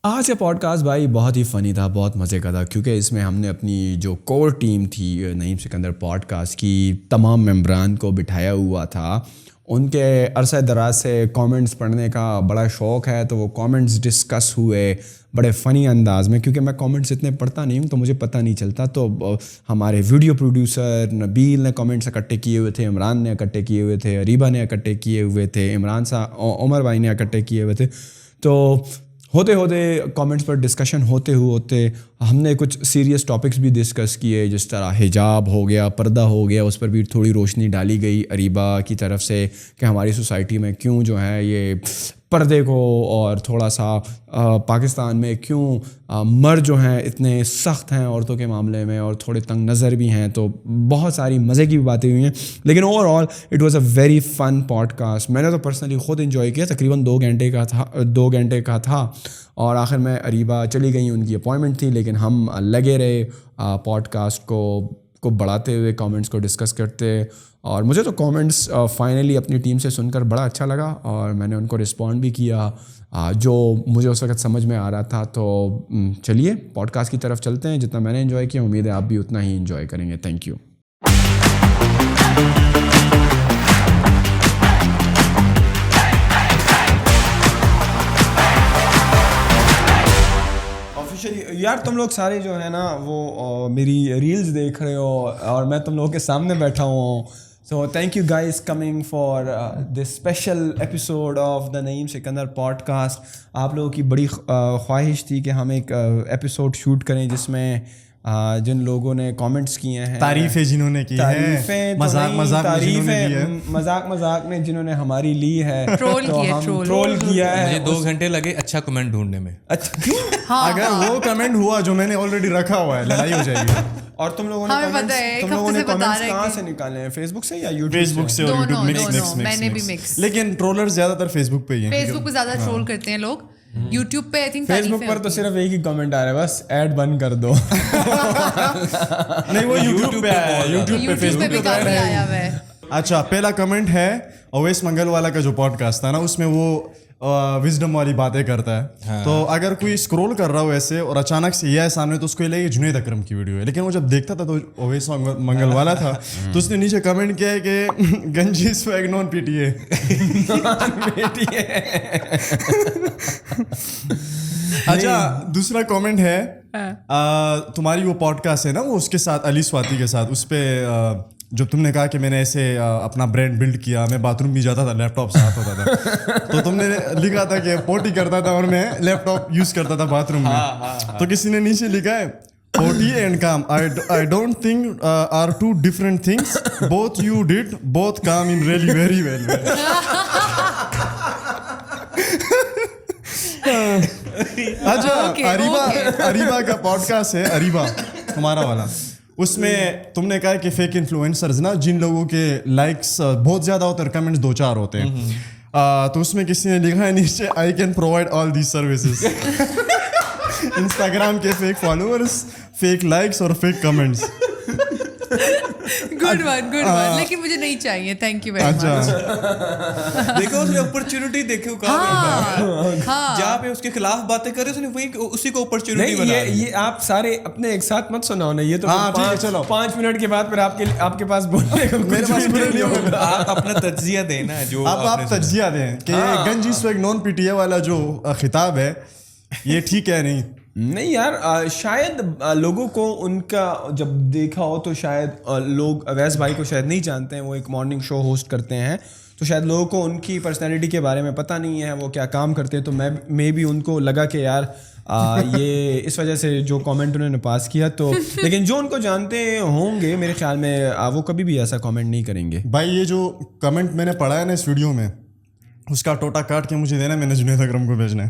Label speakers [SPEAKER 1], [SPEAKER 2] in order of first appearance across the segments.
[SPEAKER 1] آج کا pod cost بھائی بہت ہی فنی تھا, بہت مزے کا تھا, کیونکہ اس میں ہم نے اپنی جو کور ٹیم تھی نعیم سکندر پوڈ کاسٹ کی تمام ممبران کو بٹھایا ہوا تھا. ان کے عرصہ دراز سے کامنٹس پڑھنے کا بڑا شوق ہے, تو وہ کامنٹس ڈسکس ہوئے بڑے فنی انداز میں. کیونکہ میں کامنٹس اتنے پڑھتا نہیں ہوں تو مجھے پتہ نہیں چلتا, تو ہمارے ویڈیو پروڈیوسر نبیل نے کامنٹس اکٹھے کیے ہوئے تھے, عمران نے اکٹھے کیے ہوئے تھے, اریبہ نے اکٹھے کیے ہوئے تھے, عمران صاحب عمر بھائی نے اکٹھے کیے ہوئے تھے. تو ہوتے کامنٹس پر ڈسکشن ہوتے ہم نے کچھ سیریس ٹاپکس بھی ڈسکس کیے, جس طرح حجاب ہو گیا, پردہ ہو گیا, اس پر بھی تھوڑی روشنی ڈالی گئی اریبہ کی طرف سے کہ ہماری سوسائٹی میں کیوں جو ہے یہ پردے کو, اور تھوڑا سا پاکستان میں کیوں مرد جو ہیں اتنے سخت ہیں عورتوں کے معاملے میں اور تھوڑے تنگ نظر بھی ہیں. تو بہت ساری مزے کی بھی باتیں ہوئی ہیں, لیکن overall it was a very fun podcast. میں نے تو پرسنلی خود انجوائے کیا, تقریباً 2 گھنٹے کا تھا. اور آخر میں اریبہ چلی گئیں, ان کی اپوائنٹمنٹ تھی, لیکن ہم لگے رہے پوڈ کاسٹ کو بڑھاتے ہوئے, کامنٹس کو ڈسکس کرتے. اور مجھے تو کامنٹس فائنلی اپنی ٹیم سے سن کر بڑا اچھا لگا, اور میں نے ان کو رسپونڈ بھی کیا جو مجھے اس وقت سمجھ میں آ رہا تھا. تو چلیے پوڈ کاسٹ کی طرف چلتے ہیں. جتنا میں نے انجوائے کیا, امید ہے آپ بھی اتنا ہی انجوائے کریں گے. Thank you. یار تم لوگ سارے جو ہے نا وہ میری ریلز دیکھ رہے ہو, اور میں تم لوگوں کے سامنے بیٹھا ہوں. So thank you guys coming for this special episode of the Naeem Sikandar podcast. آپ لوگوں کی بڑی خواہش تھی کہ ہم ایک ایپیسوڈ شوٹ کریں جس میں جن لوگوں نے کامنٹس کیے ہیں,
[SPEAKER 2] تعریفیں جنہوں نے کی ہے,
[SPEAKER 1] مذاق میں جنہوں نے ہماری لی ہے, ٹرول کیا ہے.
[SPEAKER 3] مجھے 2 گھنٹے لگے اچھا کمنٹ ڈھونڈنے میں.
[SPEAKER 2] اگر وہ کمنٹ ہوا جو میں نے آلریڈی رکھا ہوا ہے, لڑائی ہو جائے گی.
[SPEAKER 1] اور تم لوگوں نے کمنٹس کہاں سے نکالے ہیں, فیس بک سے یا یوٹیوب؟
[SPEAKER 2] فیس بک سے اور یوٹیوب مکس. لیکن ٹرولر زیادہ تر فیس بک پہ ہی ہیں.
[SPEAKER 4] فیس بک پہ زیادہ ٹرول کرتے ہیں لوگ. یوٹیوب پہ آئی تھنک
[SPEAKER 1] فیس بک پر تو صرف ایک ہی کمنٹ آ رہا ہے, بس ایڈ بند کر دو.
[SPEAKER 2] نہیں, وہ یوٹیوب پہ آیا ہے, یوٹیوب پہ فیس بک پہ آیا ہے. اچھا, پہلا کمنٹ ہے اویس منگل والا کا جو پوڈ کاسٹ تھا نا, اس میں وہ وزڈم والی باتیں کرتا ہے. تو اگر کوئی اسکرول کر رہا ہو ایسے اور اچانک سے یہ ہے سامنے, تو اس کو یہ لگے جنید اکرم کی ویڈیو ہے. لیکن وہ جب دیکھتا تھا تو اویس منگل والا تھا, تو اس نے نیچے کمنٹ کیا ہے کہ Ganji Swag non P T A. اچھا, دوسرا کامنٹ ہے, تمہاری وہ پوڈ کاسٹ ہے نا وہ اس کے ساتھ علی سواتی کے ساتھ, اس پہ جب تم نے کہا کہ میں نے ایسے اپنا برانڈ بلڈ کیا, میں باتھ روم بھی جاتا تھا, لیپ ٹاپ ساتھ ہوتا تھا, تو تم نے لکھا تھا کہ پوٹی کرتا تھا اور میں لیپ ٹاپ یوز کرتا تھا باتھ روم میں. تو کسی نے نیچے لکھا ہے پوٹی اینڈ کام I don't think are two different things. Both you did both come in really very well. اچھا, اریبہ کا پوڈ کاسٹ ہے, اریبہ تمہارا والا, اس میں تم نے کہا کہ فیک انفلوئنسرز نا, جن لوگوں کے لائکس بہت زیادہ ہوتے ہیں, کمنٹس 2-4 ہوتے ہیں, تو اس میں کسی نے لکھا ہے نیچے I can provide all these services. Instagram کے فیک فالوورس, فیک لائکس اور فیک کمنٹس.
[SPEAKER 4] گڈ ون, لیکن مجھے نہیں چاہیے. تھینک یو ویری مچ.
[SPEAKER 3] دیکھو اس نے اپرچونٹی دیکھو جہاں پہ اس کے خلاف باتیں کر رہے, اس نے وہی اسی کو اپرچونٹی بنا.
[SPEAKER 1] یہ آپ سارے اپنے ایک ساتھ مت سناؤ نا, یہ تو 5 منٹ کے بعد پھر آپ کے پاس بولنے کا
[SPEAKER 2] میرے پاس نہیں ہوگا.
[SPEAKER 3] آپ اپنا تجزیہ دینا, جو
[SPEAKER 2] آپ تجزیہ دیں کہ Ganji Swag non P T A والا جو خطاب ہے یہ ٹھیک ہے نہیں.
[SPEAKER 1] نہیں یار, شاید لوگوں کو ان کا جب دیکھا ہو تو شاید لوگ اویس بھائی کو شاید نہیں جانتے ہیں, وہ ایک مارننگ شو ہوسٹ کرتے ہیں, تو شاید لوگوں کو ان کی پرسنالٹی کے بارے میں پتہ نہیں ہے وہ کیا کام کرتے ہیں. تو میں بھی ان کو لگا کہ یار یہ اس وجہ سے جو کامنٹ انہوں نے پاس کیا. تو لیکن جو ان کو جانتے ہوں گے میرے خیال میں وہ کبھی بھی ایسا کامنٹ نہیں کریں گے.
[SPEAKER 2] بھائی یہ جو کمنٹ میں نے پڑھا ہے نا اس ویڈیو میں, اس کا ٹوٹا کاٹ کے مجھے دینا, میں نے جنید اکرم کو بھیجنا ہے.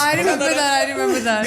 [SPEAKER 4] I remember that.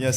[SPEAKER 2] yes,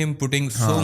[SPEAKER 3] him putting so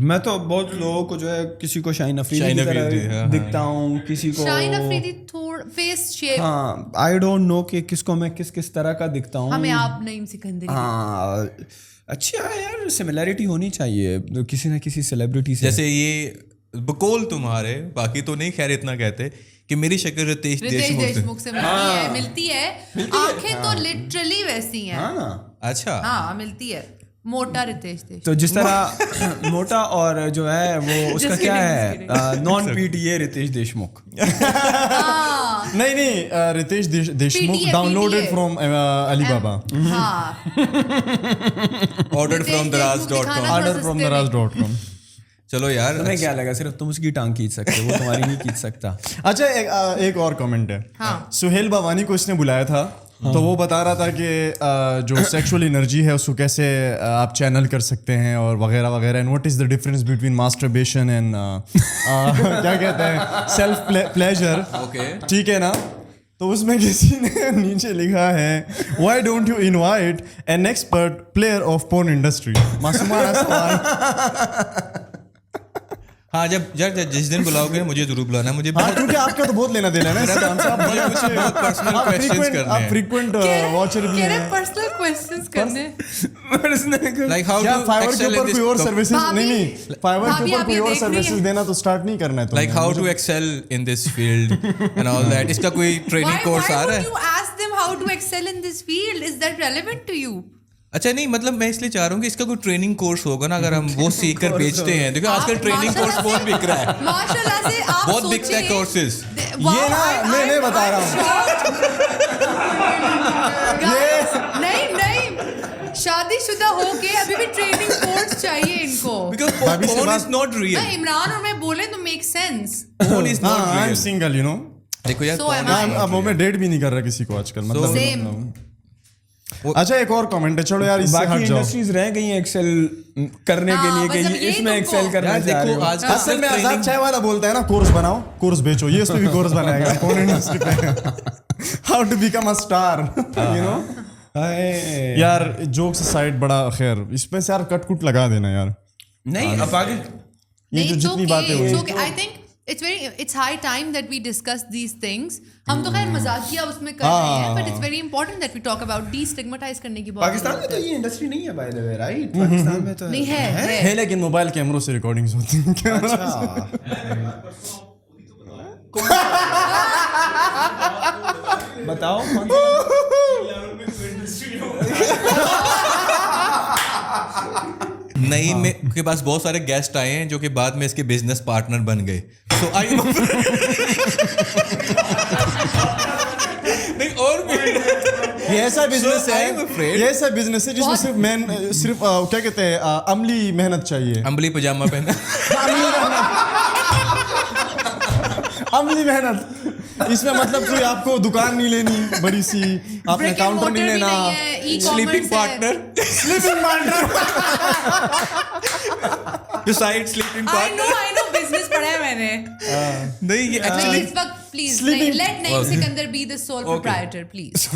[SPEAKER 1] میں تو بہت لوگوں کو جو ہے کسی کو شاہین افریدی کی طرح دکھتا ہوں, کسی کو
[SPEAKER 4] شاہین افریدی تھوڑا فیس شیپ,
[SPEAKER 1] ہاں آئی ڈونٹ نو کہ کس کو میں کس طرح کا دکھتا ہوں.
[SPEAKER 4] ہمیں آپ نعیم سکندری.
[SPEAKER 1] ہاں اچھا یار سملیرٹی ہونی چاہیے کسی نہ کسی سیلیبریٹی سے.
[SPEAKER 3] جیسے یہ بقول تمہارے, باقی تو نہیں خیر اتنا کہتے کہ میری شکل رتیش
[SPEAKER 4] دیشمکھ سے ملتی ہے, آنکھیں تو لٹرلی ویسی ہیں.
[SPEAKER 3] اچھا
[SPEAKER 4] ہاں ملتی ہے, موٹا رتیش دیشمکھ.
[SPEAKER 1] تو جس طرح موٹا اور جو ہے وہ اس کا کیا ہے non P T A Riteish Deshmukh.
[SPEAKER 2] نہیں Riteish Deshmukh downloaded from Alibaba,
[SPEAKER 3] order from
[SPEAKER 2] daraz.com.
[SPEAKER 3] چلو یار
[SPEAKER 1] تمہیں کیا لگا صرف تم اس کی ٹانگ کھینچ سکتے, وہ تمہاری نہیں کھینچ سکتا.
[SPEAKER 2] اچھا ایک اور کمنٹ ہے, سہیل بھوانی کو اس نے بلایا تھا تو وہ بتا رہا تھا کہ جو سیکشول انرجی ہے اس کو کیسے آپ چینل کر سکتے ہیں اور وغیرہ وغیرہ, and what is the difference between masturbation and کیا کہتے ہیں سیلف پلیجر. ٹھیک ہے نا, تو اس میں کسی نے نیچے لکھا ہے why don't you invite an expert player of porn industry. معصومانہ سوال.
[SPEAKER 3] ہاں جب جس دن بلاؤ گے مجھے ضرور بلانا, مجھے
[SPEAKER 2] کیونکہ آپ کا تو بہت لینا دینا ہے نا اس کام سے, آپ فریکوینٹ واچر بھی ہیں.
[SPEAKER 4] پرسنل کوسچنز کرنے
[SPEAKER 3] لائک ہاؤ ٹو
[SPEAKER 2] فائبر کے اوپر کوئی اور سروسز نہیں, فائبر کے اوپر کوئی اور سروسز دینا تو سٹارٹ نہیں کرنا ہے.
[SPEAKER 3] Like how to excel in this field and all that. اس کا کوئی ٹریننگ کورس آ رہا ہے؟
[SPEAKER 4] Why would you ask them how to excel in this field? Is that relevant to you?
[SPEAKER 3] اچھا نہیں, مطلب میں اس لیے چاہ رہا ہوں کہ اس کا کوئی ٹریننگ کورس ہوگا نا, اگر ہم وہ سیکھ کر بیچتے ہیں. دیکھو آج کل ٹریننگ کورس بہت بک رہا ہے,
[SPEAKER 4] ماشاءاللہ سے آپ
[SPEAKER 3] بہت بکتا ہے کورسز.
[SPEAKER 2] یہ نا میں بتا رہا ہوں,
[SPEAKER 4] نہیں شادی شدہ ہو کے ابھی بھی ٹریننگ کورس چاہیے ان کو.
[SPEAKER 3] Because porn is not real.
[SPEAKER 4] Imran اور میں بولے تو make sense.
[SPEAKER 3] Porn is not
[SPEAKER 2] I am
[SPEAKER 3] real.
[SPEAKER 2] single, you know.
[SPEAKER 3] دیکھو یار
[SPEAKER 2] اب میں ڈیٹ بھی نہیں کر رہا کسی کو آج کل, مطلب. اچھا ایک اور کمنٹ ہے, چلو یار اس سے ہٹ جاؤ.
[SPEAKER 1] انڈسٹریز رہ گئی ہیں ایکسل کرنے کے لیے کہ اس میں ایکسل کرنا چاہ رہے ہو.
[SPEAKER 2] اصل میں آزاد چائے والا بولتا ہے نا کورس بناؤ کورس بیچو, یہ اس پہ بھی کورس بنائے گا کون انڈسٹری پہ, how to become a star, you know. یار جوکس سائڈ بڑا خیر اس میں سے یار کٹ لگا دینا یار.
[SPEAKER 1] نہیں اب آگے
[SPEAKER 2] یہ جو جتنی باتیں ہوئی,
[SPEAKER 4] I think it's high time that we discuss these things. ہم تو خیر مزاقیہ اس میں کر رہے ہیں, but it's very important that we talk about destigmatize کرنے کی بات.
[SPEAKER 1] پاکستان میں تو یہ انڈسٹری نہیں ہے by the way, right? Pakistan میں تو
[SPEAKER 4] نہیں ہے,
[SPEAKER 2] لیکن موبائل کیمروں سے ریکارڈنگز ہوتی ہیں.
[SPEAKER 1] بتاؤ
[SPEAKER 3] نعیم کے پاس بہت سارے گیسٹ آئے ہیں جو کہ بعد میں اس کے بزنس پارٹنر بن گئے. سو آئی نہیں, اور
[SPEAKER 2] یہ ایسا بزنس ہے, یہ ایسا بزنس ہے جس میں صرف کیا کہتے ہیں عملی محنت چاہیے.
[SPEAKER 3] عملی پجامہ پہنا,
[SPEAKER 2] عملی محنت. اس میں مطلب کوئی آپ کو دکان نہیں لینی بڑی سی, آپ نے کاؤنٹر نہیں لینا,
[SPEAKER 3] sleeping partner,
[SPEAKER 2] sleeping partner,
[SPEAKER 3] decide sleeping partner.
[SPEAKER 4] I know business پڑھا ہے میں نے.
[SPEAKER 3] نہیں یہ ایکچولی
[SPEAKER 4] اس وقت please let Naeem Sikandar be the sole proprietor please.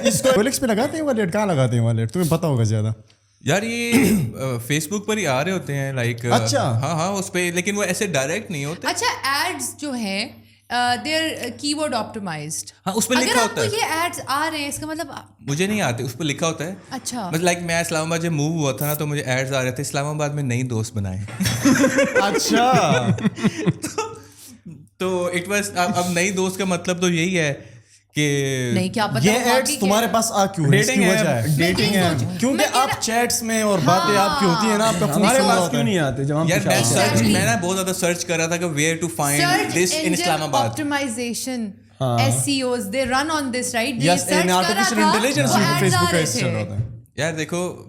[SPEAKER 2] اس کو رولیکس پہ لگاتے ہیں والیٹ, کہاں لگاتے ہیں والیٹ, تمہیں پتا ہوگا زیادہ.
[SPEAKER 3] یار یہ فیس بک پر ہی آ رہے ہوتے ہیں لائک.
[SPEAKER 2] اچھا
[SPEAKER 3] ہاں اس پہ, لیکن وہ ایسے ڈائریکٹ نہیں ہوتے.
[SPEAKER 4] اچھا ایڈز جو ہیں they are keyword optimized.
[SPEAKER 3] ہاں اس پہ لکھا ہوتا ہے.
[SPEAKER 4] اگر آپ کو یہ ایڈز آ رہے ہیں اس کا مطلب
[SPEAKER 3] مجھے نہیں آتے, اس پہ لکھا ہوتا ہے.
[SPEAKER 4] اچھا
[SPEAKER 3] مطلب لائک میں اسلام آباد جب موو ہوا تھا نا تو مجھے ایڈز آ رہے تھے, اسلام آباد میں نئی دوست بنائے.
[SPEAKER 2] اچھا
[SPEAKER 3] تو اٹ واز, اب نئی دوست کا مطلب تو یہی ہے کہ
[SPEAKER 4] نہیں, کیا پتہ
[SPEAKER 2] یہ ایڈز تمہارے پاس آ کیوں ہے, اس کی وجہ ہے
[SPEAKER 1] ڈیٹنگ ہے,
[SPEAKER 2] کیونکہ آپ چیٹس میں اور باتیں آپ کی ہوتی ہیں نا, آپ کا
[SPEAKER 1] ہمارے پاس کیوں نہیں آتے جب ہم
[SPEAKER 3] یار میں نا بہت زیادہ سرچ کر رہا تھا کہ ویئر ٹو فائنڈ دس ان اسلام آباد.
[SPEAKER 4] optimization SEOs they run on this right.
[SPEAKER 2] Yes, in artificial intelligence Facebook کا اس چل رہا تھا.
[SPEAKER 3] یار دیکھو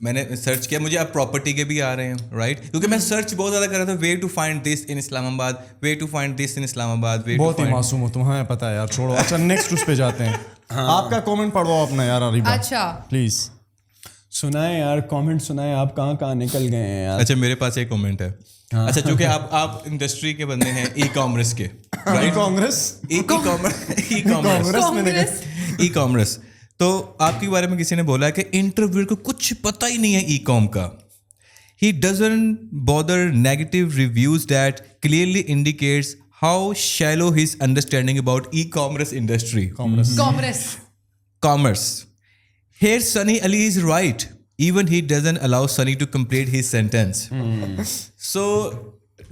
[SPEAKER 3] میں نے سرچ کیا, مجھے اب پراپرٹی کے بھی آ رہے ہیں رائٹ, کیونکہ میں سرچ بہت زیادہ کر رہا تھا وے ٹو فائنڈ دس ان اسلام آباد, وے ٹو فائنڈ دس ان اسلام آباد.
[SPEAKER 2] بہت ہی معصوم ہو تم, ہمیں پتا ہے یار, چھوڑو. اچھا نیکسٹ اس پہ جاتے ہیں. آپ کا کامنٹ پڑھواؤ اپنا یار عریبہ,
[SPEAKER 4] اچھا
[SPEAKER 2] پلیز
[SPEAKER 1] سنائیں یار, کامنٹ سنائیں, آپ کہاں نکل گئے ہیں یار.
[SPEAKER 3] اچھا میرے پاس ایک کامنٹ ہے. اچھا چونکہ آپ انڈسٹری کے بندے ہیں, ای کامرس کے, ای کامرس, تو آپ کے بارے میں کسی نے بولا کہ انٹرویو کو کچھ پتہ ہی نہیں ہے ای کام کا. he doesn't bother negative reviews that clearly indicates how shallow his understanding about e-commerce industry. Commerce. Here Sunny Ali is right. Even he doesn't allow Sunny to complete his sentence. So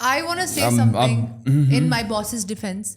[SPEAKER 4] I want to say something in my boss's defense.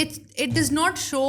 [SPEAKER 4] it does not show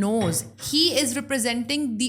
[SPEAKER 4] knows. He is representing the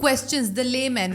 [SPEAKER 4] questions, the layman,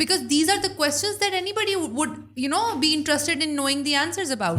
[SPEAKER 4] because these are the questions that anybody would be interested in knowing the answers about.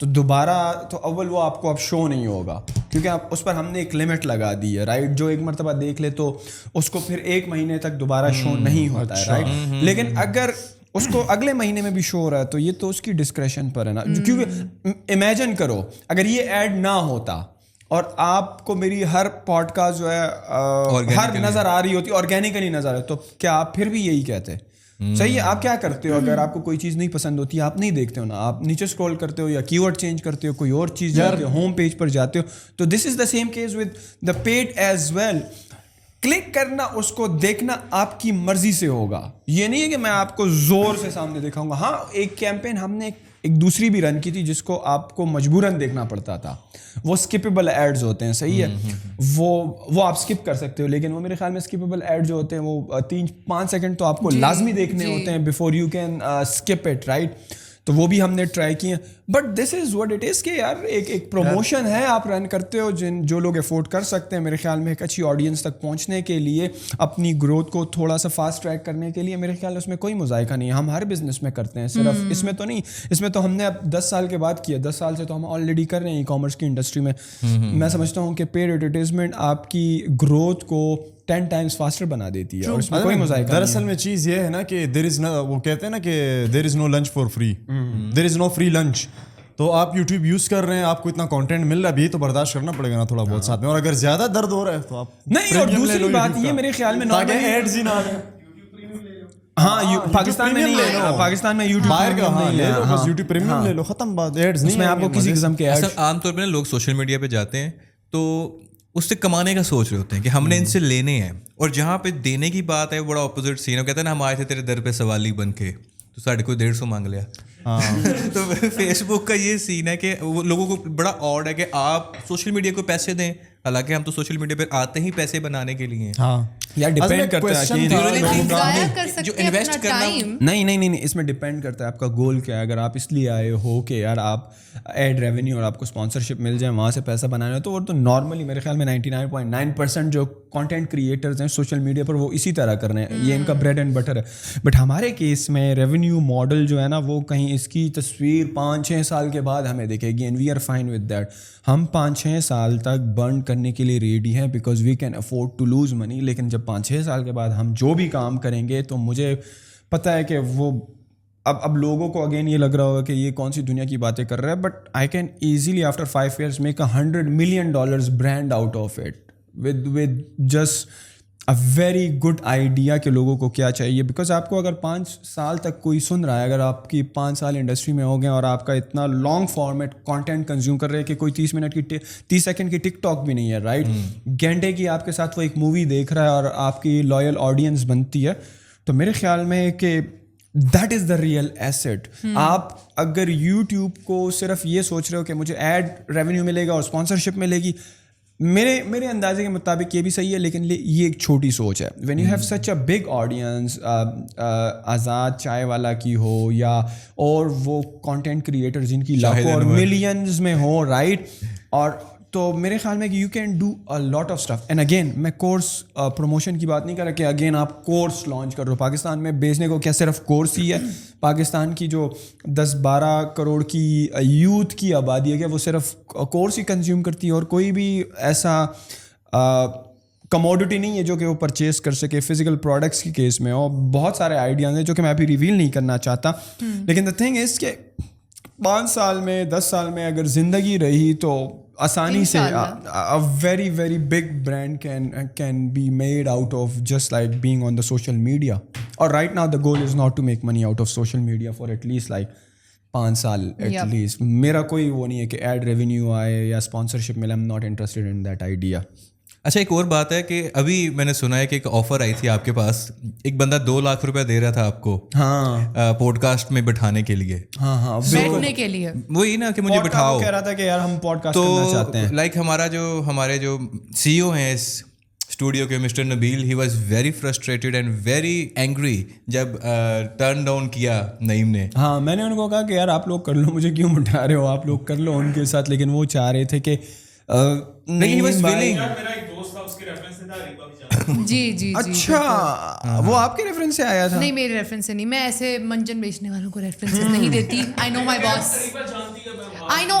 [SPEAKER 1] تو دوبارہ تو اول وہ آپ کو اب شو نہیں ہوگا, کیونکہ آپ اس پر ہم نے ایک لمٹ لگا دی ہے, رائٹ. جو ایک مرتبہ دیکھ لے تو اس کو پھر 1 مہینے تک دوبارہ شو نہیں ہوتا ہے, رائٹ. لیکن اگر اس کو اگلے مہینے میں بھی شو ہو رہا ہے تو یہ تو اس کی ڈسکریشن پر ہے نا. کیونکہ امیجن کرو اگر یہ ایڈ نہ ہوتا اور آپ کو میری ہر پوڈ کاسٹ جو ہے ہر نظر آ رہی ہوتی, آرگینکلی نظر آ رہی, تو کیا آپ پھر بھی یہی کہتے؟ صحیح ہے. آپ کیا کرتے ہو اگر آپ کو کوئی چیز نہیں پسند ہوتی, آپ نہیں دیکھتے ہو نا, آپ نیچے اسکرول کرتے ہو یا کی ورڈ چینج کرتے ہو, کوئی اور چیز جاتے ہو, ہوم پیج پر جاتے ہو. تو this is the same case with the pad as well. Click کرنا, اس کو دیکھنا آپ کی مرضی سے ہوگا. یہ نہیں ہے کہ میں آپ کو زور سے سامنے دکھاؤں گا. ہاں ایک کیمپین ہم نے ایک دوسری بھی رن کی تھی جس کو آپ کو مجبوراً دیکھنا پڑتا تھا. وہ اسکپیبل ایڈز ہوتے ہیں, صحیح ہے, وہ آپ اسکپ کر سکتے ہو, لیکن وہ میرے خیال میں اسکپیبل ایڈ جو ہوتے ہیں وہ 3-5 سیکنڈ تو آپ کو لازمی دیکھنے ہوتے ہیں before you can skip it, right. تو وہ بھی ہم نے ٹرائی کیے, but this is what it is کہ یار ایک پروموشن ہے, آپ رن کرتے ہو. جو لوگ افورڈ کر سکتے ہیں میرے خیال میں ایک اچھی آڈینس تک پہنچنے کے لیے, اپنی گروتھ کو تھوڑا سا فاسٹ ٹریک کرنے کے لیے, میرے خیال اس میں کوئی مذائقہ نہیں ہے. ہم ہر بزنس میں کرتے ہیں, صرف اس میں تو نہیں. اس میں تو ہم نے اب 10 سال کے بعد کیا, 10 سال سے تو ہم آلریڈی کر رہے ہیں ای کامرس کی انڈسٹری میں. میں سمجھتا ہوں کہ پیڈ ایڈورٹیزمنٹ آپ کی گروتھ کو 10 times فاسٹر بنا دیتی ہے, اور اس میں کوئی مذائقہ.
[SPEAKER 2] دراصل میں چیز یہ ہے نا کہ وہ کہتے ہیں نا کہ there is no lunch for free, there is no free lunch. تو آپ یوٹیوب یوز کر رہے ہیں, آپ کو اتنا کانٹینٹ مل رہا ہے, ابھی تو برداشت کرنا پڑے گا نا تھوڑا بہت ساتھ میں. اور اگر زیادہ درد ہو رہا ہے تو آپ
[SPEAKER 1] نہیں. اور دوسری بات یہ میرے خیال میں
[SPEAKER 2] ایڈز ہی نہ آئے.
[SPEAKER 1] ہاں پاکستان میں نہیں لے لو, پاکستان میں یوٹیوب
[SPEAKER 2] باہر کا نہیں لے لو, بس یوٹیوب پریمیم لے لو, ختم بات. ایڈز نہیں,
[SPEAKER 1] اس میں آپ کو کسی قسم کے ایڈ.
[SPEAKER 3] عام طور پہ نا لوگ سوشل میڈیا پہ جاتے ہیں تو اس سے کمانے کا سوچ رہے ہوتے ہیں کہ ہم نے ان سے لینے ہیں, اور جہاں پہ دینے کی بات ہے وہ بڑا اپوزٹ سین ہے. کہتے ہیں نا ہم آئے تھے تیرے در پہ سوالی بن کے, تو ساڑھے کوئی 150 مانگ لیا. تو فیس بک کا یہ سین ہے کہ وہ لوگوں کو بڑا آڈ ہے کہ آپ سوشل میڈیا کو پیسے دیں, حالانکہ ہم تو سوشل میڈیا پہ آتے ہی پیسے بنانے کے لیے.
[SPEAKER 1] ہاں یار ڈپینڈ کرتا ہے
[SPEAKER 3] جو انویسٹ کرنا,
[SPEAKER 1] نہیں اس میں ڈپینڈ کرتا ہے آپ کا گول کیا ہے. اگر آپ اس لیے آئے ہو کہ یار آپ ایڈ ریونیو اور آپ کو اسپانسرشپ مل جائے, وہاں سے پیسہ بنانا ہے, تو وہ تو نارملی میرے خیال میں 99.9% جو کانٹینٹ کریٹرز ہیں سوشل میڈیا پر وہ اسی طرح کر رہے ہیں, یہ ان کا بریڈ اینڈ بٹر ہے. بٹ ہمارے کیس میں ریونیو ماڈل جو ہے نا وہ کہیں اس کی تصویر 5-6 سال کے بعد ہمیں دکھے گی, and we are fine with that. ہم 5-6 سال تک برن کرنے کے لیے ریڈی ہیں because we can afford to lose money. لیکن جب 5-6 سال کے بعد ہم جو بھی کام کریں گے تو مجھے پتہ ہے کہ وہ اب لوگوں کو اگین یہ لگ رہا ہوگا کہ یہ کون سی دنیا کی باتیں کر رہا ہے, but I can easily after 5 years make $100 million brand out of it with just a very good idea کہ لوگوں کو کیا چاہیے. بیکاز آپ کو اگر 5 سال تک کوئی سن رہا ہے, اگر آپ کی 5 سال انڈسٹری میں ہو گئے اور آپ کا اتنا لانگ فارمیٹ کانٹینٹ کنزیوم کر رہے ہیں کہ کوئی 30 منٹ کی 30 سیکنڈ کی ٹک ٹاک بھی نہیں ہے, رائٹ, گھنٹے کی آپ کے ساتھ وہ ایک مووی دیکھ رہا ہے اور آپ کی لائل آڈینس بنتی ہے, تو میرے خیال میں کہ that is the real asset. آپ اگر یوٹیوب کو صرف یہ سوچ رہے ہو کہ مجھے ایڈ ریونیو ملے گا اور اسپانسرشپ ملے گی, میرے اندازے کے مطابق یہ بھی صحیح ہے, لیکن یہ ایک چھوٹی سوچ ہے. When you have such a big audience, Azad Chaiwala کی ہو یا اور وہ کانٹینٹ کریٹر جن کی لاکھوں اور ملینز میں ہو, رائٹ, اور تو میرے خیال میں کہ you can do a lot of stuff. And again میں کورس پروموشن کی بات نہیں کر رہا کہ اگین آپ کورس لانچ کر رہے ہو. پاکستان میں بیچنے کو کیا صرف کورس ہی ہے؟ پاکستان کی جو 10-12 کروڑ کی یوتھ کی آبادی ہے کہ وہ صرف کورس ہی کنزیوم کرتی ہے, اور کوئی بھی ایسا کموڈٹی نہیں ہے جو کہ وہ پرچیز کر سکے فزیکل پروڈکٹس کی کیس میں. اور بہت سارے آئیڈیاز ہیں جو کہ میں ابھی ریویل نہیں کرنا چاہتا, لیکن دا تھنگ از کہ 5 سال میں 10 سال میں اگر زندگی رہی تو آسانی سے very very big brand can be made out of just like being on the social media. اور right now the goal is not to make money out of social media for at least like 5 سال at least. میرا کوئی وہ نہیں ہے کہ ad revenue آئے یا اسپانسرشپ ملے, I am not interested in that idea.
[SPEAKER 3] اچھا ایک اور بات ہے کہ ابھی میں نے سنا ہے کہ ایک آفر آئی تھی آپ کے پاس, ایک بندہ 2 لاکھ روپے دے رہا تھا آپ کو
[SPEAKER 1] ہاں
[SPEAKER 3] پوڈ کاسٹ میں بٹھانے کے لیے.
[SPEAKER 1] ہاں
[SPEAKER 4] بیٹھنے کے لیے,
[SPEAKER 3] وہی نا کہ مجھے بٹھاؤ.
[SPEAKER 1] کہہ رہا تھا کہ یار ہم پوڈ کاسٹ کرنا چاہتے ہیں.
[SPEAKER 3] لائک ہمارے جو سی او ہیں اس اسٹوڈیو کے, mister Nabeel, he was very frustrated and very angry جب ٹرن ڈاؤن کیا نعیم نے.
[SPEAKER 1] ہاں میں نے ان کو کہا کہ یار آپ لوگ کر لو, مجھے کیوں بٹھا رہے ہو, آپ لوگ کر لو ان کے ساتھ. لیکن وہ چاہ رہے تھے کہ
[SPEAKER 4] جی
[SPEAKER 1] اچھا وہ آپ کے ریفرنس سے آیا تھا؟
[SPEAKER 4] نہیں میرے ریفرنس سے نہیں, میں ایسے منجن بیچنے والوں کو ریفرنسز نہیں دیتی. آئی نو مائی باس. I know.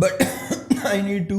[SPEAKER 1] but I need to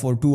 [SPEAKER 1] for 2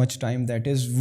[SPEAKER 1] much time that is,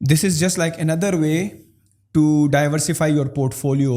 [SPEAKER 1] This is just like another way to diversify your portfolio.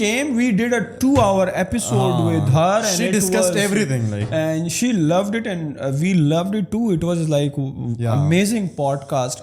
[SPEAKER 1] came, we did a 2-hour episode with her and
[SPEAKER 2] she discussed everything like,
[SPEAKER 1] and she loved it and we loved it too. It was like amazing podcast,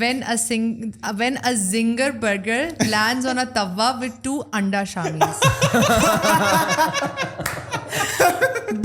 [SPEAKER 4] when a zinger burger lands on a tawa with 2 anda shamis,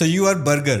[SPEAKER 3] So you are burger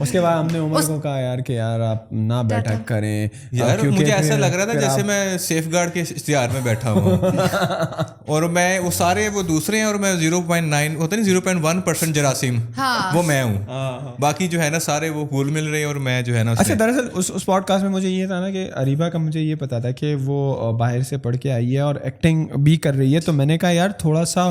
[SPEAKER 1] اس کے بعد ہم نے عمر کو کہا یار کہ یار آپ نہ بیٹھا کریں
[SPEAKER 3] یار مجھے ایسا لگ رہا تھا جیسے میں سیف گارڈ کے اشتہار میں بیٹھا ہوں اور میں وہ سارے وہ دوسرے ہیں اور میں 0.9 ہوتا نہیں 0.1% جراثیم وہ میں ہوں, باقی جو ہے نا سارے وہ گھل مل رہے ہیں اور میں جو ہے نا.
[SPEAKER 1] اچھا دراصل اس پوڈ کاسٹ میں مجھے یہ تھا نا کہ اریبا کا مجھے یہ پتا تھا کہ وہ باہر سے پڑھ کے آئی ہے اور ایکٹنگ بھی کر رہی ہے, تو میں نے کہا یار تھوڑا سا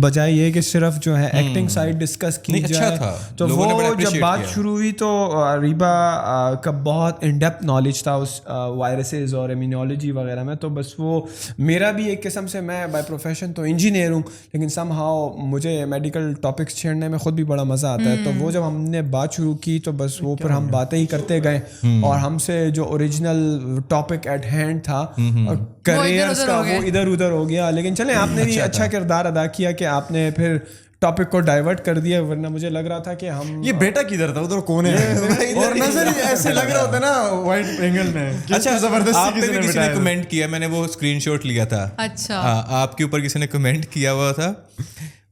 [SPEAKER 1] بجائے یہ کہ صرف جو ہے ایکٹنگ سائڈ ڈسکس کی جائے, تو وہ جب بات شروع ہوئی تو اریبا کا بہت ان ڈیپتھ نالج تھا اس وائرسز اور امیونولوجی وغیرہ میں, تو بس وہ میرا بھی ایک قسم سے, میں بائی پروفیشن تو انجینئر ہوں لیکن سم ہاؤ مجھے میڈیکل ٹاپکس چھیڑنے میں خود بھی بڑا مزہ آتا ہے, تو وہ جب ہم نے بات شروع کی تو بس وہ پھر ہم باتیں ہی کرتے گئے اور ہم سے جو اوریجنل ٹاپک ایٹ ہینڈ تھا کریئرس کا وہ ادھر ادھر ہو گیا. لیکن چلیں آپ نے بھی اچھا کردار ادا کیا کہ آپ نے پھر ٹاپک کو ڈائیورٹ کر دیا, ورنہ مجھے لگ رہا تھا کہ ہم
[SPEAKER 2] یہ بیٹا کدھر تھا ادھر کون ہے اور نظر ایسے لگ رہا ہوتا نا وائٹ اینگل میں.
[SPEAKER 3] اچھا
[SPEAKER 2] زبردستی
[SPEAKER 3] کسی نے کمنٹ کیا, میں نے وہ اسکرین شاٹ لیا تھا.
[SPEAKER 4] اچھا
[SPEAKER 3] ہاں آپ کے اوپر کسی نے کمنٹ کیا ہوا تھا,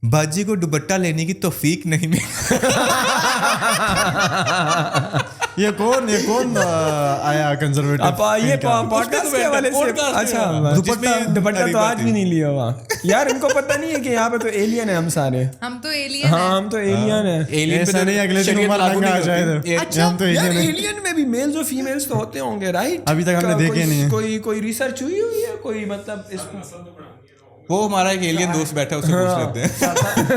[SPEAKER 3] باجی کو دوپٹہ لینے کی توفیق نہیں ملی.
[SPEAKER 2] یہ کون آیا کنزرویٹو
[SPEAKER 1] یہ پوڈکاسٹ کے حوالے سے. اچھا دوپٹہ تو آج بھی نہیں لیا ہوا یار, ان کو پتہ نہیں ہے کہ یہاں پہ تو ایلین ہے ہم سارے.
[SPEAKER 4] ہم تو ایلین
[SPEAKER 1] ہاں ہم تو ایلین ہیں.
[SPEAKER 2] ایسا نہیں اگلے دن عمر لنگا آ جائے ہم تو
[SPEAKER 1] ایلین میں بھی میلز اور فیمیلز تو ہوتے ہوں گے رائٹ,
[SPEAKER 2] ابھی تک ہم نے دیکھے نہیں.
[SPEAKER 1] کوئی ریسرچ ہوئی ہے کوئی مطلب اس
[SPEAKER 3] وہ ہمارا ایک ایلین دوست بیٹھا ہے, اسے پوچھ لیتے ہیں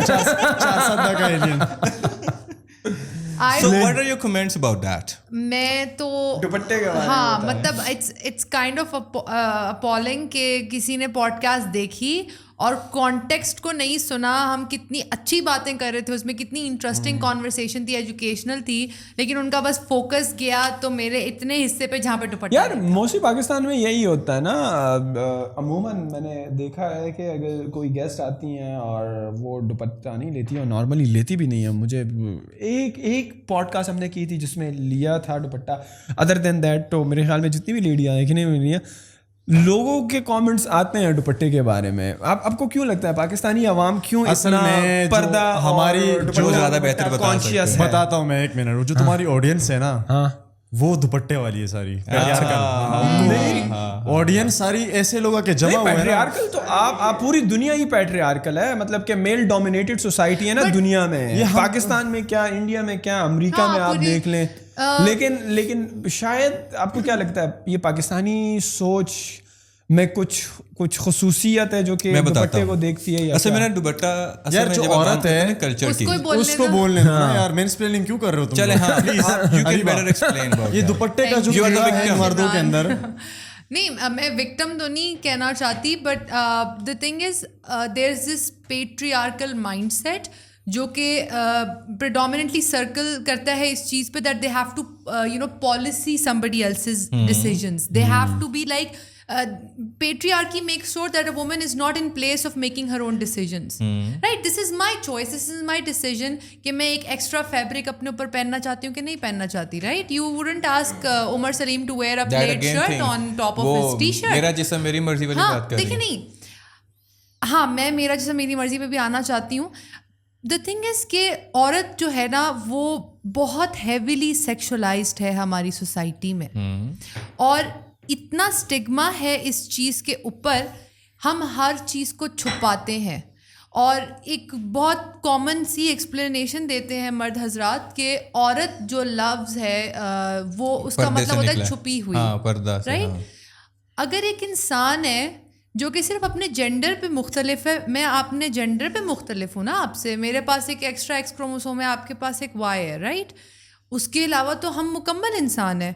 [SPEAKER 2] 4 کا alien.
[SPEAKER 3] So what are your comments about that?
[SPEAKER 4] میں تو
[SPEAKER 1] دوپٹے کے بارے میں
[SPEAKER 4] ہاں مطلب اٹس کائنڈ آف اپالنگ کہ کسی نے پوڈ کاسٹ دیکھی اور کانٹیکسٹ کو نہیں سنا. ہم کتنی اچھی باتیں کر رہے تھے اس میں, کتنی انٹرسٹنگ کانورسیشن تھی, ایجوکیشنل تھی, لیکن ان کا بس فوکس گیا تو میرے اتنے حصے پہ جہاں پہ دوپٹہ.
[SPEAKER 1] یار موسٹلی پاکستان میں یہی ہوتا ہے نا عموماً. میں نے دیکھا ہے کہ اگر کوئی گیسٹ آتی ہیں اور وہ دوپٹہ نہیں لیتی اور نارملی لیتی بھی نہیں ہے. مجھے ایک پوڈ کاسٹ ہم نے کی تھی جس میں لیا تھا دوپٹہ, ادر دین دیٹ تو میرے خیال میں جتنی بھی لیڈیاں ہیں کہ نہیں ملی ہیں, لوگوں کے کامنٹس آتے ہیں دوپٹے کے بارے میں. آپ کو کیوں لگتا ہے پاکستانی عوام کیوں اتنا پردہ
[SPEAKER 2] ہماری
[SPEAKER 3] جو زیادہ بہتر
[SPEAKER 1] کانشیس ہے؟
[SPEAKER 2] بتاتا ہوں میں 1 منٹ. جو تمہاری آڈینس ہے نا وہ دوپٹے والی ہے ساری. آڈینس ساری ایسے لوگ کے جمع ہوئے ہیں.
[SPEAKER 1] پیٹریارکل تو آپ پوری دنیا ہی پیٹریارکل ہے, مطلب کہ میل ڈومینیٹڈ سوسائٹی ہے نا دنیا میں. یہ پاکستان میں کیا, انڈیا میں کیا, امریکہ میں آپ دیکھ لیں. لیکن شاید آپ کو کیا لگتا ہے یہ پاکستانی سوچ میں کچھ خصوصیت ہے جو کہ دوپٹے کو دیکھتی ہے؟
[SPEAKER 3] اصل میں دوپٹہ
[SPEAKER 2] یار جو عورت ہے
[SPEAKER 3] کلچر کی
[SPEAKER 2] اس کو بولنے دو نا یار. مین سپلیننگ کیوں کر رہے ہو تم؟
[SPEAKER 3] چلے ہاں please you can better explain about
[SPEAKER 2] یہ دوپٹے کا جو کیڑا ہے مردوں کے اندر.
[SPEAKER 4] نہیں میں وکٹم تو نہیں کہنا چاہتی, but the thing is there is this patriarchal mind set جو کہ پریڈومیننٹلی سرکل کرتا ہے اس چیز پہ that they have to police somebody else's decisions. They have to be like patriarchy makes sure that a woman is not in place of making her own decisions. Right? This is my choice, this is my decision کہ میں ایک extra fabric اپنے اوپر پہننا چاہتی ہوں کہ نہیں پہننا چاہتی. Right? You wouldn't ask Umar Salim to wear a plaid shirt on top of his t-shirt.
[SPEAKER 3] میرا جسم میری مرضی والی بات کر رہی ہے.
[SPEAKER 4] دیکھیں نہیں, ہاں میں میرا جسم میری مرضی پہ بھی آنا چاہتی ہوں. دا تھنگ از کہ عورت جو ہے نا وہ بہت ہیویلی سیکشولائزڈ ہے ہماری سوسائٹی میں, اور اتنا اسٹگما ہے اس چیز کے اوپر, ہم ہر چیز کو چھپاتے ہیں. اور ایک بہت کامن سی ایکسپلینیشن دیتے ہیں مرد حضرات کہ عورت جو لفظ ہے وہ اس کا مطلب ہوتا ہے چھپی ہوئی, رائٹ. اگر ایک انسان ہے جو کہ صرف اپنے جینڈر پہ مختلف ہے, میں اپنے جینڈر پہ مختلف ہوں نا آپ سے, میرے پاس ایک ایکسٹرا ایکس کروموسوم ہے, آپ کے پاس ایک وائی ہے, رائٹ. اس کے علاوہ تو ہم مکمل انسان ہیں.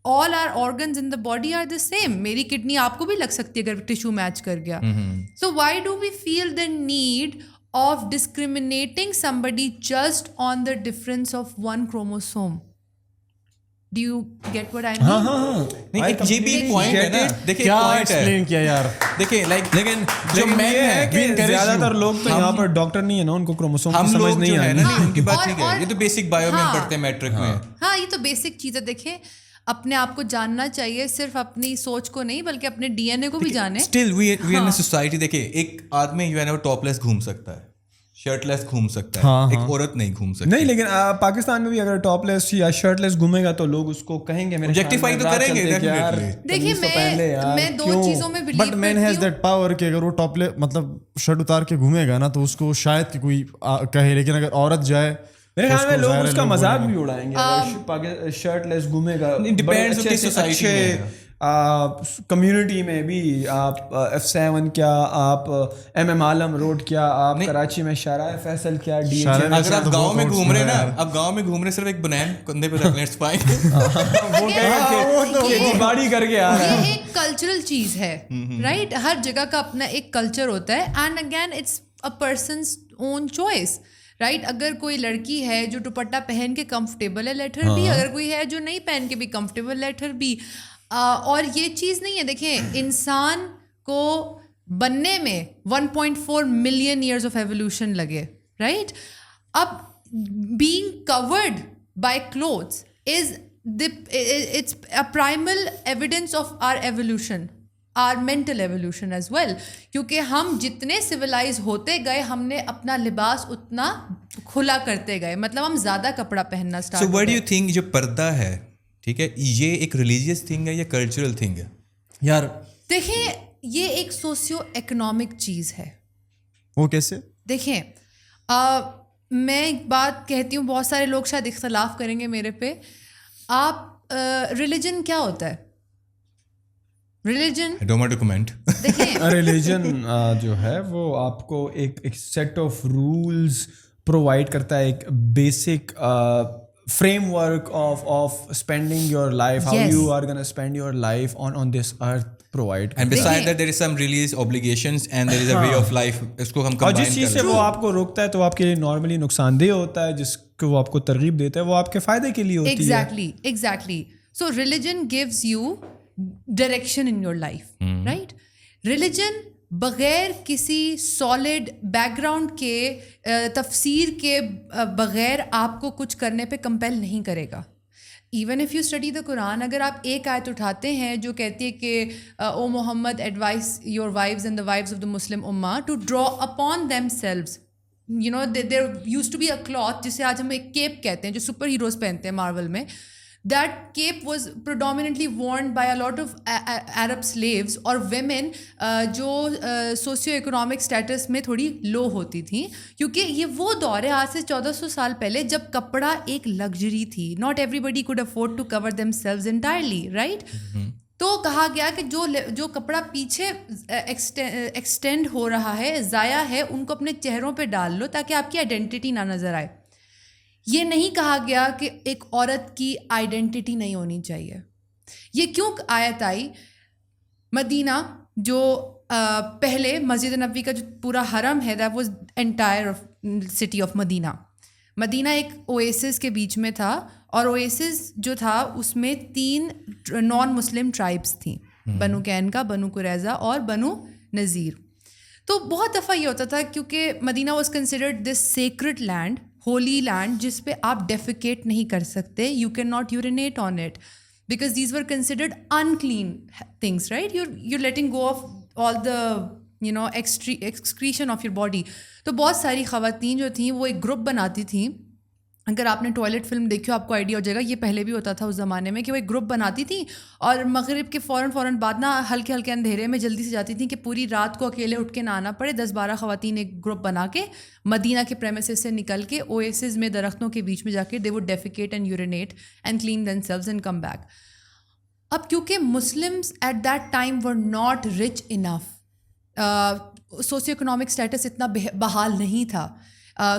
[SPEAKER 4] All are organs in the body are the same. میری کڈنی آپ کو بھی لگ سکتی ہے اگر ٹیشو میچ کر گیا. So why do we feel the need of discriminating somebody just on the difference of one chromosome? Do you get what I mean?
[SPEAKER 3] نہیں یہ بھی ایک پوائنٹ ہے نا. دیکھیں
[SPEAKER 2] کیا ایکسپلین کیا یار,
[SPEAKER 3] دیکھیں لائک
[SPEAKER 1] لیکن یہ ہے کہ زیادہ تر لوگ تو یہاں پر ڈاکٹر نہیں ہے نا, ان کو کروموسوم کی سمجھ نہیں آئی نا.
[SPEAKER 3] ان کی بات ٹھیک ہے, یہ تو بیسک بایو میں پڑھتے ہیں میٹرک میں.
[SPEAKER 4] ہاں یہ تو بیسک چیز ہے. دیکھیں اپنے آپ کو جاننا چاہیے, صرف اپنی سوچ کو نہیں بلکہ اپنے ڈی این اے کو بھی جانیں.
[SPEAKER 3] Still we in society. دیکھیں ایک آدمی جو ہے نا وہ ٹاپ لیس گھوم سکتا ہے, شرٹ لیس گھوم سکتا ہے, ایک عورت نہیں گھوم سکتی.
[SPEAKER 1] نہیں لیکن پاکستان میں بھی اگر ٹاپ لیس یا شرٹ لیس گھومے گا تو لوگ اس کو کہیں گے,
[SPEAKER 3] Objectify تو کریں گے definitely.
[SPEAKER 4] دیکھیے میں دو چیزوں میں believe
[SPEAKER 2] but man has that power کہ اگر وہ ٹاپ مطلب شرٹ اتار کے گھومے گا نا تو اس کو شاید کہ کوئی کہے, لیکن اگر عورت جائے
[SPEAKER 1] میرے خیال میں لوگ اس کا مذاق بھی اڑائیں گے اگر شرٹ لیس گھومے گا. اچھے کمیونٹی میں بھی آپ F7 کیا, آپ MM عالم روڈ کیا, آپ کراچی میں شارع فیصل کیا,
[SPEAKER 3] اگر آپ گاؤں میں گھوم رہے نا, آپ گاؤں میں گھوم رہے صرف ایک بنین کندھے پہ رکھ لیں اسپائن,
[SPEAKER 1] وہ باڑی کر کے آ رہا ہے.
[SPEAKER 4] یہ ایک کلچرل چیز ہے رائٹ, ہر جگہ کا اپنا ایک کلچر ہوتا ہے, and again it's a person's own choice right. اگر کوئی لڑکی ہے جو دوپٹہ پہن کے کمفرٹیبل ہے لیٹ ہر بی, اگر کوئی ہے جو نہیں پہن کے بھی کمفرٹیبل لیٹ ہر بی. اور یہ چیز نہیں ہے, دیکھیں انسان کو بننے میں 1.4 ملین ایئرز آف ایولیوشن لگے رائٹ. اب being covered by clothes is it's a primal evidence of our evolution, our mental evolution as well, کیونکہ ہم جتنے سویلائز ہوتے گئے ہم نے اپنا لباس اتنا کھلا کرتے گئے, مطلب ہم زیادہ کپڑا پہننا start.
[SPEAKER 3] So what do you think جو پردہ ہے, ٹھیک ہے, یہ ایک ریلیجیس تھنگ ہے یا کلچرل تھنگ ہے؟
[SPEAKER 2] یار
[SPEAKER 4] دیکھیں یہ ایک سوسیو اکنامک چیز ہے.
[SPEAKER 2] وہ کیسے؟
[SPEAKER 4] دیکھیں میں ایک بات کہتی ہوں, بہت سارے لوگ شاید اختلاف کریں گے میرے پہ. آپ ریلیجن کیا ہوتا ہے؟
[SPEAKER 1] ریلیجن جو ہے وہ آپ کو ایک سیٹ آف رولز پرووائڈ کرتا ہے, ایک basic framework of spending your life, how you are gonna spend your life on this earth provide.
[SPEAKER 3] And beside that there is some release obligations and there is a way of life, اس کو ہم
[SPEAKER 1] اور
[SPEAKER 3] combine
[SPEAKER 1] جس چیز سے وہ آپ کو روکتا ہے تو آپ کے لیے نارملی نقصان دہ ہوتا ہے, جس کو وہ آپ کو ترغیب دیتا ہے وہ آپ کے فائدے کے لیے ہوتی ہے.
[SPEAKER 4] Exactly. So religion gives you direction in your life right. Religion بغیر کسی سالڈ بیک گراؤنڈ کے تفسیر کے بغیر آپ کو کچھ کرنے پہ کمپیل نہیں کرے گا. Even if you study the Quran, اگر آپ ایک آیت اٹھاتے ہیں جو کہتی ہے کہ O Muhammad advise your wives and the wives of the Muslim ummah to draw upon themselves, you know they used to be a cloth جسے آج ہم ایک کیپ کہتے ہیں جو سپر ہیروز پہنتے ہیں مارول میں. That cape was predominantly worn by a lot of Arab slaves اور women جو سوشیو اکنامک اسٹیٹس میں تھوڑی لو ہوتی تھیں, کیونکہ یہ وہ دور ہے آج سے 1400 سال پہلے جب کپڑا ایک لگژری تھی. Not everybody could afford to cover themselves entirely, right? تو کہا گیا کہ جو کپڑا پیچھے ایکسٹینڈ ہو رہا ہے, ضائع ہے, ان کو اپنے چہروں پہ ڈال لو تاکہ آپ کی آئیڈینٹی نہ نظر آئے. یہ نہیں کہا گیا کہ ایک عورت کی آئیڈینٹی نہیں ہونی چاہیے. یہ کیوں آیت آئی؟ مدینہ جو پہلے مسجد نبوی کا جو پورا حرم ہے that was entire city of Medina. Medina ایک اویسس کے بیچ میں تھا, اور اویسس جو تھا اس میں 3 نان مسلم ٹرائبس تھیں, بنو قینقاع, بنو قریظہ اور بنو نذیر. تو بہت دفعہ یہ ہوتا تھا کیونکہ Medina was considered this sacred land, holy land, جس پہ آپ ڈیفیکیٹ نہیں کر سکتے. You can not urinate on it because these were considered unclean things right. You letting go of all the you know excretion of your body. تو بہت ساری خواتین جو تھیں وہ ایک گروپ بناتی تھیں. اگر آپ نے ٹوائلٹ فلم دیکھی ہو آپ کو آئیڈیا ہو جائے گا, یہ پہلے بھی ہوتا تھا اس زمانے میں کہ وہ ایک گروپ بناتی تھیں اور مغرب کے فوراً بعد نا ہلکے ہلکے اندھیرے میں جلدی سے جاتی تھیں کہ پوری رات کو اکیلے اٹھ کے نہ آنا پڑے. 10-12 خواتین ایک گروپ بنا کے مدینہ کے پریمیسز سے نکل کے اویسز میں درختوں کے بیچ میں جا کے they would defecate and urinate and clean themselves and come back. اب کیونکہ Muslims at that time were not rich enough, socio economic status اتنا بحال نہیں تھا,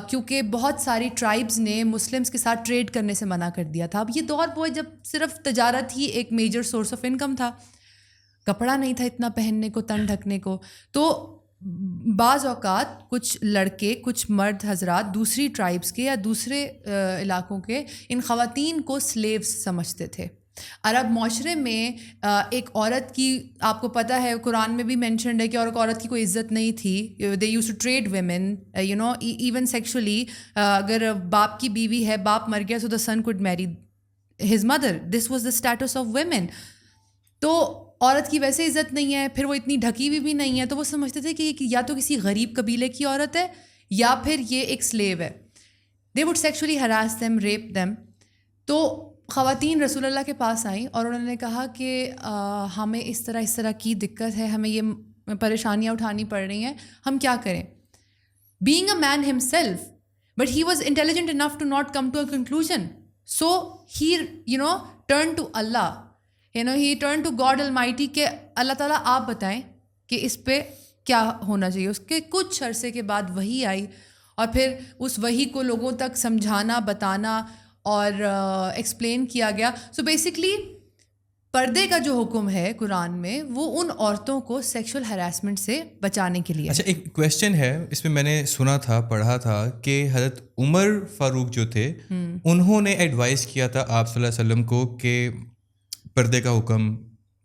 [SPEAKER 4] کیونکہ بہت ساری ٹرائبز نے مسلمس کے ساتھ ٹریڈ کرنے سے منع کر دیا تھا. اب یہ دور وہ جب صرف تجارت ہی ایک میجر سورس آف انکم تھا, کپڑا نہیں تھا اتنا پہننے کو, تن ڈھکنے کو. تو بعض اوقات کچھ لڑکے, کچھ مرد حضرات دوسری ٹرائبس کے یا دوسرے علاقوں کے ان خواتین کو سلیوز سمجھتے تھے. عرب معاشرے میں ایک عورت کی, آپ کو پتہ ہے قرآن میں بھی مینشنڈ ہے کہ اور عورت کی کوئی عزت نہیں تھی. They used to trade women, you know, even sexually. اگر باپ کی بیوی ہے, باپ مر گیا, so the son could marry his mother. This was the status of women. تو عورت کی ویسے عزت نہیں ہے, پھر وہ اتنی ڈھکی ہوئی بھی نہیں ہے, تو وہ سمجھتے تھے کہ یا تو کسی غریب قبیلے کی عورت ہے یا پھر یہ ایک سلیو ہے. They would sexually harass them, rape them. تو خواتین رسول اللہ کے پاس آئیں اور انہوں نے کہا کہ ہمیں اس طرح کی دقت ہے, ہمیں یہ پریشانیاں اٹھانی پڑ رہی ہیں, ہم کیا کریں. Being a man himself, but he was intelligent enough to not come to a conclusion. So he turn to Allah, he turn to God almighty کہ اللہ تعالیٰ آپ بتائیں کہ اس پہ کیا ہونا چاہیے. اس کے کچھ عرصے کے بعد وحی آئی اور پھر اس وحی کو لوگوں تک سمجھانا, بتانا اور ایکسپلین کیا گیا. سو بیسکلی پردے کا جو حکم ہے قرآن میں وہ ان عورتوں کو سیکشول ہراسمنٹ سے بچانے کے لیے.
[SPEAKER 3] اچھا ایک کویشچن ہے اس میں نے سنا تھا, پڑھا تھا کہ حضرت عمر فاروق جو تھے انہوں نے ایڈوائز کیا تھا آپ صلی اللہ علیہ وسلم کو کہ پردے کا حکم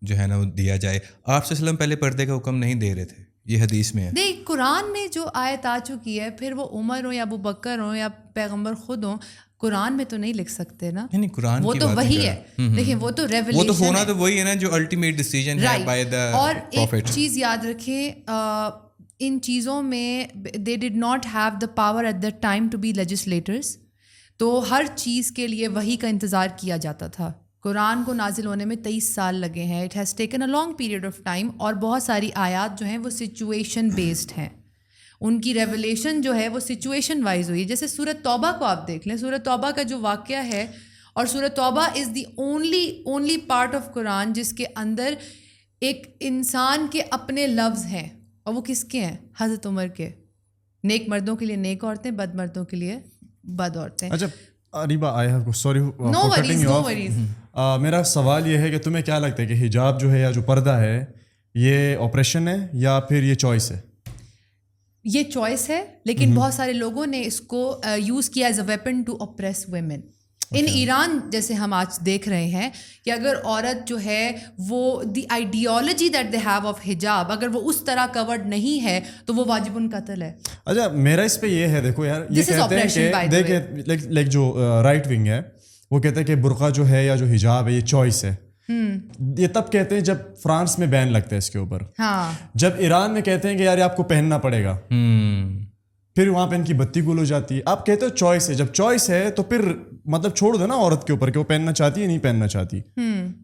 [SPEAKER 3] جو ہے نا وہ دیا جائے. آپ صلی اللہ علیہ وسلم پہلے پردے کا حکم نہیں دے رہے تھے, یہ حدیث میں ہے.
[SPEAKER 4] دیکھ قرآن میں جو آیت آ چکی ہے, پھر وہ عمر ہو یا ابو بکر ہو یا پیغمبر خود ہوں, قرآن میں تو نہیں لکھ سکتے نا.
[SPEAKER 3] نہیں قرآن
[SPEAKER 4] وہ تو وہی ہے, دیکھیں وہ تو ریولیشن,
[SPEAKER 3] وہ تو ہونا تو وہی ہے نا جو الٹیمیٹ ڈیسیژن ہے بائی دی پروفٹ.
[SPEAKER 4] اور ایک چیز یاد رکھیں, ان چیزوں میں they did not have the power at that time to be legislators. تو ہر چیز کے لیے وحی کا انتظار کیا جاتا تھا. قرآن کو نازل ہونے میں 23 سال لگے ہیں. It has taken a long period of time. اور بہت ساری آیات جو ہیں وہ سچویشن بیسڈ ہیں, ان کی ریولیشن جو ہے وہ سچویشن وائز ہوئی. جیسے سورۃ توبہ کو آپ دیکھ لیں, سورۃ توبہ کا جو واقعہ ہے, اور سورۃ توبہ از دی اونلی پارٹ آف قرآن جس کے اندر ایک انسان کے اپنے لفظ ہیں, اور وہ کس کے ہیں؟ حضرت عمر کے. نیک مردوں کے لیے نیک عورتیں, بد مردوں کے لیے بد عورتیں.
[SPEAKER 2] اچھا Areeba I have sorry
[SPEAKER 4] no worries, no worries.
[SPEAKER 2] میرا سوال یہ ہے کہ تمہیں کیا لگتا ہے کہ حجاب جو ہے یا جو پردہ ہے یہ آپریشن ہے یا پھر یہ چوائس ہے؟
[SPEAKER 4] یہ چوائس ہے, لیکن بہت سارے لوگوں نے اس کو یوز کیا as a weapon to oppress women. In Iran جیسے ہم آج دیکھ رہے ہیں کہ اگر عورت جو ہے وہ the ideology that they have of hijab, اگر وہ اس طرح کورڈ نہیں ہے تو وہ واجب القتل ہے.
[SPEAKER 2] اچھا میرا اس پہ یہ ہے, دیکھو یار یہ کہتے ہیں کہ دیکھیں لائک جو رائٹ ونگ ہے وہ کہتے ہیں کہ برقع جو ہے یا جو حجاب ہے یہ چوائس ہے. یہ تب کہتے ہیں جب فرانس میں بین لگتا ہے اس کے اوپر.
[SPEAKER 4] ہاں,
[SPEAKER 2] جب ایران میں کہتے ہیں کہ یار آپ کو پہننا پڑے گا, پھر وہاں پہ ان کی بتی گل ہو جاتی ہے. آپ کہتے ہو چوائس ہے, جب چوائس ہے تو پھر مطلب چھوڑ دو نا عورت کے اوپر کہ وہ پہننا چاہتی ہے نہیں پہننا چاہتی.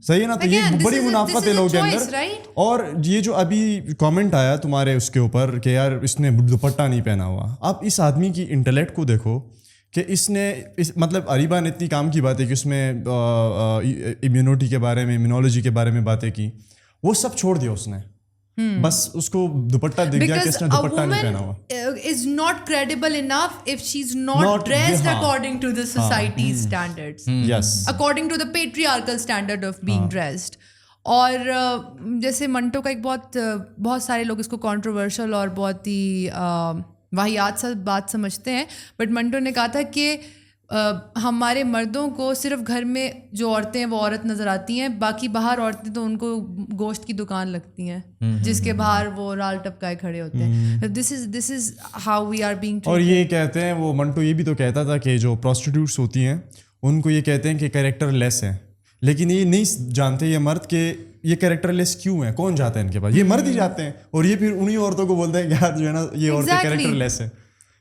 [SPEAKER 2] صحیح ہے نا. تو یہ بڑی منافقت ہے لوگوں کے اندر. اور یہ جو ابھی کامنٹ آیا تمہارے اس کے اوپر کہ یار اس نے دوپٹہ نہیں پہنا ہوا, آپ اس آدمی کی انٹلیکٹ کو دیکھو کہ اس نے مطلب اریبا نے اتنی کام کی باتیں کہ اس میں امیونٹی کے بارے میں, امیونولوجی کے بارے میں باتیں کی, وہ سب چھوڑ دیا اس نے. بس اس کو دوپٹہ دکھ گیا کہ اس نے دوپٹہ نہیں پہنا ہوا.
[SPEAKER 4] is not credible enough if she's not dressed according to the society's standards.
[SPEAKER 2] Yes.
[SPEAKER 4] According to the patriarchal standard of being dressed. اور جیسے منٹو کا ایک بہت سارے لوگ اس کو کنٹروورشل اور بہت ہی واحد سا بات سمجھتے ہیں, بٹ منٹو نے کہا تھا کہ ہمارے مردوں کو صرف گھر میں جو عورتیں ہیں وہ عورت نظر آتی ہیں, باقی باہر عورتیں تو ان کو گوشت کی دکان لگتی ہیں جس کے باہر وہ رال ٹپکائے کھڑے ہوتے ہیں. This is how we are being.
[SPEAKER 2] اور یہ کہتے ہیں وہ منٹو یہ بھی تو کہتا تھا کہ جو پروسٹیٹیوٹس ہوتی ہیں ان کو یہ کہتے ہیں کہ کیریکٹر لیس ہیں, لیکن یہ نہیں جانتے یہ مرد کہ یہ کیریکٹر لیس کیوں ہیں, کون جاتا ہے ان کے پاس, یہ مرد ہی جاتے ہیں. اور یہ پھر انہیں عورتوں کو بولتے ہیں کہ یار جو ہے نا یہ عورتیں کیریکٹر لیس ہیں,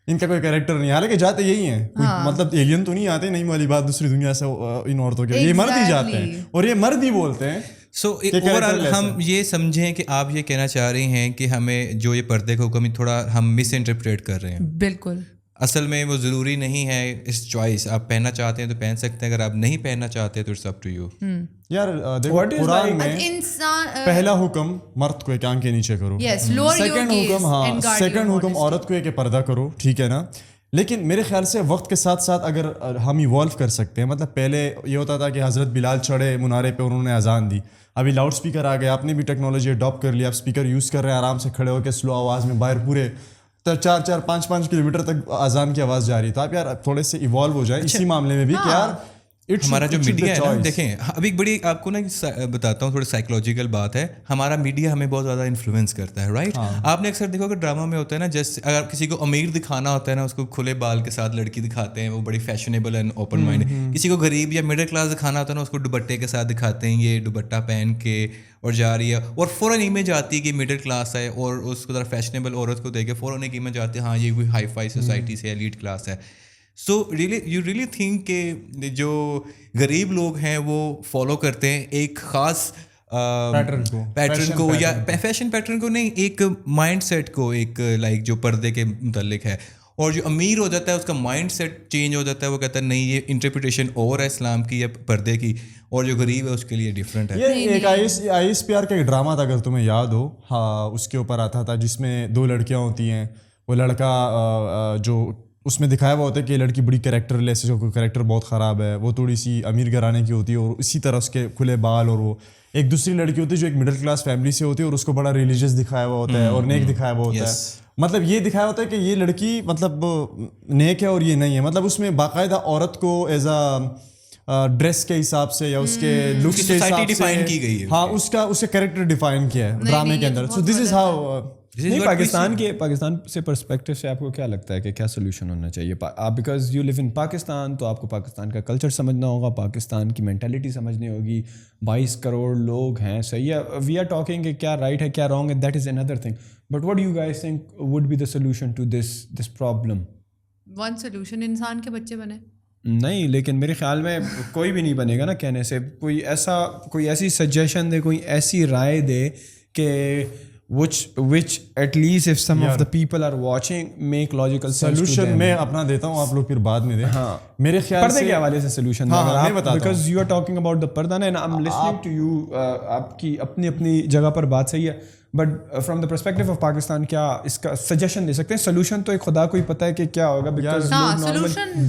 [SPEAKER 2] ان کا کوئی کیریکٹر نہیں, حالانکہ جاتے یہی ہیں. مطلب ایلین تو نہیں آتے, نہیں والی بات دوسری دنیا سے ان عورتوں کے, یہ مرد ہی جاتے ہیں اور یہ مرد ہی بولتے ہیں.
[SPEAKER 3] سو اوورآل ہم یہ سمجھیں کہ آپ یہ کہنا چاہ رہی ہیں کہ ہمیں جو یہ پردے کا حکم تھوڑا ہم مس انٹرپریٹ کر رہے ہیں.
[SPEAKER 4] بالکل,
[SPEAKER 3] اصل میں وہ ضروری نہیں ہے, اس چوائس آپ پہننا چاہتے ہیں تو پہن سکتے ہیں, اگر آپ نہیں پہننا چاہتے تو اٹس اپ ٹو یو.
[SPEAKER 2] یار دیکھو قرآن میں پہلا حکم مرد کو ایک آنکھ کے نیچے کرو, سیکنڈ حکم عورت کو ایک پردہ کرو, ٹھیک ہے نا. لیکن میرے خیال سے وقت کے ساتھ ساتھ اگر ہم ایوالو کر سکتے ہیں, مطلب پہلے یہ ہوتا تھا کہ حضرت بلال چڑھے منارے پہ اور انہوں نے اذان دی, ابھی لاؤڈ اسپیکر آ گیا, آپ نے بھی ٹیکنالوجی اڈاپٹ کر لیا, آپ اسپیکر یوز کر رہے ہیں آرام سے کھڑے ہو کے سلو آواز میں باہر پورے 4-5 کلومیٹر تک اذان کی آواز جا رہی ہے. تو آپ یار تھوڑے سے ایوالو ہو جائیں اسی معاملے میں بھی کہ یار
[SPEAKER 3] ہمارا جو میڈیا ہے نا, دیکھیں ابھی ایک بڑی آپ کو نا بتاتا ہوں, تھوڑی سائیکولوجیکل بات ہے. ہمارا میڈیا ہمیں بہت زیادہ انفلوئنس کرتا ہے, رائٹ. آپ نے اکثر دیکھو کہ ڈرامہ میں ہوتا ہے نا, جیسے اگر کسی کو امیر دکھانا ہوتا ہے نا, اس کو کھلے بال کے ساتھ لڑکی دکھاتے ہیں, وہ بڑی فیشنیبل اینڈ اوپن مائنڈ. کسی کو غریب یا مڈل کلاس دکھانا ہوتا ہے نا, اس کو دوپٹے کے ساتھ دکھاتے ہیں, یہ دوپٹہ پہن کے اور جا رہی ہے, اور فوراً امیج آتی ہے کہ مڈل کلاس ہے, اور اس کو ذرا فیشنیبل عورت کو دیکھ کے فوراً ایک امیج آتی ہے, ہاں یہ کوئی ہائی فائی سوسائٹی سے ایلیٹ کلاس ہے. سو یو ریئلی تھنک کہ جو غریب لوگ ہیں وہ فالو کرتے ہیں ایک خاص پیٹرن کو, یا فیشن پیٹرن کو نہیں, ایک مائنڈ سیٹ کو, ایک لائک جو پردے کے متعلق ہے. اور جو امیر ہو جاتا ہے اس کا مائنڈ سیٹ چینج ہو جاتا ہے, وہ کہتا ہے نہیں یہ انٹرپریٹیشن اور ہے اسلام کی یا پردے کی, اور جو غریب ہے اس کے لیے ڈفرینٹ ہے.
[SPEAKER 2] یہ ایک آئی ایس پی آر کا ایک ڈرامہ تھا, اگر تمہیں یاد ہو, ہاں اس کے اوپر آتا تھا, جس میں 2 لڑکیاں ہوتی ہیں. وہ لڑکا جو اس میں دکھایا ہوا ہوتا ہے کہ یہ لڑکی بڑی کریکٹر لیس ہے, جو کریکٹر بہت خراب ہے, وہ تھوڑی سی امیر گھرانے کی ہوتی ہے, اور اسی طرح اس کے کھلے بال. اور وہ ایک دوسری لڑکی ہوتی ہے جو ایک مڈل کلاس فیملی سے ہوتی ہے, اور اس کو بڑا ریلیجیس دکھایا ہوا ہوتا ہے اور نیک دکھایا ہوا ہوتا ہے. مطلب یہ دکھایا ہوتا ہے کہ یہ لڑکی مطلب نیک ہے اور یہ نہیں ہے. مطلب اس میں باقاعدہ عورت کو ایز اے ڈریس کے حساب سے یا اس کے لکس کے حساب سے, ہاں اس کا کریکٹر ڈیفائن کیا ہے ڈرامے کے اندر. سو دس از ہاؤ.
[SPEAKER 1] نہیں, پاکستان سے پرسپیکٹو سے آپ کو کیا لگتا ہے کہ کیا سولوشن ہونا چاہیے؟ آپ بیکاز یو لیو ان پاکستان, تو آپ کو پاکستان کا کلچر سمجھنا ہوگا, پاکستان کی مینٹیلٹی سمجھنی ہوگی. 22 کروڑ لوگ ہیں, صحیح ہے, وی آر ٹاکنگ کہ کیا رائٹ ہے کیا رانگ ہے, that is another thing. But what do you guys think would be the solution to this problem?
[SPEAKER 4] One solution, انسان کے بچے بنے.
[SPEAKER 1] نہیں, لیکن میرے خیال میں کوئی بھی نہیں بنے گا نا کہنے سے. کوئی ایسی سجیشن دے, کوئی ایسی رائے دے کہ which at least if some of the people are watching make logical sense to them.
[SPEAKER 2] Solution میں اپنا دیتا ہوں, آپ لوگ پھر بعد میں دیں. ہاں میرے خیال سے
[SPEAKER 1] پردے کے حوالے سے سولوشن
[SPEAKER 2] میں بتاتا ہوں,
[SPEAKER 1] because you are talking about the پردہ, and I'm listening to you. آپ کی اپنی جگہ پر بات صحیح ہے, but from the perspective of Pakistan کیا اس کا سجیشن دے سکتے ہیں؟ سولوشن تو ایک خدا کو ہی پتہ ہے کہ کیا ہوگا, بیکاز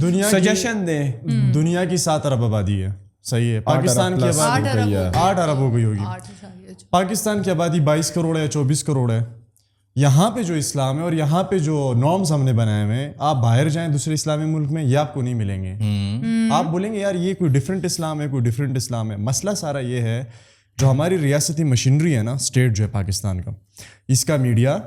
[SPEAKER 2] دنیا
[SPEAKER 1] سجیشن دیں.
[SPEAKER 2] دنیا کی 7 ارب آبادی ہے, صحیح ہے. پاکستان کی آبادی 8 ارب ہو گئی ہوگی. پاکستان کی آبادی 22 کروڑ ہے, 24 کروڑ ہے. یہاں پہ جو اسلام ہے اور یہاں پہ جو نارمز ہم نے بنائے ہوئے ہیں, آپ باہر جائیں دوسرے اسلامی ملک میں, یہ آپ کو نہیں ملیں گے. آپ بولیں گے یار یہ کوئی ڈفرینٹ اسلام ہے, کوئی ڈفرینٹ اسلام ہے. مسئلہ سارا یہ ہے, جو ہماری ریاستی مشینری ہے نا, اسٹیٹ جو ہے پاکستان کا, اس کا میڈیا,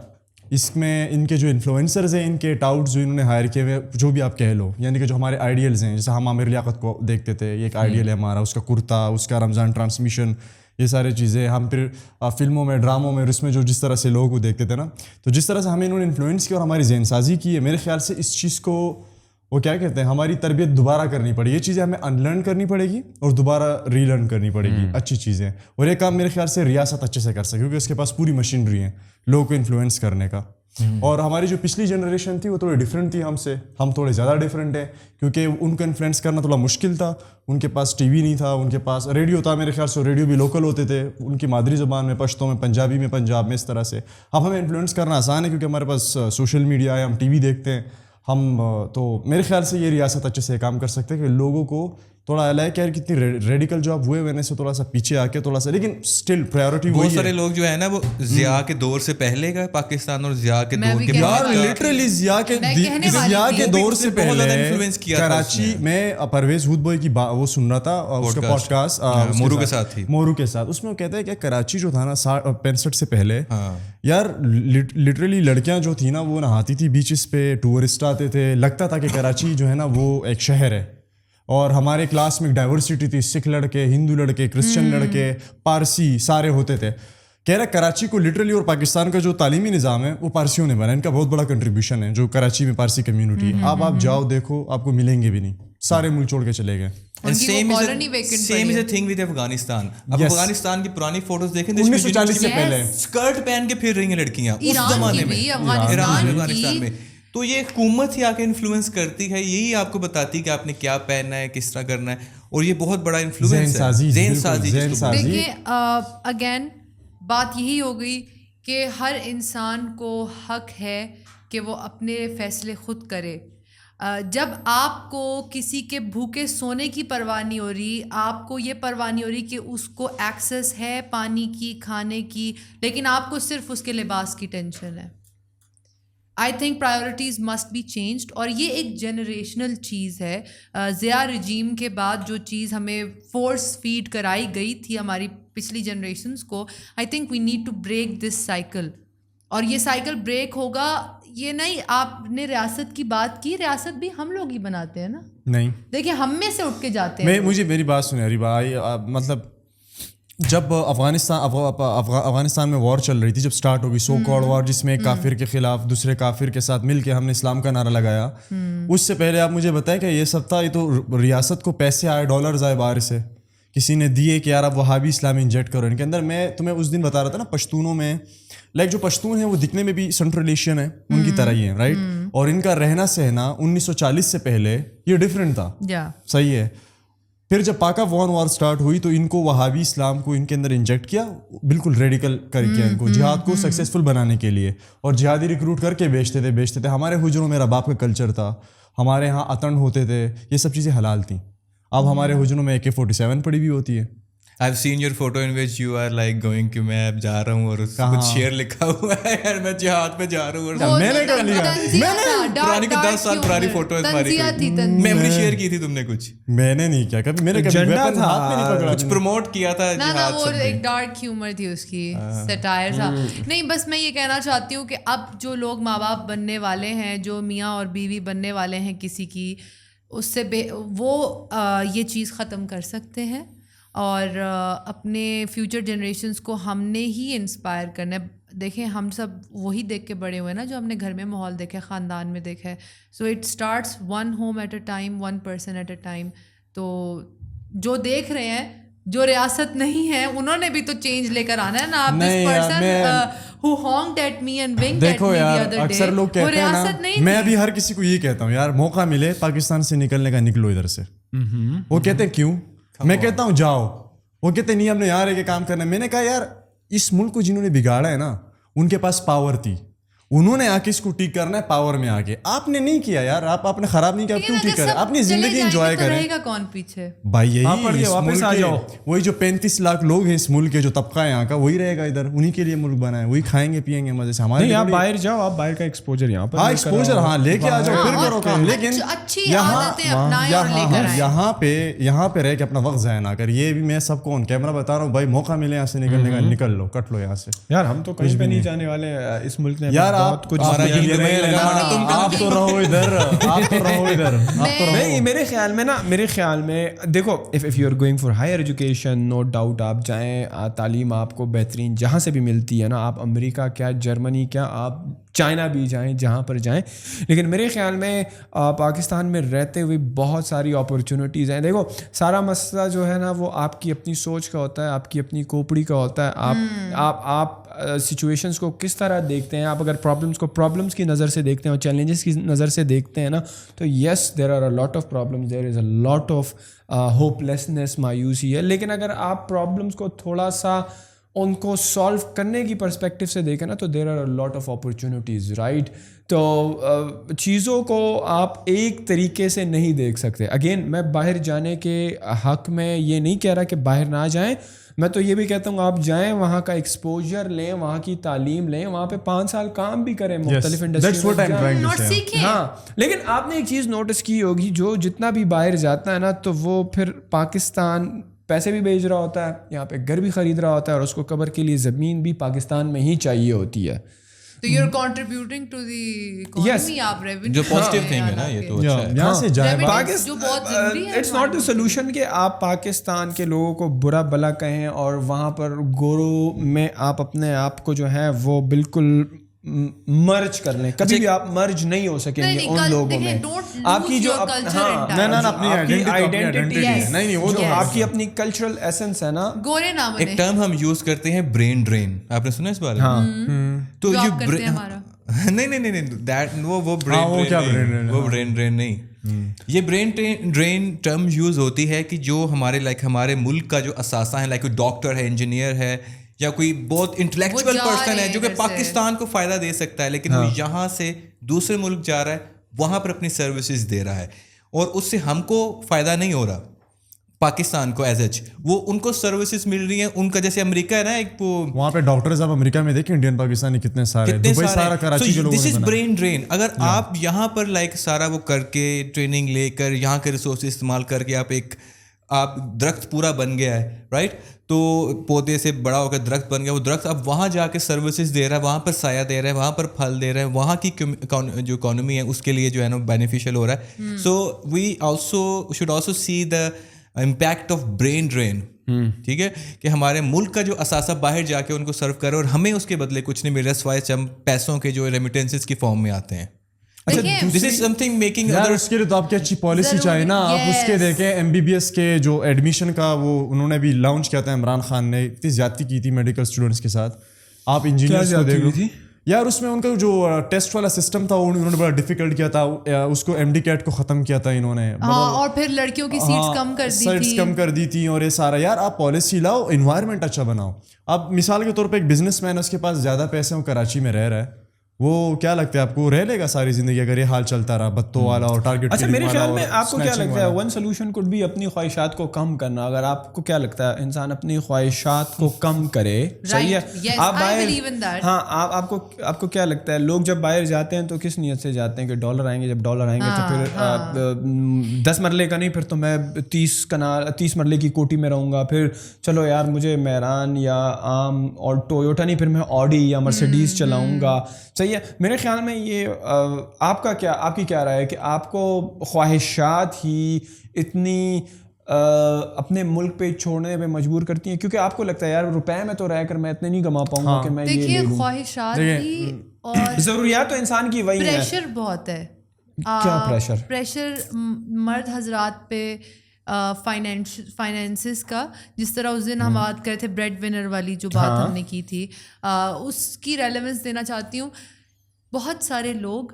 [SPEAKER 2] اس میں ان کے جو انفلوئنسرز ہیں, ان کے ٹاؤٹس جو انہوں نے ہائر کیے ہوئے, جو بھی آپ کہہ لو, یعنی کہ جو ہمارے آئیڈیلز ہیں, جیسے ہم عامر لیاقت کو دیکھتے تھے, یہ ایک آئیڈیل ہے ہمارا, اس کا کرتا, اس کا رمضان ٹرانسمیشن, یہ سارے چیزیں. ہم پھر فلموں میں, ڈراموں میں, اس میں جو جس طرح سے لوگوں کو دیکھتے تھے نا, تو جس طرح سے ہمیں انہوں نے انفلوئنس کیا اور ہماری ذہن سازی کی ہے, میرے خیال سے اس چیز کو وہ کیا کہتے ہیں, ہماری تربیت دوبارہ کرنی پڑے گی. یہ چیزیں ہمیں ان لرن کرنی پڑے گی اور دوبارہ ری لرن کرنی پڑے گی, اچھی چیزیں. اور یہ کام میرے خیال سے ریاست اچھے سے کر سکے, کیونکہ اس کے پاس پوری مشینری ہے لوگوں کو انفلوئنس کرنے کا. اور ہماری جو پچھلی جنریشن تھی وہ تھوڑی ڈفرینٹ تھی ہم سے, ہم تھوڑے زیادہ ڈفرینٹ ہیں, کیونکہ ان کو انفلوئنس کرنا تھوڑا مشکل تھا. ان کے پاس ٹی وی نہیں تھا, ان کے پاس ریڈیو تھا, میرے خیال سے ریڈیو بھی لوکل ہوتے تھے, ان کی مادری زبان میں, پشتو میں, پنجابی میں, پنجاب میں, اس طرح سے. اب ہمیں انفلوئنس کرنا آسان ہے کیونکہ ہمارے پاس سوشل میڈیا ہے, ہم ٹی وی دیکھتے ہیں ہم. تو میرے خیال سے یہ ریاست اچھے سے کام کر سکتے ہیں کہ لوگوں کو تھوڑا الگ ہے کہ یار کتنی ریڈیکل جاب ہوئے ہوئے سے تھوڑا سا پیچھے آ کے تھوڑا سا, لیکن اسٹل پرائیورٹی وہی ہے.
[SPEAKER 3] بہت سارے لوگ جو ہے نا وہ ضیاء کے دور سے پہلے کا پاکستان اور ضیاء کے دور کے
[SPEAKER 2] یار لٹرلی ضیاء کے دور سے پہلے کراچی میں پرویز ہود بوائے کی وہ سن رہا تھا, اس کا پوڈ کاسٹ مورو کے ساتھ, اس میں وہ کہتا ہے کہ کراچی جو تھا نا 65 سے پہلے, یار لٹرلی لڑکیاں جو تھی نا وہ نہاتی تھی بیچز پہ, ٹورسٹ آتے تھے, لگتا تھا کہ کراچی جو ہے نا وہ ایک شہر ہے. اور ہمارے کلاس میں ایک ڈائیورسٹی تھی, سکھ لڑکے, ہندو لڑکے, کرسچن لڑکے, پارسی, سارے ہوتے تھے. کہہ رہا کراچی کو لٹرلی, اور پاکستان کا جو تعلیمی نظام ہے وہ پارسیوں نے بنا, ان کا بہت بڑا کنٹریبیوشن ہے جو کراچی میں پارسی کمیونٹی ہے. آپ جاؤ دیکھو, آپ کو ملیں گے بھی نہیں, سارے ملک چھوڑ کے چلے گئے.
[SPEAKER 3] Same is a thing with Afghanistan. اب افغانستان کی پرانی فوٹوز دیکھیں
[SPEAKER 2] 1940 سے پہلے
[SPEAKER 3] اسکرٹ پہن کے پھر رہی ہیں لڑکیاں اس زمانے میں, افغانستان میں. تو یہ حکومت ہی آ کے انفلوئنس کرتی ہے, یہی آپ کو بتاتی ہے کہ آپ نے کیا پہننا ہے, کس طرح کرنا ہے, اور یہ بہت بڑا انفلوئنس ہے, ذہن سازی.
[SPEAKER 4] دیکھیں اگین بات یہی ہو گئی کہ ہر انسان کو حق ہے کہ وہ اپنے فیصلے خود کرے. جب آپ کو کسی کے بھوکے سونے کی پرواہ نہیں ہو رہی, آپ کو یہ پرواہ نہیں ہو رہی کہ اس کو ایکسیس ہے پانی کی, کھانے کی, لیکن آپ کو صرف اس کے لباس کی ٹینشن ہے, I think priorities must be changed. اور یہ ایک جنریشنل چیز ہے. ضیاء رجیم کے بعد جو چیز ہمیں فورس فیڈ کرائی گئی تھی ہماری پچھلی جنریشنس کو, I think we need to break this cycle. اور یہ سائیکل بریک ہوگا, یہ نہیں آپ نے ریاست کی بات کی, ریاست بھی ہم لوگ ہی بناتے ہیں نا.
[SPEAKER 2] نہیں
[SPEAKER 4] دیکھیں ہم میں سے اٹھ کے جاتے ہیں.
[SPEAKER 2] مجھے میری بات سنیں ریبا, مطلب جب افغانستان میں وار چل رہی تھی, جب سٹارٹ ہوگی سو کالڈ وار, جس میں ایک کافر کے خلاف دوسرے کافر کے ساتھ مل کے ہم نے اسلام کا نعرہ لگایا, اس سے پہلے آپ مجھے بتائیں کہ یہ سب تھا, یہ تو ریاست کو پیسے آئے, ڈالرز آئے باہر سے, کسی نے دیے کہ یار اب وہابی اسلام انجیکٹ کرو ان کے اندر. میں تمہیں اس دن بتا رہا تھا نا, پشتونوں میں لائک جو پشتون ہیں وہ دکھنے میں بھی سنٹرل ایشین ہے, ان کی طرح ہی ہیں, رائٹ, اور ان کا رہنا سہنا 1940 سے پہلے یہ ڈفرینٹ تھا. صحیح ہے. پھر جب پاک افغان وار سٹارٹ ہوئی تو ان کو وہابی اسلام کو ان کے اندر انجیکٹ کیا, بالکل ریڈیکل کر کے ان کو جہاد کو سکسیزفل بنانے کے لیے, اور جہادی ریکروٹ کر کے بیچتے تھے. ہمارے حجروں میں رباب کا کلچر تھا, ہمارے ہاں اتن ہوتے تھے, یہ سب چیزیں حلال تھیں. اب ہمارے حجروں میں AK-47 پڑی ہوئی ہوتی ہے.
[SPEAKER 3] I've seen your photo in which you are like going کہ میں اب جا رہا ہوں, اور اس کچھ شعر لکھا ہوا ہے یار میں جہاد پہ جا رہا ہوں, اور
[SPEAKER 2] میں نے کر لیا,
[SPEAKER 3] پرانی کو 10 سال پرانی فوٹو ہے تمہاری, میموری شیئر کی تھی تم نے کچھ,
[SPEAKER 2] میں نے نہیں کیا کبھی, میں نے کبھی ویپن ہاتھ میں نہیں پکڑا,
[SPEAKER 3] کچھ پروموٹ کیا تھا جہاد.
[SPEAKER 4] وہ ایک ڈارک ہیومر تھی اس کی, سیٹائر تھا. نہیں بس میں یہ کہنا چاہتی ہوں کہ اب جو لوگ ماں باپ بننے والے ہیں, جو میاں اور بیوی بننے والے ہیں کسی کی, اس سے وہ یہ چیز ختم کر سکتے ہیں, اور اپنے فیوچر جنریشنس کو ہم نے ہی انسپائر کرنا ہے. دیکھیں ہم سب وہی دیکھ کے بڑے ہوئے نا جو ہم نے گھر میں ماحول دیکھا ہے, خاندان میں دیکھا ہے. So it starts one home at a time, one person at a time. تو جو دیکھ رہے ہیں, جو ریاست نہیں ہے, انہوں نے بھی تو چینج لے کر آنا ہے نا. آپ this person who honked at me and winked at me the other day,
[SPEAKER 2] اکثر لوگ کہتے ہیں نا, میں ابھی ہر کسی کو یہ کہتا ہوں یار موقع ملے پاکستان سے نکلنے کا, نکلو ادھر سے. وہ کہتے ہیں کیوں, میں کہتا ہوں جاؤ, وہ کہتے نہیں ہم نے یہاں رہ کے کام کرنا ہے. میں نے کہا یار اس ملک کو جنہوں نے بگاڑا ہے نا, ان کے پاس پاور تھی, انہوں نے آ کے اس کو ٹھیک کرنا ہے پاور میں آ کے. آپ نے نہیں کیا یار, آپ نے خراب نہیں کیا, کیوں ٹھیک کریں, اپنی زندگی انجوائے کریں.
[SPEAKER 4] کون پیچھے
[SPEAKER 2] بھائی یہی واپس آ جاؤ, وہی جو 35 لاکھ لوگ ہیں اس ملک کے, جو طبقہ ہے یہاں کا, وہی رہے گا ادھر, انہی کے لیے ملک بنا ہے, وہی کھائیں گے پیئیں گے مزے سے. ہمارے آپ باہر جاؤ, آپ باہر کا ایکسپوجر یہاں پر, ہاں ایکسپوجر ہاں لے کے آ جاؤ, پھر کرو کام. لیکن یہاں پہ رہ کے اپنا وقت ضائع نہ کر. یہ بھی میں سب کو آن کیمرہ بتا رہا ہوں بھائی, موقع ملے یہاں سے نکلنے کا, نکل لو, کٹ لو یہاں سے. یار ہم تو کہیں پہ نہیں جانے والے, اس ملک نے یار بہت کچھ, آپ تو رہو ادھر, آپ تو رہو ادھر.
[SPEAKER 1] نہیں میرے خیال میں دیکھو, if you are going for higher education, no doubt آپ جائیں, تعلیم آپ کو بہترین جہاں سے بھی ملتی ہے نا, آپ امریکہ کیا, جرمنی کیا, آپ چائنا بھی جائیں, جہاں پر جائیں. لیکن میرے خیال میں پاکستان میں رہتے ہوئے بہت ساری اپرچونیٹیز ہیں. دیکھو سارا مسئلہ جو ہے نا وہ آپ کی اپنی سوچ کا ہوتا ہے, آپ کی اپنی کھوپڑی کا ہوتا ہے. آپ سچویشنس کو کس طرح دیکھتے ہیں. آپ اگر پرابلمس کو پرابلمس کی نظر سے دیکھتے ہیں اور چیلنجز کی نظر سے دیکھتے ہیں نا, تو yes there are a lot of problems, there is a lot of hopelessness, مایوسی ہے. لیکن اگر آپ پرابلمس کو تھوڑا سا ان کو سالو کرنے کی پرسپیکٹیو سے دیکھیں نا, تو there are a lot of opportunities, right. تو چیزوں کو آپ ایک طریقے سے نہیں دیکھ سکتے. اگین میں باہر جانے کے حق میں یہ نہیں کہہ رہا کہ باہر نہ جائیں, میں تو یہ بھی کہتا ہوں آپ جائیں, وہاں کا ایکسپوجر لیں, وہاں کی تعلیم لیں, وہاں پہ 5 سال کام بھی کریں مختلف انڈسٹری. ہاں لیکن آپ نے ایک چیز نوٹس کی ہوگی, جو جتنا بھی باہر جاتا ہے نا, تو وہ پھر پاکستان پیسے بھی بھیج رہا ہوتا ہے, یہاں پہ گھر بھی خرید رہا ہوتا ہے, اور اس کو قبر کے لیے زمین بھی پاکستان میں ہی چاہیے ہوتی ہے.
[SPEAKER 4] تو you are contributing to the economy, آپ ریونیو
[SPEAKER 3] جو پازیٹیو تھنگ ہے نا, یہ تو اچھا ہے. یہاں سے جائے
[SPEAKER 1] اٹس ناٹ اے سولوشن کہ آپ پاکستان کے لوگوں کو برا بھلا کہیں, اور وہاں پر گورو میں آپ اپنے آپ کو جو ہے وہ بالکل مرج کر لیں. کبھی بھی آپ مرج نہیں ہو سکیں گے ان لوگوں میں. آپ کی جو اپنی آئیڈینٹی ہے, نہیں وہ جو آپ کی اپنی کلچرل ایسنس ہے نا,
[SPEAKER 4] گورے نام
[SPEAKER 3] ایک ٹرم ہم یوز کرتے ہیں برین ڈرین, آپ نے سنا اس بارے میں؟ تو یہ نہیں وہ برین ڈرین نہیں, یہ برین ڈرین ٹرم یوز ہوتی ہے کہ جو ہمارے ملک کا جو اثاثہ ہے, لائک کوئی ڈاکٹر ہے, انجینئر ہے, یا کوئی بہت انٹلیکچوئل پرسن ہے جو کہ پاکستان کو فائدہ دے سکتا ہے, لیکن وہ یہاں سے دوسرے ملک جا رہا ہے, وہاں پر اپنی سروسز دے رہا ہے, اور اس سے ہم کو فائدہ نہیں ہو رہا. پاکستان کو ایز ایچ وہ ان کو سروسز مل رہی ہیں ان کا, جیسے امریکہ ہے نا ایک وہ
[SPEAKER 2] وہاں پہ ڈاکٹرز آپ امریکہ میں دیکھیں انڈین پاکستانی کتنے سارے, دبئی سارا کراچی کے لوگوں
[SPEAKER 3] دس
[SPEAKER 2] نے
[SPEAKER 3] از
[SPEAKER 2] بنا.
[SPEAKER 3] Brain drain. اگر آپ یہاں پر لائک سارا وہ کر کے ٹریننگ لے کر یہاں کے ریسورسز استعمال کر کے آپ درخت پورا بن گیا ہے رائٹ, تو پودے سے بڑا ہو کر درخت بن گیا, وہ درخت اب وہاں جا کے سروسز دے رہا ہے, وہاں پر سایہ دے رہا ہے, وہاں پر پھل دے رہا ہے, وہاں کی جو اکانومی ہے اس کے لیے جو ہے نا بینیفیشیل ہو رہا ہے. So we also should also see the impact of brain drain. ٹھیک ہے کہ ہمارے ملک کا جو اثاثہ باہر جا کے ان کو سرو کرے اور ہمیں اس کے بدلے کچھ نہیں مل رہا سوائے ہم پیسوں کے جو ریمیٹنسز کی فارم میں آتے ہیں. This is some thing making
[SPEAKER 2] یار اس کے لیے تو آپ کی اچھی پالیسی چاہیے نا. آپ اس کے دیکھیں MBBS کے جو ایڈمیشن کا وہ انہوں نے بھی لانچ کیا تھا, عمران خان نے اتنی زیادتی کی تھی میڈیکل اسٹوڈنٹس کے ساتھ. آپ انجینئرس کو دیکھ لو یار, اس میں ان کا جو ٹیسٹ والا سسٹم تھا انہوں نے بڑا ڈیفیکلٹ کیا تھا, اس کو MD CAT کو ختم کیا تھا انہوں نے,
[SPEAKER 4] اور پھر لڑکیوں کی سیٹس
[SPEAKER 2] کم کر دی تھی اور یہ سارا. یار آپ پالیسی لاؤ, انوائرمنٹ اچھا بناؤ. اب مثال کے طور پہ ایک بزنس مین ہے, اس کے پاس زیادہ پیسے ہیں, وہ کراچی میں رہ رہا ہے, وہ کیا لگتا ہے آپ کو رہ لے گا ساری زندگی اگر یہ حال چلتا رہا بتوں والا اور ٹارگیٹ؟
[SPEAKER 1] اچھا میرے خیال میں آپ کو کیا لگتا ہے ون سولوشن کوڈ بھی اپنی خواہشات کو کم کرنا. اگر آپ کو کیا لگتا ہے انسان اپنی خواہشات کو کم کرے, صحیح ہے, آپ باہر, ہاں آپ کو کیا لگتا ہے لوگ جب باہر جاتے ہیں تو کس نیت سے جاتے ہیں کہ ڈالر آئیں گے, جب ڈالر آئیں گے تو پھر 10 مرلے کا نہیں, پھر تو میں 30 مرلے کی کوٹی میں رہوں گا, پھر چلو یار مجھے میران یا عام اور ٹویوٹا نہیں, پھر میں آڈی یا مرسیڈیز چلاؤں گا. صحیح ہے. میرے خیال میں یہ آپ کی کیا رائے ہے کہ آپ کو خواہشات ہی اتنی اپنے ملک پہ چھوڑنے پہ مجبور کرتی ہیں کیونکہ آپ کو لگتا ہے یار روپے میں تو رہ کر میں اتنے نہیں کما پاؤں گا کہ میں یہ لے لوں.
[SPEAKER 4] خواہشات بھی اور
[SPEAKER 1] ضروریات تو انسان کی وہی ہیں.
[SPEAKER 4] پریشر بہت ہے.
[SPEAKER 1] کیا
[SPEAKER 4] پریشر مرد حضرات پہ فائنینسز کا, جس طرح اس دن ہم بات کرے تھے بریڈ ونر والی جو بات ہم نے کی تھی, اس کی ریلیونس دینا چاہتی ہوں. بہت سارے لوگ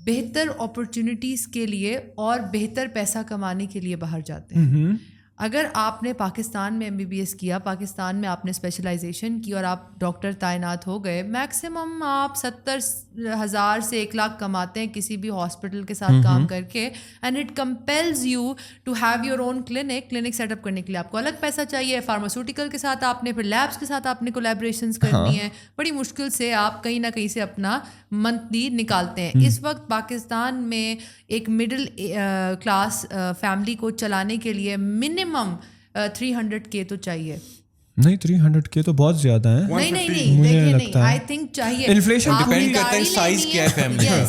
[SPEAKER 4] بہتر اپرچونیٹیز کے لیے اور بہتر پیسہ کمانے کے لیے باہر جاتے ہیں. اگر آپ نے پاکستان میں MBBS کیا, پاکستان میں آپ نے اسپیشلائزیشن کی اور آپ ڈاکٹر تعینات ہو گئے, میکسیمم آپ 70,000 سے 1 لاکھ کماتے ہیں کسی بھی ہاسپٹل کے ساتھ کام کر کے, and it compels you to have your own clinic set up کرنے کے لیے آپ کو الگ پیسہ چاہیے. فارماسیوٹیکل کے ساتھ آپ نے, پھر لیبس کے ساتھ آپ نے کولیبریشنس کرنی ہے, بڑی مشکل سے آپ کہیں نہ کہیں سے اپنا منتھلی نکالتے ہیں. اس وقت پاکستان میں ایک مڈل کلاس فیملی کو چلانے کے لیے منیمم 300K تو چاہیے.
[SPEAKER 1] نہیں 300K تو بہت زیادہ ہے.
[SPEAKER 4] نہیں دیکھیں نہیں, آئی تھنک چاہیے.
[SPEAKER 1] انفلیشن
[SPEAKER 3] ڈیپینڈ کرتا ہے سائز کیا ہے فیملی کا.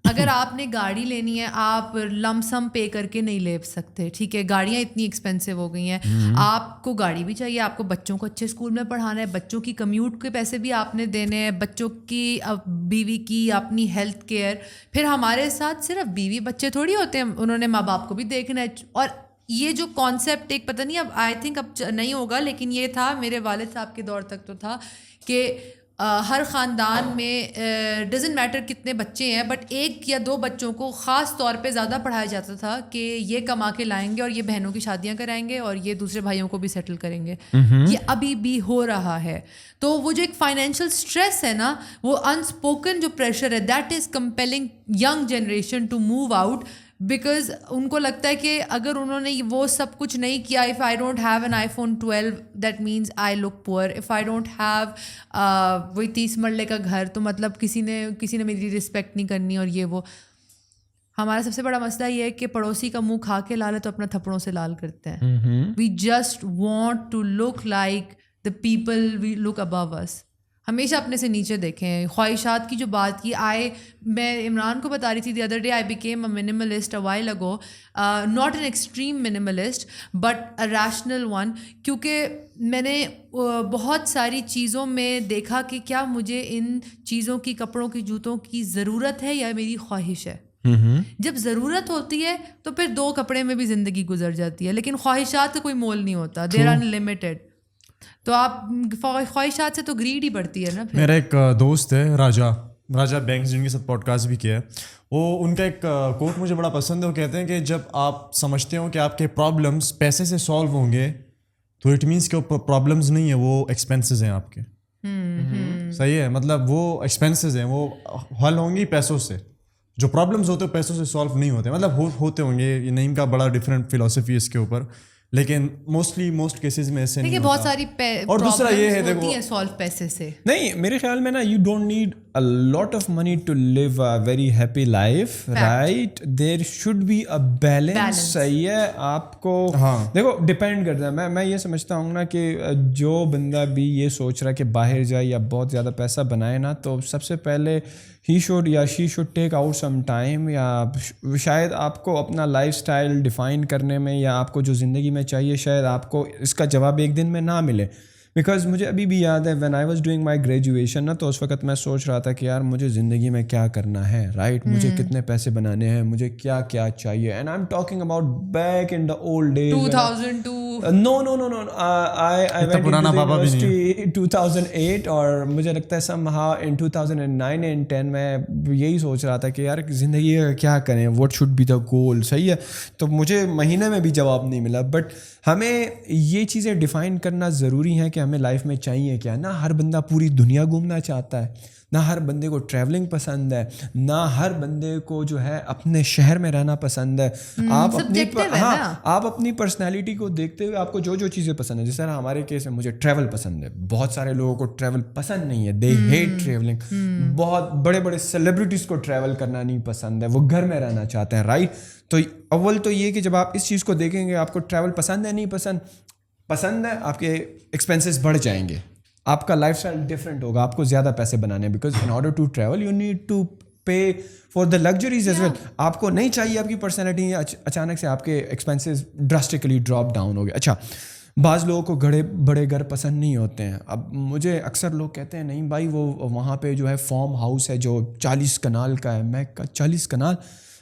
[SPEAKER 4] اگر آپ نے گاڑی لینی ہے آپ لم سم پے کر کے نہیں لے سکتے. ٹھیک ہے, گاڑیاں اتنی ایکسپینسو ہو گئی ہیں, آپ کو گاڑی بھی چاہیے, آپ کو بچوں کو اچھے اسکول میں پڑھانا ہے, بچوں کی کمیوٹ کے پیسے بھی آپ نے دینے ہیں, بچوں کی بیوی کی اپنی ہیلتھ کیئر. پھر ہمارے ساتھ صرف بیوی بچے تھوڑی ہوتے ہیں, انہوں نے ماں باپ کو بھی دیکھنا ہے. اور یہ جو کانسیپٹ ایک پتہ نہیں اب آئی تھنک اب نہیں ہوگا, لیکن یہ تھا میرے والد صاحب کے دور تک تو تھا کہ ہر خاندان میں ڈزنٹ میٹر کتنے بچے ہیں, بٹ 1 یا 2 بچوں کو خاص طور پہ زیادہ پڑھایا جاتا تھا کہ یہ کما کے لائیں گے اور یہ بہنوں کی شادیاں کرائیں گے اور یہ دوسرے بھائیوں کو بھی سیٹل کریں گے. یہ ابھی بھی ہو رہا ہے. تو وہ جو ایک فائنینشیل اسٹریس ہے نا, وہ انسپوکن جو پریشر ہے, that is compelling young generation to move out, because ان کو لگتا ہے کہ اگر انہوں نے وہ سب کچھ نہیں کیا, if I don't have an iPhone 12 that means I look poor, if I don't have وہی 30 مرلے کا گھر تو مطلب کسی نے میری رسپیکٹ نہیں کرنی. اور یہ وہ ہمارا سب سے بڑا مسئلہ یہ ہے کہ پڑوسی کا منہ کھا کے لال ہے تو اپنا تھپڑوں سے لال کرتے ہیں. We just want to look like the people we look above us. ہمیشہ اپنے سے نیچے دیکھیں. خواہشات کی جو بات کی, میں عمران کو بتا رہی تھی the other day, I became a minimalist a while ago, not an extreme minimalist but a rational one, کیونکہ میں نے بہت ساری چیزوں میں دیکھا کہ کیا مجھے ان چیزوں کی, کپڑوں کی, جوتوں کی ضرورت ہے یا میری خواہش ہے. جب ضرورت ہوتی ہے تو پھر 2 کپڑے میں بھی زندگی گزر جاتی ہے, لیکن خواہشات کا کوئی مول نہیں ہوتا, دیر آر لمیٹڈ. تو آپ خواہشات سے تو گریڈ ہی بڑھتی ہے نا.
[SPEAKER 2] میرا ایک دوست ہے راجا بینکس, جن کے ساتھ پوڈ کاسٹ بھی کیا ہے, وہ ان کا ایک کوٹ مجھے بڑا پسند ہے. وہ کہتے ہیں کہ جب آپ سمجھتے ہو کہ آپ کے پرابلمس پیسے سے سالو ہوں گے تو اٹ مینس کہ پرابلمس نہیں ہیں, وہ ایکسپینسز ہیں آپ کے. صحیح ہے, مطلب وہ ایکسپینسز ہیں, وہ حل ہوں گی پیسوں سے. جو پرابلمس ہوتے ہیں پیسوں سے سالو نہیں ہوتے, مطلب ہوتے ہوں گے. یہ نعیم کا بڑا ڈفرینٹ فلاسفی ہے اس کے اوپر, لیکن موسٹ کیسز میں ایسے نہیں
[SPEAKER 4] دیکھیے بہت ساری
[SPEAKER 2] اور دوسرا یہ ہے
[SPEAKER 4] ہوتی ہیں سالو پیسے سے.
[SPEAKER 1] نہیں میرے خیال میں نا you don't need a lot of money to live a very happy life, right? There should be a balance. صحیح ہے. آپ کو دیکھو ڈپینڈ کرتا ہے. میں یہ سمجھتا ہوں نا کہ جو بندہ بھی یہ سوچ رہا ہے کہ باہر جائے یا بہت زیادہ پیسہ بنائے نا, تو سب سے پہلے ہی شوڈ یا she should take out some time, یا شاید آپ کو اپنا لائف اسٹائل ڈیفائن کرنے میں یا آپ کو جو زندگی میں چاہیے شاید آپ کو اس کا جواب ایک دن میں نہ ملے. بیکاز مجھے ابھی بھی یاد ہے when I was doing my graduation نا, تو اس وقت میں سوچ رہا تھا کہ یار مجھے زندگی میں کیا کرنا ہے, رائٹ, مجھے کتنے پیسے بنانے ہیں, مجھے کیا کیا چاہیے. And I am talking about back in the old days
[SPEAKER 4] 2002.
[SPEAKER 1] No, I went into university 2008 اور مجھے لگتا ہے somehow in 2009 and 10 میں یہی سوچ رہا تھا کہ یار زندگی کیا کریں, what should be the goal. صحیح ہے. تو مجھے مہینے میں بھی جواب نہیں ملا. بٹ ہمیں یہ چیزیں ڈیفائن کرنا ضروری ہے کہ ہمیں لائف میں چاہیے کیا. نہ ہر بندہ پوری دنیا گھومنا چاہتا ہے, نہ ہر بندے کو ٹریولنگ پسند ہے, نہ ہر بندے کو جو ہے اپنے شہر میں رہنا پسند ہے. آپ اپنی پرسنالٹی کو دیکھتے ہوئے آپ کو جو چیزیں پسند ہیں, جس طرح ہمارے کیس میں مجھے ٹریول پسند ہے, بہت سارے لوگوں کو ٹریول پسند نہیں ہے, دے ہیٹ ٹریولنگ. بہت بڑے بڑے سیلیبریٹیز کو ٹریول کرنا نہیں پسند ہے, وہ گھر میں رہنا چاہتے ہیں, رائٹ. تو اول تو یہ کہ جب آپ اس چیز کو دیکھیں گے آپ کو ٹریول پسند ہے نہیں پسند ہے, آپ کے ایکسپینسز بڑھ جائیں گے, آپ کا لائف اسٹائل ڈفرینٹ ہوگا, آپ کو زیادہ پیسے بنانے ہیں. Because in order to travel you need to pay for the luxuries as well. آپ کو نہیں چاہیے آپ کی پرسنالٹی اچانک سے آپ کے ایکسپینسز ڈراسٹکلی ڈراپ ڈاؤن ہو گئے. اچھا, بعض لوگوں کو بڑے گھر پسند نہیں ہوتے ہیں. اب مجھے اکثر لوگ کہتے ہیں نہیں بھائی وہ وہاں پہ جو ہے فارم ہاؤس ہے جو 40 کنال کا ہے. میں 40 کنال,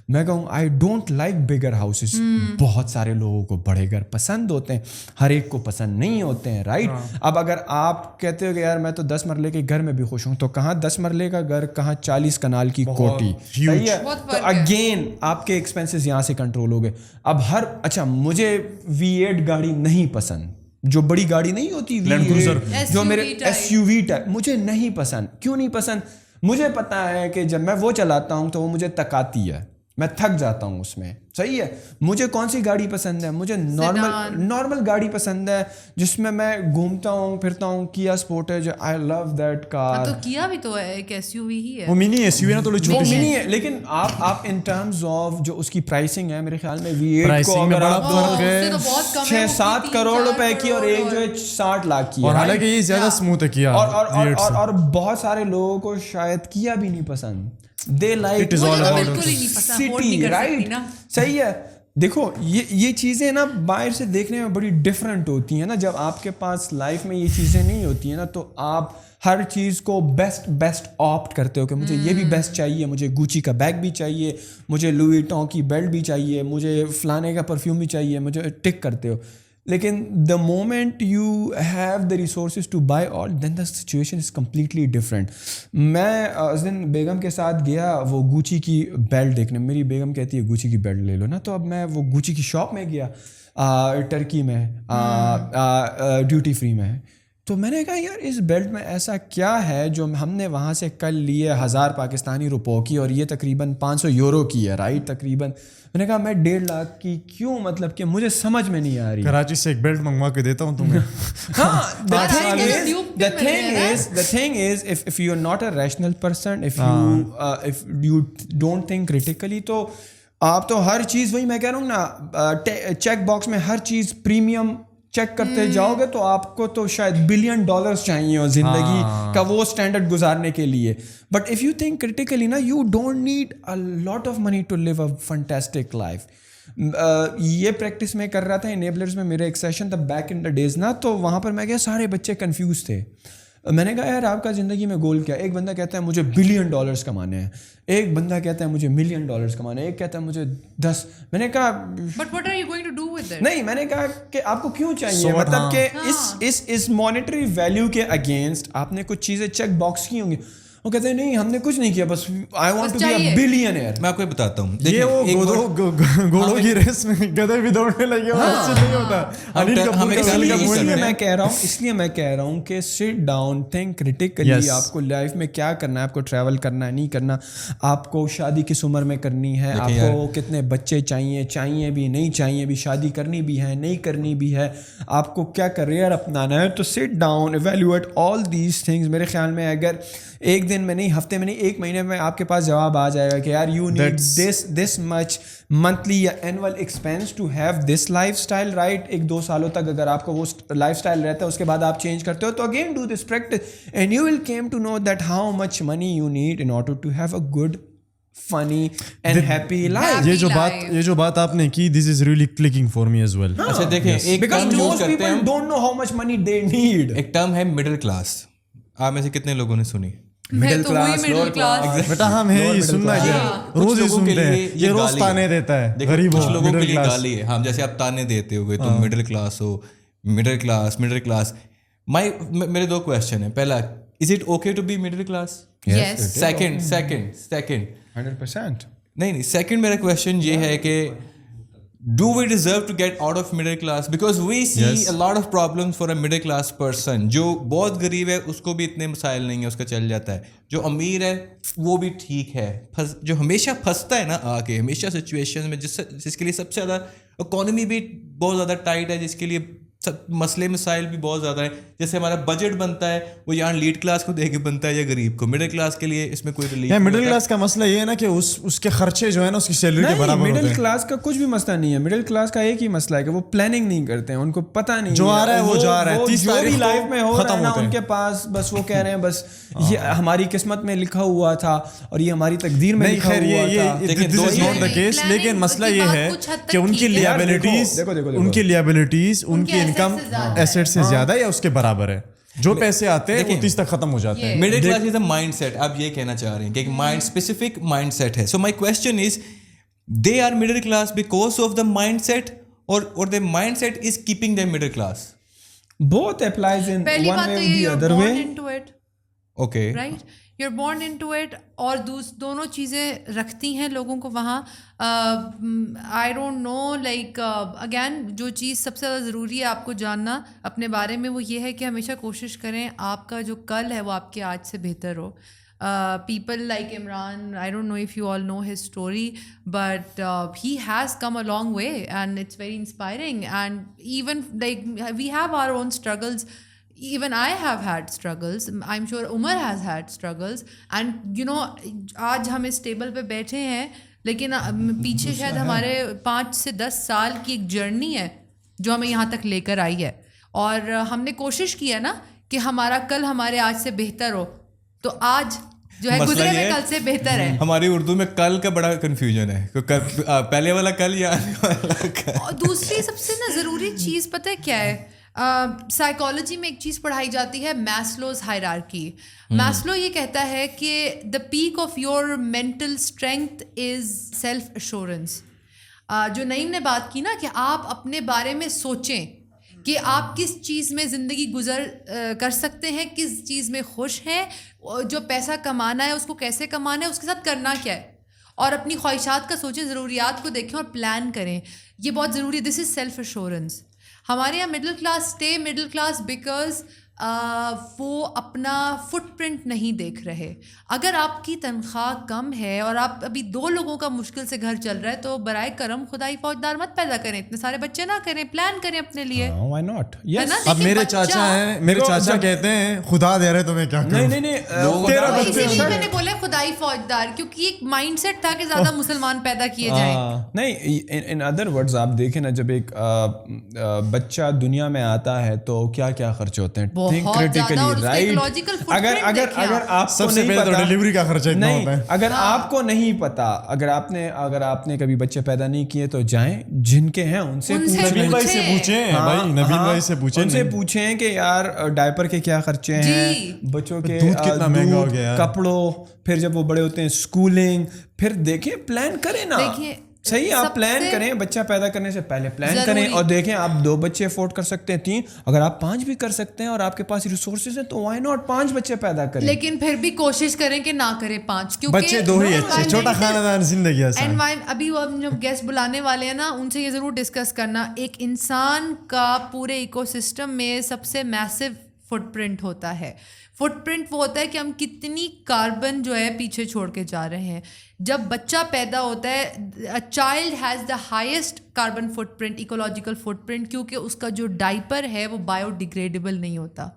[SPEAKER 1] میں کہوں I don't like bigger houses. بہت سارے لوگوں کو بڑے گھر پسند ہوتے ہیں, ہر ایک کو پسند نہیں ہوتے ہیں, رائٹ. اب اگر آپ کہتے ہو کہ یار میں تو 10 مرلے کے گھر میں بھی خوش ہوں, تو کہاں 10 مرلے کا گھر, کہاں 40 کنال کی کوٹھی. صحیح ہے. تو اگین آپ کے ایکسپینسز یہاں سے کنٹرول ہو گئے. اب اچھا مجھے V8 گاڑی نہیں پسند, جو بڑی گاڑی نہیں ہوتی لینڈ کروزر, جو میرے SUV ٹائپ, مجھے نہیں پسند. کیوں نہیں پسند؟ مجھے پتا ہے کہ جب میں وہ چلاتا ہوں تو وہ مجھے تکاتی ہے, میں تھک جاتا ہوں اس میں. صحیح ہے. مجھے کون سی گاڑی پسند ہے؟ مجھے نارمل گاڑی پسند ہے جس میں میں گھومتا ہوں پھرتا ہوں. کیا سپورٹیج, آئی لو دیٹ کار.
[SPEAKER 4] تو کیا بھی تو ایک SUV ہی ہے,
[SPEAKER 2] وہ منی SUV نا, تھوڑی چھوٹی
[SPEAKER 1] منی ہے. لیکن آپ ان ٹرمز آف جو اس کی پرائسنگ ہے, میرے خیال میں V8 کو اگر آپ 6-7 کروڑ روپے کی اور ایک جو ہے 60 لاکھ کی,
[SPEAKER 2] اور حالانکہ یہ زیادہ اسموتھ ہے کیا,
[SPEAKER 1] اور بہت سارے لوگوں کو شاید کیا بھی نہیں پسند. They like city, right? صحیح ہے. دیکھو یہ چیزیں نا باہر سے دیکھنے میں بڑی ڈفرینٹ ہوتی ہیں نا. جب آپ کے پاس لائف میں یہ چیزیں نہیں ہوتی ہیں نا, تو آپ ہر چیز کو بیسٹ آپٹ کرتے ہو کہ مجھے یہ بھی بیسٹ چاہیے, مجھے گوچی کا بیگ بھی چاہیے, مجھے لوئی وٹون کی بیلٹ بھی چاہیے, مجھے فلانے کا پرفیوم بھی چاہیے, مجھے ٹک کرتے ہو. لیکن the moment you have the resources to buy all, then the situation is completely different. میں اس دن بیگم کے ساتھ گیا وہ گوچی کی بیلٹ دیکھنے. میری بیگم کہتی ہے گوچی کی بیلٹ لے لو نا. تو اب میں وہ گوچی کی شاپ میں گیا, ٹرکی میں, ڈیوٹی فری میں. تو میں نے کہا یار اس بیلٹ میں ایسا کیا ہے جو ہم نے وہاں سے کل لیے 1000 پاکستانی روپوں کی, اور یہ تقریباً 500 یورو کی ہے, رائٹ, تقریباً. میں نے کہا میں 1.5 لاکھ کی کیوں, مطلب کہ مجھے سمجھ میں نہیں آ رہی.
[SPEAKER 2] کراچی سے ایک بیلٹ منگوا کے دیتا ہوں تمہیں.
[SPEAKER 1] ہاں, the thing is if you are not a rational person, if you don't think critically, تو آپ تو ہر چیز, وہی میں کہہ رہا ہوں نا, چیک باکس میں ہر چیز پریمیم چیک کرتے جاؤ گے تو آپ کو تو شاید $1 بلین چاہیے ہو زندگی کا وہ اسٹینڈرڈ گزارنے کے لیے. But if you think critically نا, you don't need a lot of money to live a fantastic life. یہ پریکٹس میں کر رہا تھا انیبلرز میں, میرے ایک سیشن تھا بیک ان دا ڈیز نا, تو وہاں پر میں گیا, سارے بچے کنفیوز تھے. میں نے کہا یار آپ کا زندگی میں گول کیا؟ ایک بندہ کہتا ہے مجھے $1 بلین کمانے ہیں, ایک بندہ کہتا ہے مجھے $1 ملین کمانے ہیں, ایک کہتا ہے مجھے 10. میں نے کہا
[SPEAKER 4] But what are you going to do with it?
[SPEAKER 1] نہیں, میں نے کہا کہ آپ کو کیوں چاہیے, مطلب کہ اس مانیٹری ویلیو کے اگینسٹ آپ نے کچھ چیزیں چیک باکس کی ہوں گی. وہ کہتے ہیں نہیں ہم نے کچھ نہیں کیا, بس I want to be a billionaire.
[SPEAKER 3] میں آپ کو بتاتا ہوں,
[SPEAKER 2] یہ وہ گھوڑوں کی ریس میں گدھے بھی دوڑنے لگے اس سے نہیں ہوتا.
[SPEAKER 1] اس لیے میں کہہ رہا ہوں کہ سٹ ڈاؤن, تھنک کریٹیکلی. آپ کو لائف میں کیا کرنا ہے, آپ کو ٹریول کرنا ہے نہیں کرنا, آپ کو شادی کس عمر میں کرنی ہے, آپ کو کتنے بچے چاہیے بھی نہیں چاہیے بھی, شادی کرنی بھی ہے نہیں کرنی بھی ہے, آپ کو کیا کریئر اپنانا ہے. تو sit down, evaluate all these things. میرے خیال میں اگر ایک دن میں نہیں, ہفتے میں نہیں, ایک مہینے میں آپ کے پاس جواب آ جائے گا کہ یار you need this much monthly یا annual expense to have this life style, right. 1-2 سالوں تک اگر آپ کو وہ لائف اسٹائل رہتا ہے, اس کے بعد آپ چینج کرتے ہو, تو again do this practice and you will came to know that how much money you need in order to have a good funny and happy life.
[SPEAKER 2] یہ جو بات آپ نے کی, this is really clicking for me as well.
[SPEAKER 3] اچھا دیکھیں, ایک
[SPEAKER 1] Because
[SPEAKER 3] term use
[SPEAKER 1] most
[SPEAKER 3] کرتے ہیں
[SPEAKER 1] people don't know how much money they need.
[SPEAKER 3] ایک ٹرم ہے مڈل کلاس. آپ میں سے کتنے لوگوں نے سنی؟
[SPEAKER 1] Middle class, lower class.
[SPEAKER 2] بیٹا ہم ہیں یہ سننا کیا, روز ہی سنتے ہیں, یہ روز تانے دیتا ہے غریبوں.
[SPEAKER 3] کچھ لوگوں کے لیے گالی ہے, ہاں جیسے آپ تانے دیتے ہو گے تم مڈل کلاس ہو, مڈل کلاس. میرے 2 کویشچن ہیں. پہلا, is it okay to be middle class? Second
[SPEAKER 1] 100%.
[SPEAKER 3] نہیں, سیکنڈ میرا کویشچن یہ ہے کہ do we deserve to get out of middle class, because we see a lot of problems for a middle class person. جو بہت غریب ہے اس کو بھی اتنے مسائل نہیں ہیں, اس کا چل جاتا ہے. جو امیر ہے وہ بھی ٹھیک ہے, جو ہمیشہ پھنستا ہے نا آ کے ہمیشہ سچویشن میں, جس کے لیے سب سے زیادہ اکانومی بھی بہت زیادہ ٹائٹ ہے, جس کے لیے مسئلے مسائل بھی بہت زیادہ ہیں. جیسے ہمارا بجٹ بنتا ہے وہ یہاں لیڈ کلاس کو دے کے بنتا ہے یا غریب کو. مڈل کلاس کے لیے اس میں کوئی ریلیف.
[SPEAKER 2] مڈل کلاس کا مسئلہ یہ ہے نا کہ اس کے خرچے جو ہے نا اس کی سیلری کے برابر ہوتے ہیں.
[SPEAKER 1] مڈل کلاس کا کچھ بھی مسئلہ نہیں ہے. مڈل کلاس کا ایک ہی مسئلہ ہے کہ وہ پلاننگ نہیں کرتے ہیں, ان کو پتہ نہیں
[SPEAKER 2] جو آ رہا ہے وہ جا رہا ہے, 30
[SPEAKER 1] جو بھی
[SPEAKER 2] تاریخ
[SPEAKER 1] لائف میں ہو رہا ہے نا
[SPEAKER 2] ختم
[SPEAKER 1] ان کے پاس, بس وہ کہہ رہے ہیں بس یہ ہماری قسمت میں لکھا ہوا تھا اور یہ ہماری تقدیر میں لکھا ہوا تھا.
[SPEAKER 2] This is not the case. لیکن مسئلہ یہ ہے کہ ان کی لیابلٹیز, ان کی انکم ایسٹ سے زیادہ یا اس کے برابر ہے. جو پیسے آتے ہیں وہ 30 تک ختم ہو جاتے ہیں.
[SPEAKER 3] Middle class is a mind set. آپ یہ کہنا چاہ رہے ہیں کہ ایک مائنڈ اسپیسیفک مائنڈ سیٹ ہے. So my question is, they are middle class because of the mind set اور the mind set is keeping them middle class?
[SPEAKER 1] Both applies in one way or the other way.
[SPEAKER 3] Okay.
[SPEAKER 4] Right? You're born into it. اور دونوں چیزیں رکھتی ہیں لوگوں کو وہاں. I don't know, like again جو چیز سب سے زیادہ ضروری ہے آپ کو جاننا اپنے بارے میں وہ یہ ہے کہ ہمیشہ کوشش کریں آپ کا جو کل ہے وہ آپ کے آج سے بہتر ہو. People like Imran, I don't know if you all know his story, but he has come a long way and it's very inspiring. And even like we have our own struggles. Even I have had struggles. I'm sure Umar has had struggles. And you know, آج ہم اس table پہ بیٹھے ہیں لیکن پیچھے شاید ہمارے 5 سے 10 سال کی ایک جرنی ہے جو ہمیں یہاں تک لے کر آئی ہے. اور ہم نے کوشش کی ہے نا کہ ہمارا کل ہمارے آج سے بہتر ہو. تو آج جو ہے گزرے ہوئے کل سے بہتر ہے.
[SPEAKER 3] ہماری اردو میں کل کا بڑا کنفیوژن ہے, پہلے والا کل یا آنے والا کل.
[SPEAKER 4] اور دوسری سب سے نا ضروری چیز پتہ ہے کیا ہے, سائیکالوجی میں ایک چیز پڑھائی جاتی ہے, میسلوز ہائرارکی. میسلو یہ کہتا ہے کہ the peak of your mental strength is self assurance. جو نعیم نے بات کی نا کہ آپ اپنے بارے میں سوچیں کہ آپ کس چیز میں زندگی گزر کر سکتے ہیں, کس چیز میں خوش ہیں, جو پیسہ کمانا ہے اس کو کیسے کمانا ہے, اس کے ساتھ کرنا کیا ہے, اور اپنی خواہشات کا سوچیں, ضروریات کو دیکھیں اور پلان کریں. یہ بہت ضروری ہے. دس از سیلف ایشورنس. ہمارے یہاں middle class stay middle class because وہ اپنا فٹ پرنٹ نہیں دیکھ رہے. اگر آپ کی تنخواہ کم ہے اور آپ ابھی 2 لوگوں کا مشکل سے گھر چل رہا ہے تو برائے کرم خدائی فوجدار مت پیدا کریں, اتنے سارے بچے نہ کریں, پلان کریں اپنے لیے.
[SPEAKER 1] Why not? Yes.
[SPEAKER 2] اب میرے چاچا ہیں, میرے چاچا کہتے ہیں خدا دے رہے تمہیں کیا کروں.
[SPEAKER 1] نہیں,
[SPEAKER 4] اسی لیے میں نے بولا خدائی فوجدار, کیونکہ ایک مائنڈ سیٹ تھا کہ زیادہ مسلمان پیدا کیے جائیں.
[SPEAKER 1] نہیں, ان ادر ورڈز آپ دیکھیں نا, جب ایک بچہ دنیا میں آتا ہے تو کیا کیا خرچے ہوتے ہیں. Think critically, right? اگر آپ
[SPEAKER 2] سب سے پہلے تو ڈیلیوری کا خرچہ اتنا ہوتا ہے.
[SPEAKER 1] اگر آپ کو نہیں پتا, اگر آپ نے کبھی بچے پیدا نہیں کیے تو جائیں جن کے ہیں ان سے
[SPEAKER 2] نبیل بھائی سے پوچھیں, بھائی نبیل بھائی سے پوچھیں,
[SPEAKER 1] ان سے پوچھیں کہ یار ڈائپر کے کیا خرچے ہیں, بچوں کے
[SPEAKER 2] دودھ کتنا مہنگا ہو گیا,
[SPEAKER 1] کپڑوں, پھر جب وہ بڑے ہوتے ہیں اسکولنگ, پھر دیکھیں پلان کریں نا.
[SPEAKER 4] دیکھیے
[SPEAKER 1] صحیح. آپ پلان کریں, بچہ پیدا کرنے سے پہلے پلان کریں اور دیکھیں آپ 2 بچے افورڈ کر سکتے ہیں, 3, اگر آپ 5 بھی کر سکتے ہیں اور آپ کے پاس ریسورسز ہیں تو وائی ناٹ 5 بچے پیدا کریں.
[SPEAKER 4] لیکن پھر بھی کوشش کریں کہ نہ کریں 5, کیونکہ
[SPEAKER 2] بچے 2 ہی اچھے, چھوٹا خاندان زندگی آسان.
[SPEAKER 4] ابھی وہ جو گیسٹ بلانے والے ہیں نا, ان سے یہ ضرور ڈسکس کرنا, ایک انسان کا پورے ایکو سسٹم میں سب سے میسو فٹ پرنٹ ہوتا ہے. فٹ پرنٹ وہ ہوتا ہے کہ ہم کتنی کاربن جو ہے پیچھے چھوڑ کے جا رہے ہیں. جب بچہ پیدا ہوتا ہے, a child has the highest carbon footprint, ecological footprint, کیونکہ اس کا جو ڈائپر ہے وہ بایو ڈیگریڈیبل نہیں ہوتا.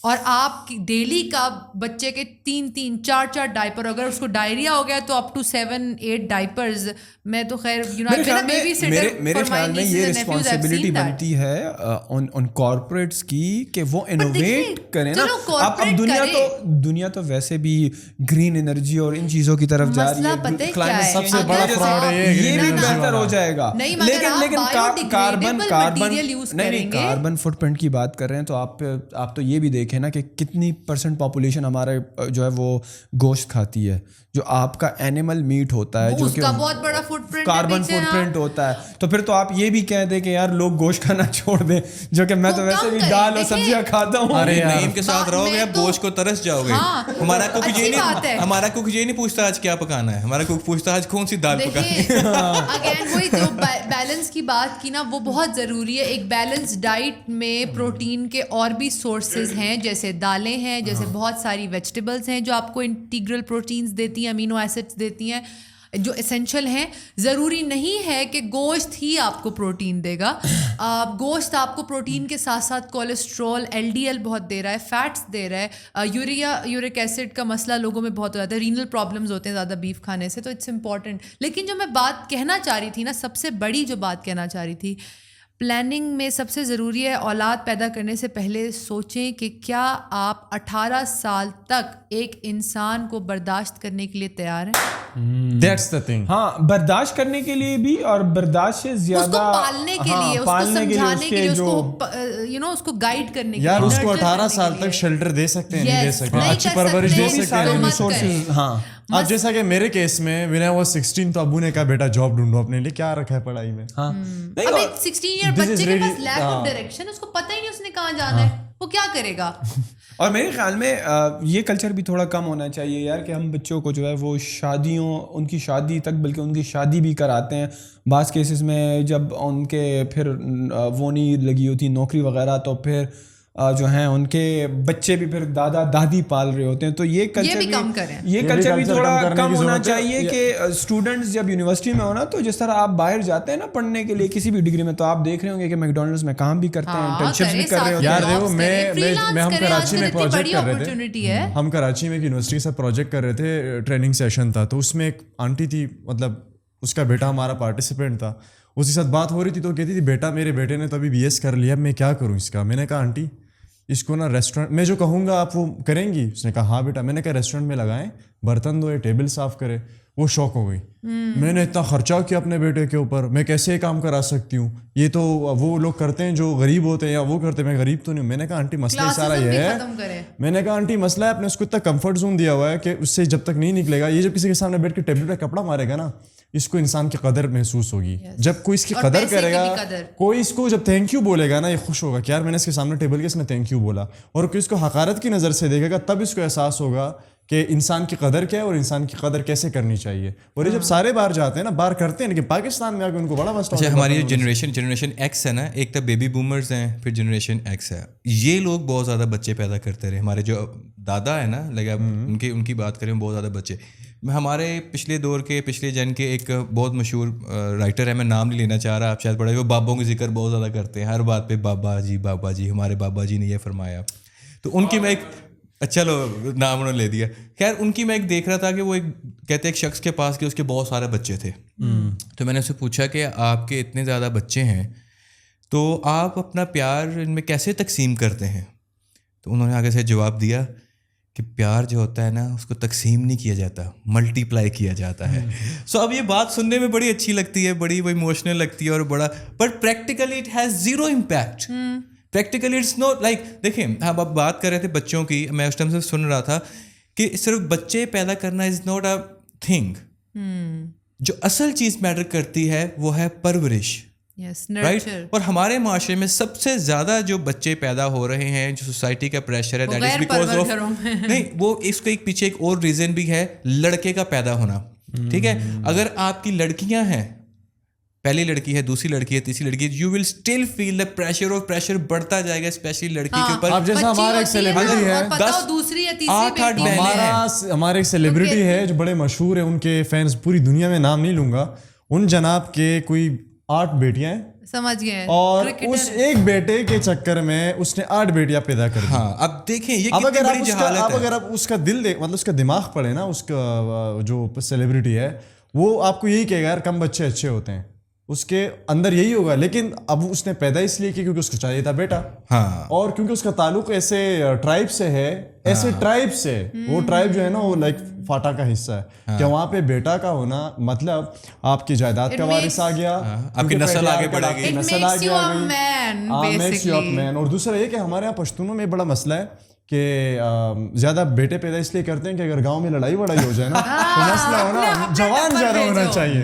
[SPEAKER 4] اور آپ ڈیلی کا بچے کے 3 4 ڈائپر, اگر اس کو ڈائریا ہو گیا تو اپ ٹو 7-8 ڈائپرز. میں تو خیر
[SPEAKER 1] میرے خیال میں یہ رسپانسبلٹی بنتی ہے ان کارپوریٹس کی کہ وہ انوویٹ کریں نا. اب دنیا تو ویسے بھی گرین انرجی اور ان چیزوں کی طرف جا رہی ہے. کلائمیٹ
[SPEAKER 2] سب سے بڑا فراڈ ہے
[SPEAKER 1] یہ بھی بہتر ہو جائے گا. لیکن کاربن فٹ پرنٹ کی بات کر رہے ہیں تو آپ تو یہ بھی دیکھیں نا کہ کتنی % پاپولیشن ہمارے جو ہے وہ گوشت کھاتی ہے, جو آپ کا اینیمل میٹ ہوتا ہے, جو کہ
[SPEAKER 4] بہت بڑا
[SPEAKER 1] کاربن فٹ پرنٹ ہوتا ہے. تو پھر تو آپ یہ بھی کہہ دیں کہ یار لوگ گوشت کھانا چھوڑ دیں, جو کہ میں تو ویسے بھی دال اور سبزیاں کھاتا ہوں.
[SPEAKER 3] نعیم کے ساتھ رہو گے آپ گوشت کو ترس جاؤ گے. ہمارا کوک یہ نہیں پوچھتا آج کیا پکانا ہے, ہمارا کوک پوچھتا آج کون سی دال پکانی ہے.
[SPEAKER 4] اگین وہی جو بیلنس کی بات کی نا, وہ بہت ضروری ہے. ایک بیلنس ڈائٹ میں پروٹین کے اور بھی سورسز ہیں, جیسے دالیں ہیں, جیسے بہت ساری ویجیٹیبلس ہیں جو آپ کو انٹیگرل پروٹینز دیتی ہیں, امینو ایسڈس دیتی ہیں جو اسینشل ہیں. ضروری نہیں ہے کہ گوشت ہی آپ کو پروٹین دے گا. گوشت آپ کو پروٹین کے ساتھ ساتھ کولیسٹرول, LDL بہت دے رہا ہے, فیٹس دے رہا ہے, یورک ایسڈ کا مسئلہ لوگوں میں بہت ہو جاتا ہے, رینل پرابلمز ہوتے ہیں زیادہ بیف کھانے سے, تو اٹس امپورٹنٹ. لیکن جو میں بات کہنا چاہ رہی تھی نا, سب سے بڑی جو بات کہنا چاہ رہی تھی, پلاننگ میں سب سے ضروری ہے اولاد پیدا کرنے سے پہلے سوچیں کہ کیا آپ 18 سال تک ایک انسان کو برداشت کرنے کے لیے تیار ہیں.
[SPEAKER 2] That's the thing.
[SPEAKER 1] ہاں, برداشت کرنے کے لیے بھی, اور برداشت سے زیادہ
[SPEAKER 4] اس کو پالنے کے لیے, اس کو سمجھانے کے لیے, اس کو اس کو گائیڈ کرنے کے لیے.
[SPEAKER 2] یار اس کو 18 سال تک شیلٹر دے سکتے ہیں, نہیں دے سکتے, اچھی پرورش دے سکتے ہیں.
[SPEAKER 1] ہاں,
[SPEAKER 2] اب جیسا کہ میرے کیس میں when I was 16 تو ابو نے کہا بیٹا جاب ڈھونڈو اپنے لیے, کیا رکھا ہے پڑھائی میں.
[SPEAKER 1] ہاں,
[SPEAKER 4] اب ایک 16 ایئر بچے کے پاس لیک آف ڈائریکشن, اس کو پتہ ہی نہیں اس نے کہاں جانا ہے, وہ کیا کرے گا.
[SPEAKER 1] اور میرے خیال میں یہ کلچر بھی تھوڑا کم ہونا چاہیے یار, کہ ہم بچوں کو جو ہے وہ شادیوں, ان کی شادی تک, بلکہ ان کی شادی بھی کراتے ہیں. بعض کیسز میں جب ان کے پھر وہ نہیں لگی ہوتی نوکری وغیرہ, تو پھر جو ہیں ان کے بچے بھی پھر دادا دادی پال رہے ہوتے ہیں. تو یہ کلچر بھی تھوڑا کم ہونا چاہیے کہ اسٹوڈنٹس جب یونیورسٹی میں ہونا, تو جس طرح آپ باہر جاتے ہیں نا پڑھنے کے لیے کسی بھی ڈگری میں, تو آپ دیکھ رہے ہوں گے کہ میکڈونلڈس میں کام بھی کرتے ہیں, انٹرنشپس بھی کر رہے ہوتے ہیں.
[SPEAKER 2] یار دیکھو میں ہم کراچی میں پروجیکٹ کر رہے تھے, ہم کراچی میں ایک یونیورسٹی سے پروجیکٹ کر رہے تھے, ٹریننگ سیشن تھا, تو اس میں ایک آنٹی تھی, مطلب اس کا بیٹا ہمارا پارٹیسپینٹ تھا, اس کے ساتھ بات ہو رہی تھی, تو کہتی تھی بیٹا میرے بیٹے نے تو ابھی BS کر لیا, اب میں کیا کروں اس کا. میں نے کہا آنٹی اس کو نا ریسٹورینٹ میں جو کہوں گا آپ وہ کریں گی. اس نے کہا ہاں بیٹا. میں نے کہا ریسٹورینٹ میں لگائیں, برتن دھوئے, ٹیبل صاف کرے. وہ شوق ہو گئی, میں نے اتنا خرچہ کیا اپنے بیٹے کے اوپر, میں کیسے یہ کام کرا سکتی ہوں, یہ تو وہ لوگ کرتے ہیں جو غریب ہوتے ہیں یا وہ کرتے ہیں, میں غریب تو نہیں ہوں. میں نے کہا آنٹی مسئلہ سارا یہ ہے, میں نے کہا آنٹی مسئلہ ہے آپ نے اس کو اتنا کمفرٹ زون دیا ہوا ہے کہ اس سے جب تک نہیں نکلے گا, یہ جب کسی کے سامنے بیٹھ کے ٹیبل پہ کپڑا مارے گا نا, اس کو انسان کی قدر محسوس ہوگی. جب کوئی اس کی قدر کرے گا, کوئی اس کو جب تھینک یو بولے گا نا, یہ خوش ہوگا کہ یار میں نے اس کے سامنے ٹیبل کے اس نے تھینک یو بولا. اور کوئی اس کو حقارت کی نظر سے دیکھے گا, تب اس کو احساس ہوگا کہ انسان کی قدر کیا ہے اور انسان کی قدر کیسے کرنی چاہیے. اور یہ جب سارے باہر جاتے ہیں نا, باہر کرتے ہیں, لیکن پاکستان میں آ کے ان کو بڑا مسئلہ.
[SPEAKER 3] اچھا, ہماری جنریشن ایکس ہے نا, ایک تو بیبی بومرز ہیں, پھر جنریشن ایکس ہے. یہ لوگ بہت زیادہ بچے پیدا کرتے رہے. ہمارے جو دادا ہے نا, لگا ان کی بات کریں, بہت زیادہ بچے. ہمارے پچھلے دور کے, پچھلے جن کے ایک بہت مشہور رائٹر ہے, میں نام نہیں لینا چاہ رہا, آپ شاید پڑھے, وہ بابوں کا ذکر بہت زیادہ کرتے ہیں, ہر بات پہ بابا جی ہمارے بابا جی نے یہ فرمایا. تو ان کی میں ایک, چلو نام انہوں نے لے دیا, خیر ان کی میں ایک دیکھ رہا تھا کہ وہ ایک کہتے ایک شخص کے پاس کہ اس کے بہت سارے بچے تھے. تو میں نے اس سے پوچھا کہ آپ کے اتنے زیادہ بچے ہیں تو آپ اپنا پیار ان میں کیسے تقسیم کرتے ہیں. تو انہوں نے آگے سے جواب دیا کہ پیار جو ہوتا ہے نا, اس کو تقسیم نہیں کیا جاتا, ملٹی پلائی کیا جاتا ہے. سو اب یہ بات سننے میں بڑی اچھی لگتی ہے, بڑی وہ ایموشنل لگتی ہے اور بڑا, but practically it has zero impact. Practically it's not like, دیکھیں ہم اب بات کر رہے تھے بچوں کی, میں اس ٹائم سے سن رہا تھا کہ صرف بچے پیدا کرنا از ناٹ اے تھنگ. جو اصل چیز میٹر کرتی ہے وہ ہے پرورش.
[SPEAKER 4] Yes
[SPEAKER 3] right.
[SPEAKER 4] نرچر.
[SPEAKER 3] اور ہمارے معاشرے میں سب سے زیادہ جو بچے پیدا ہو رہے ہیں, جو سوسائٹی کا پریشر ہے, دیٹ از بیکاز آف نہیں, وہ اس کے ایک پیچھے ایک اور ریزن بھی ہے, لڑکے کا پیدا ہونا. ٹھیک ہے, اگر آپ کی لڑکیاں ہیں, پہلی لڑکی ہے, دوسری لڑکی ہے, تیسری لڑکی ہے, you will still feel the pressure, اور پریشر بڑھتا جائے گا اسپیشلی لڑکی کے اوپر.
[SPEAKER 2] اب جیسا ہمارا ایک سیلیبریٹی ہے,
[SPEAKER 3] 8
[SPEAKER 2] ہمارے ایک سیلیبریٹی ہے جو بڑے مشہور ہیں, ان کے فینس پوری دنیا میں, نام نہیں لوں گا, ان جناب کے کوئی 8 بیٹیاں ہیں,
[SPEAKER 4] سمجھ گئے,
[SPEAKER 2] اور اس ایک بیٹے کے چکر میں اس نے 8 بیٹیاں پیدا کر دی.
[SPEAKER 3] ہاں, اب دیکھیں یہ کتنی بڑی جہالت ہے.
[SPEAKER 2] اگر آپ اس کا دل مطلب اس کا دماغ پڑھے نا, اس کا جو سیلیبریٹی ہے وہ آپ کو یہی کہے گا یار کم بچے اچھے ہوتے ہیں, اس کے اندر یہی ہوگا. لیکن اب اس نے پیدا اس لیے کی کیونکہ اس کو چاہیے تھا بیٹا,
[SPEAKER 3] ہاں,
[SPEAKER 2] اور کیونکہ اس کا تعلق ایسے ٹرائب سے ہے, ایسے ٹرائب سے, وہ ٹرائب جو ہے نا وہ لائک فاٹا کا حصہ ہے, کہ وہاں پہ بیٹا کا ہونا مطلب آپ کی جائیداد کا وارث آ گیا,
[SPEAKER 3] آپ کی نسل آگے بڑھے گی,
[SPEAKER 2] نسل آگے آ گئی, میکس یو اپ مین. اور دوسرا یہ کہ ہمارے یہاں پشتونوں میں بڑا مسئلہ ہے کہ زیادہ بیٹے پیدا اس لیے کرتے ہیں کہ اگر گاؤں میں لڑائی وڑائی ہو جائے نا تو مسئلہ ہونا جوان زیادہ ہونا چاہیے,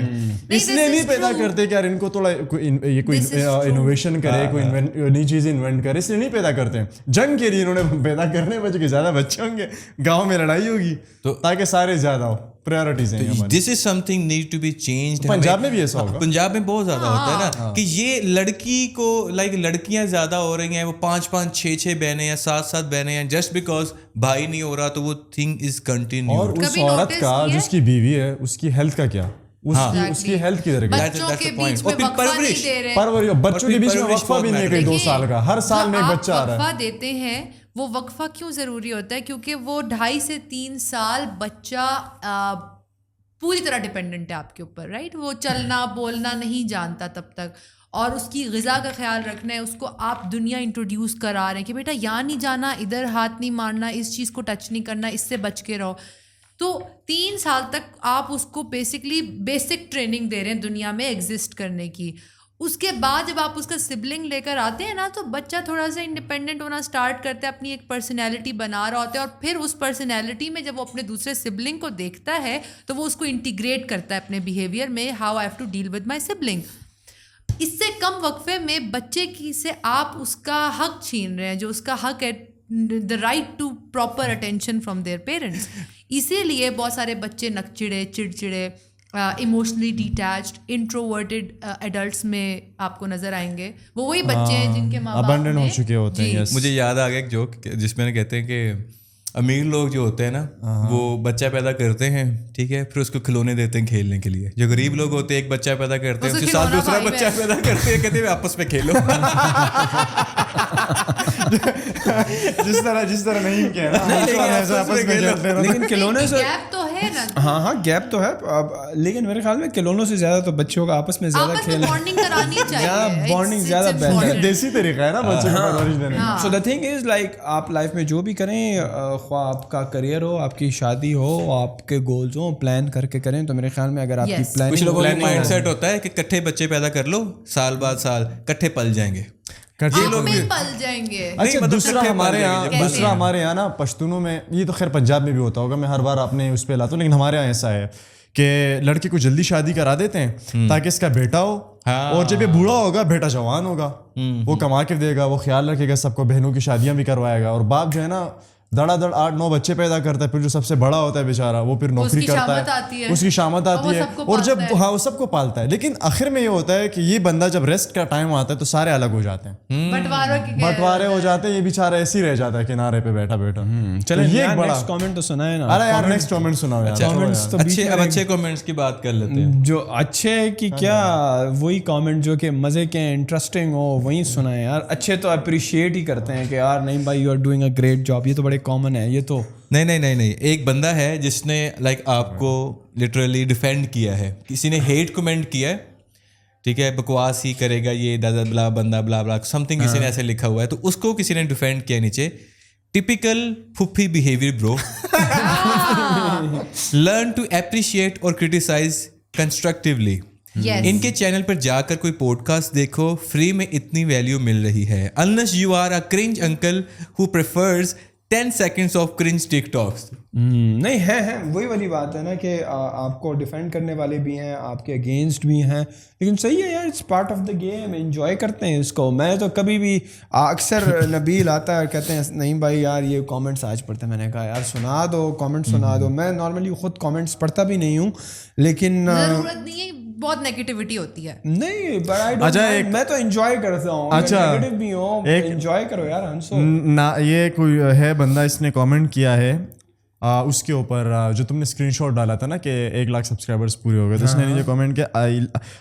[SPEAKER 2] اس لیے نہیں پیدا کرتے کہ یار ان کو تھوڑا یہ کوئی انوویشن کرے, کوئی نئی چیزیں انوینٹ کرے, اس لیے نہیں پیدا کرتے. جنگ کے لیے انہوں نے پیدا کرنے وجہ کہ زیادہ بچے ہوں گے, گاؤں میں لڑائی ہوگی تاکہ سارے زیادہ ہو. پرائرٹیز ہیں ہماری.
[SPEAKER 3] This is something need to be changed.
[SPEAKER 2] Punjab میں بھی ایسا ہوگا,
[SPEAKER 3] پنجاب میں بہت زیادہ ہوتا ہے نا کہ یہ لڑکی کو لائک لڑکیاں زیادہ ہو رہی ہیں, وہ 5-5 6-6 بہنیں یا 7-7 بہنیں ہیں, جسٹ بیکاز بھائی نہیں ہو رہا تو وہ تھنگ از کنٹینیو.
[SPEAKER 2] اور اس عورت کا جس کی بیوی ہے اس کی ہیلتھ کا کیا, اس کی ہیلتھ کی درجہ, بچوں کے بیچ میں وقفہ بھی نہیں ہے 2 سال کا, ہر سال میں ایک بچہ آ رہا ہے.
[SPEAKER 4] وقفہ دیتے ہیں, وہ وقفہ کیوں ضروری ہوتا ہے؟ کیونکہ وہ 2.5 سے 3 سال بچہ پوری طرح ڈپینڈنٹ ہے آپ کے اوپر, رائٹ. وہ چلنا بولنا نہیں جانتا تب تک, اور اس کی غذا کا خیال رکھنا ہے, اس کو آپ دنیا انٹروڈیوس کرا رہے ہیں کہ بیٹا یہاں نہیں جانا, ادھر ہاتھ نہیں مارنا, اس چیز کو ٹچ نہیں کرنا, اس سے بچ کے رہو. تو 3 سال تک آپ اس کو بیسکلی بیسک ٹریننگ دے رہے ہیں دنیا میں ایگزسٹ کرنے کی. اس کے بعد جب آپ اس کا سبلنگ لے کر آتے ہیں نا, تو بچہ تھوڑا سا انڈیپینڈنٹ ہونا اسٹارٹ کرتا ہے, اپنی ایک پرسنالٹی بنا رہا ہوتا ہے, اور پھر اس پرسنالٹی میں جب وہ اپنے دوسرے سبلنگ کو دیکھتا ہے تو وہ اس کو انٹیگریٹ کرتا ہے اپنے بیہیویئر میں, how I have to deal with my sibling. اس سے کم وقفے میں بچے کی سے آپ اس کا حق چھین رہے ہیں, جو اس کا حق ہے, the right to proper attention from their parents. اسی لیے بہت سارے بچے نکچڑے, چڑچڑے, ایموشنلی ڈیٹیچڈ, انٹروورٹڈ ایڈلٹس میں آپ کو نظر آئیں گے. وہ وہی بچے ہیں جن کے ماں باپ
[SPEAKER 2] ابنڈن ہو چکے ہوتے ہیں.
[SPEAKER 3] مجھے یاد آ گیا ایک جوک جس میں کہتے ہیں کہ امیر لوگ جو ہوتے ہیں نا وہ بچہ پیدا کرتے ہیں, ٹھیک ہے, پھر اس کو کھلونے دیتے ہیں کھیلنے کے لیے. جو غریب لوگ ہوتے ہیں ایک بچہ پیدا کرتے ہیں, اس کے ساتھ دوسرا بچہ پیدا کرتے ہیں, کہتے ہیں آپس میں کھیلو.
[SPEAKER 2] جس طرح نہیں کہنا,
[SPEAKER 1] لیکن کھلونے سے
[SPEAKER 4] گیپ تو ہے نا.
[SPEAKER 1] ہاں گیپ تو ہے, لیکن میرے خیال میں کھلونوں سے زیادہ تو بچوں کا آپس میں زیادہ کھیل,
[SPEAKER 4] بانڈنگ کرانی چاہیے,
[SPEAKER 1] بانڈنگ زیادہ بہتر ہے,
[SPEAKER 2] دیسی طریقہ ہے نا بچوں کو پرورش دینے کا.
[SPEAKER 1] سو دا تھنگ از لائک آپ لائف میں جو بھی کریں, خواہ آپ کا کریئر ہو, آپ کی شادی ہو, آپ کے گولز ہوں, پلان کر کے کریں. تو میرے خیال میں اگر آپ کی پلاننگ,
[SPEAKER 3] کچھ لوگوں کا مائنڈ سیٹ ہوتا ہے کہ کٹھے بچے پیدا کر لو, سال بعد سال کٹھے پل جائیں گے,
[SPEAKER 4] پل جائیں گے.
[SPEAKER 2] اچھا, دوسرا ہمارے یہاں نا پشتونوں میں, یہ تو خیر پنجاب میں بھی ہوتا ہوگا, میں ہر بار اپنے اس پہ لاتا ہوں, لیکن ہمارے یہاں ایسا ہے کہ لڑکی کو جلدی شادی کرا دیتے ہیں تاکہ اس کا بیٹا ہو, اور جب یہ بوڑھا ہوگا بیٹا جوان ہوگا, وہ کما کے دے گا, وہ خیال رکھے گا سب کو, بہنوں کی شادیاں بھی کروائے گا. اور باپ جو ہے نا دڑا دڑ 8-9 بچے پیدا کرتا ہے, پھر جو سب سے بڑا ہوتا ہے بیچارہ وہ پھر نوکری کرتا ہے, اس کی شامت آتی ہے, اور جب وہ سب کو پالتا ہے. لیکن آخر میں یہ ہوتا ہے کہ یہ بندہ جب ریسٹ کا ٹائم آتا ہے تو سارے الگ ہو جاتے ہیں, بٹوارے ہو جاتے ہیں, یہ بیچارہ ایسے ہی رہ جاتا ہے کنارے پہ بیٹھا بیٹھا.
[SPEAKER 1] چلیں یہ ایک بڑا کامنٹ تو سنائے نا.
[SPEAKER 2] ارے یار نیکسٹ کامنٹ سناؤ یار.
[SPEAKER 3] اچھے کامنٹس کی بات کر لیتے ہیں,
[SPEAKER 1] جو اچھے ہے کہ کیا وہی کامنٹ جو کہ مزے کے انٹرسٹنگ ہو وہی سنائیں یار. اچھے تو اپریشیٹ ہی کرتے ہیں کہ یار نہیں بھائی you are doing a great job, یہ تو بڑے کامن ہے. یہ تو
[SPEAKER 3] نہیں, ایک بندہ ہے جس نے لائک آپ کو لٹرلی ڈیفینڈ کیا ہے, کسی نے ہیٹ کمنٹ کیا ہے, ٹھیک ہے, بکواس ہی کرے گا یہ دادا بلا بندہ بلا بلا سم تھنگ کسی نے ایسے لکھا ہوا ہے, تو اس کو کسی نے ڈیفینڈ کیا نیچے, ٹپیکل پھپھی بیہیویئر برو, لرن ٹو اپریشیٹ اور کرٹیسائز کنسٹرکٹیولی. ان کے چینل پر جا کر کوئی پوڈ کاسٹ دیکھو, فری میں اتنی ویلیو مل رہی ہے. unless you are a cringe uncle who prefers 10 seconds of cringe TikToks.
[SPEAKER 1] نہیں ہے وہی والی بات ہے نا کہ آپ کو ڈیفینڈ کرنے والے بھی ہیں, آپ کے اگینسٹ بھی ہیں, لیکن صحیح ہے یار, it's part of the game, enjoy کرتے ہیں اس کو. میں تو کبھی بھی اکثر نبیل آتا ہے اور کہتے ہیں نہیں بھائی یار یہ کامنٹس آج پڑھتے ہیں, میں نے کہا یار سنا دو, کامنٹ سنا دو. میں نارملی خود کامنٹس پڑھتا بھی نہیں ہوں, لیکن
[SPEAKER 4] ضرورت نہیں ہے, بہت نیگیٹیوٹی ہوتی ہے.
[SPEAKER 1] نہیں میں تو انجوائے کرتا ہوں.
[SPEAKER 2] اچھا
[SPEAKER 1] نیگیٹو بھی ہوں, انجوائے کرو یار ہنسو.
[SPEAKER 2] یہ کوئی ہے بندہ, اس نے کامنٹ کیا ہے اس کے اوپر جو تم نے اسکرین شاٹ ڈالا تھا نا کہ 1 لاکھ سبسکرائبرس پورے ہو گئے, تو اس نے نیچے کامنٹ کیا I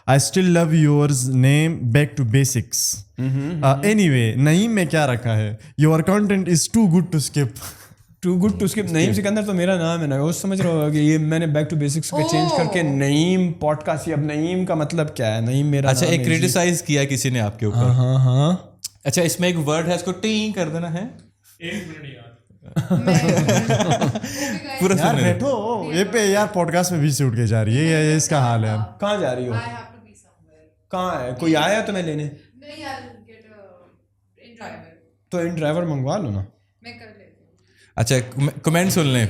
[SPEAKER 2] still love yours name back to basics. Anyway Naeem میں کیا رکھا ہے, your content is too good to skip.
[SPEAKER 1] Too good to skip. Naeem Sikandar تو میرا نام ہے نا, وہ سمجھ رہا ہوگا کہ یہ میں نے بیک ٹو بیسکس کا چینج کر کے نعیم پوڈ کاسٹ. اب نعیم کا مطلب کیا ہے؟ نعیم میرا.
[SPEAKER 3] اچھا ایک کریٹیسائز کیا کسی نے آپ کے اوپر.
[SPEAKER 1] ہاں
[SPEAKER 3] اچھا اس میں ایک ورڈ ہے, اس کو ٹینگ کر دینا ہے. پورا
[SPEAKER 2] یار بیٹھو یہ پہ یار پوڈ کاسٹ میں بھی سے اٹھ کے جا رہی ہے, یہ اس کا حال ہے.
[SPEAKER 1] کہاں جا رہی ہو؟ کہاں ہے؟ کوئی آیا تمہیں لینے؟ تو ان ڈرائیور منگوا لو نا.
[SPEAKER 3] اچھا کمنٹ سن لیں,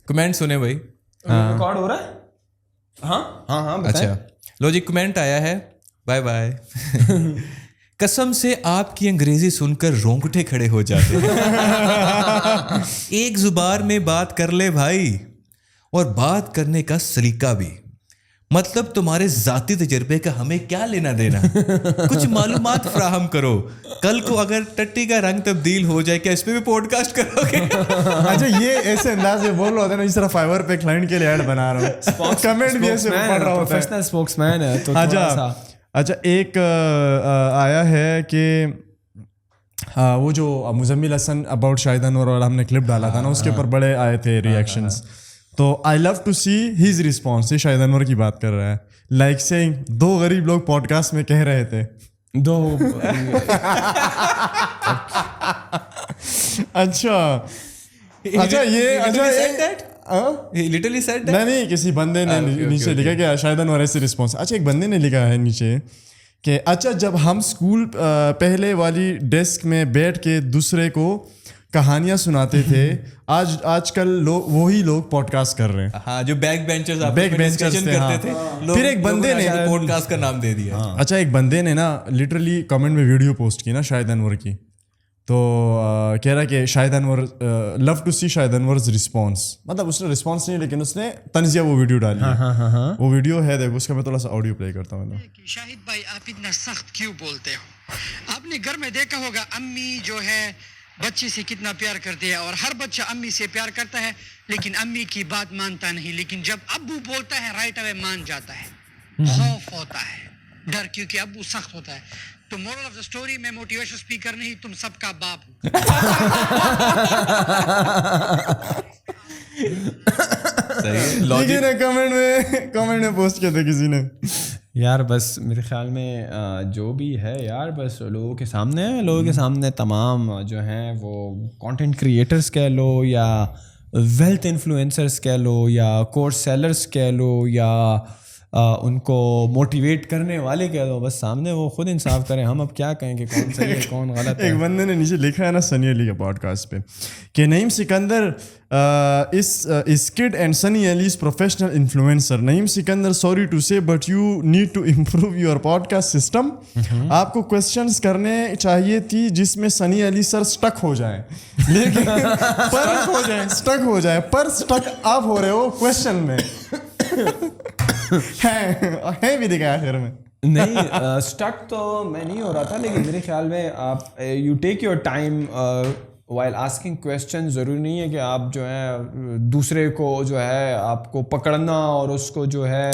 [SPEAKER 3] کمنٹ سنیں بھائی.
[SPEAKER 1] ریکارڈ ہو رہا ہے؟ ہاں
[SPEAKER 3] اچھا لو جی کمنٹ آیا ہے, بائے بائے. قسم سے آپ کی انگریزی سن کر رونگٹے کھڑے ہو جاتے ہیں. ایک زبان میں بات کر لے بھائی, اور بات کرنے کا سلیقہ بھی. مطلب تمہارے ذاتی تجربے کا ہمیں کیا لینا دینا, کچھ معلومات فراہم کرو. کل کو اگر ٹٹی کا رنگ تبدیل ہو جائے کیا اس پہ بھی پوڈ کاسٹ کرو گے؟
[SPEAKER 2] اچھا یہ ایسے انداز میں بول رہا ہوتا ہے نا جس طرح فائبر پہ کلائنٹ کے لیے ایڈ بنا رہا ہوں, کمنٹ بھی ایسے پڑھ رہا ہوتا ہے.
[SPEAKER 1] پروفیشنل اسپوکس مین ہے تو تھوڑا سا.
[SPEAKER 2] اچھا ایک آیا ہے کہ وہ جو مزمل حسن اباؤٹ شاہد انور والا ہم نے کلپ ڈالا تھا نا, اس کے اوپر بڑے آئے تھے ریئیکشنز. تو I love to see his response. یہ شاہد انور کی بات کر رہا ہے, لائک سینگ 2 غریب لوگ پوڈ کاسٹ میں کہہ رہے تھے. اچھا نہیں کسی بندے نے نیچے لکھا کہ شاہد انور ایسے رسپانس. اچھا ایک بندے نے لکھا ہے نیچے کہ اچھا جب ہم اسکول پہلے والی ڈیسک میں بیٹھ کے دوسرے کو کہانیاں سناتے تھے, آج کل وہی لوگ پوڈ کاسٹ کر رہے ہیں.
[SPEAKER 3] ہاں جو بیک بینچرز
[SPEAKER 2] کرتے تھے. پھر ایک بندے نے
[SPEAKER 3] پوڈ کاسٹ کا نام دے دیا.
[SPEAKER 2] اچھا ایک بندے نے نا لٹرلی کمنٹ میں ویڈیو پوسٹ کی نا شاہد انور کی, تو کہہ رہا کہ شاہد انور لو ٹو سی شاہد انورز رسپانس. مطلب اس نے رسپانس نہیں لیکن اس نے طنزیہ وہ ویڈیو ڈالی ہے. وہ ویڈیو ہے دیکھو, اس کا میں تھوڑا سا آڈیو پلے کرتا ہوں.
[SPEAKER 5] شاہد بھائی آپ اتنا سخت کیوں بولتے ہو؟ آپ نے گھر میں دیکھا ہوگا امی جو ہے بچے سے کتنا پیار کرتے ہیں, اور ہر بچہ امی سے پیار کرتا ہے لیکن امی کی بات مانتا نہیں. لیکن جب ابو بولتا ہے رائٹ اوے مان جاتا ہے. خوف ہوتا ہے, ڈر, کیونکہ ابو سخت ہوتا ہے. تو مورل آف دا اسٹوری میں موٹیویشن اسپیکر نہیں, تم سب کا باپ ہو.
[SPEAKER 2] کمنٹ میں پوسٹ کیا تھا کسی نے.
[SPEAKER 1] یار بس میرے خیال میں جو بھی ہے یار بس لوگوں کے سامنے تمام جو ہیں وہ کانٹینٹ کریٹرز کہہ لو یا ویلتھ انفلوئنسرز کہہ لو یا کورس سیلرز کہہ لو یا ان کو موٹیویٹ کرنے والے کہہ دو, بس سامنے وہ خود انصاف کریں. ہم اب کیا کہیں کہ کون صحیح ہے کون غلط ہے.
[SPEAKER 2] ایک بندے نے نیچے لکھا ہے نا سنی علی کے پوڈ کاسٹ پہ کہ نعیم Sikandar is kid and Sunny Ali's professional influencer. Naeem Sikandar sorry to say but you need to improve your podcast system. آپ کو questions کرنے چاہیے تھی جس میں سنی علی سر سٹک ہو جائیں, لیکن سٹک ہو جائے پر سٹک آپ ہو رہے ہو کوشچن میں. ہے بھی دکھایا آخر میں.
[SPEAKER 1] نہیں اسٹک تو میں نہیں ہو رہا تھا, لیکن میرے خیال میں آپ you take your time while asking question. ضروری نہیں ہے کہ آپ جو ہے دوسرے کو جو ہے آپ کو پکڑنا اور اس کو جو ہے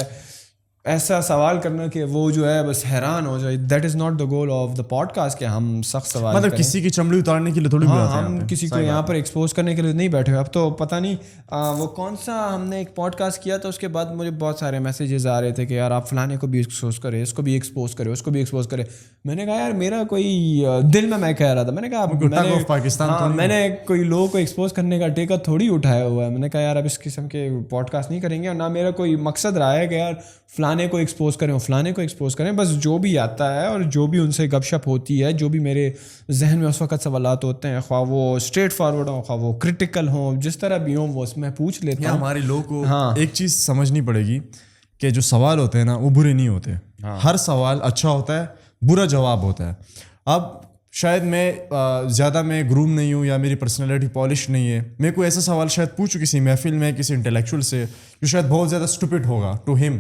[SPEAKER 1] ایسا سوال کرنا کہ وہ جو ہے بس حیران ہو جائے. That is not the goal of the podcast کہ ہم سخت سوال
[SPEAKER 2] مطلب کسی کی چمڑی اتارنے کے لیے تھوڑی بات ہے,
[SPEAKER 1] ہم کسی کو یہاں پر ایکسپوز کرنے کے لیے نہیں بیٹھے ہوئے. اب تو پتہ نہیں وہ کون سا ہم نے ایک پوڈ کاسٹ کیا تھا, اس کے بعد مجھے بہت سارے میسیجز آ رہے تھے کہ یار آپ فلانے کو بھی ایکسپوز کرے, اس کو بھی ایکسپوز کرے, اس کو بھی ایکسپوز کرے. میں نے کہا یار میرا کوئی دل میں کہہ رہا تھا, میں نے کہا
[SPEAKER 2] پاکستان
[SPEAKER 1] میں نے کوئی لوگوں کو ایکسپوز کرنے کا ٹیکہ تھوڑی اٹھایا ہوا ہے. میں نے کہا یار اب اس قسم کے پوڈ کاسٹ نہیں کریں گے, اور نہ میرا کوئی مقصد رہا ہے کہ یار فلانے فلانے کو ایکسپوز کریں فلانے کو ایکسپوز کریں, بس جو بھی آتا ہے اور جو بھی ان سے گپ شپ ہوتی ہے, جو بھی میرے ذہن میں اس وقت سوالات ہوتے ہیں, خواہ وہ اسٹریٹ فارورڈ ہوں خواہ وہ کرٹیکل ہوں, جس طرح بھی ہوں وہ اس میں پوچھ لیتا ہوں.
[SPEAKER 2] ہمارے لوگوں کو ایک چیز سمجھنی پڑے گی کہ جو سوال ہوتے ہیں نا وہ برے نہیں ہوتے, ہر سوال اچھا ہوتا ہے, برا جواب ہوتا ہے. اب شاید میں زیادہ میں گروم نہیں ہوں یا میری پرسنالٹی پالش نہیں ہے, میں کوئی ایسا سوال شاید پوچھوں کسی محفل میں کسی انٹلیکچوئل سے جو شاید بہت زیادہ اسٹوپڈ ہوگا ٹو ہم,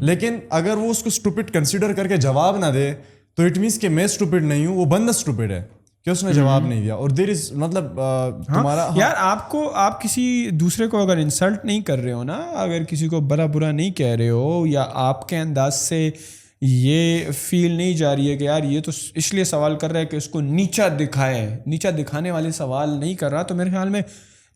[SPEAKER 2] لیکن اگر وہ اس کو اسٹوپڈ کنسیڈر کر کے جواب نہ دے تو اٹ مینس کہ میں اسٹوپڈ نہیں ہوں, وہ بندہ اسٹوپڈ ہے کہ اس نے جواب نہیں دیا. اور دیر از مطلب تمہارا
[SPEAKER 1] یار آپ کسی دوسرے کو اگر انسلٹ نہیں کر رہے ہو نا, اگر کسی کو برا نہیں کہہ رہے ہو, یا آپ کے انداز سے یہ فیل نہیں جا رہی ہے کہ یار یہ تو اس لیے سوال کر رہا ہے کہ اس کو نیچا دکھانے والے سوال نہیں کر رہا, تو میرے خیال میں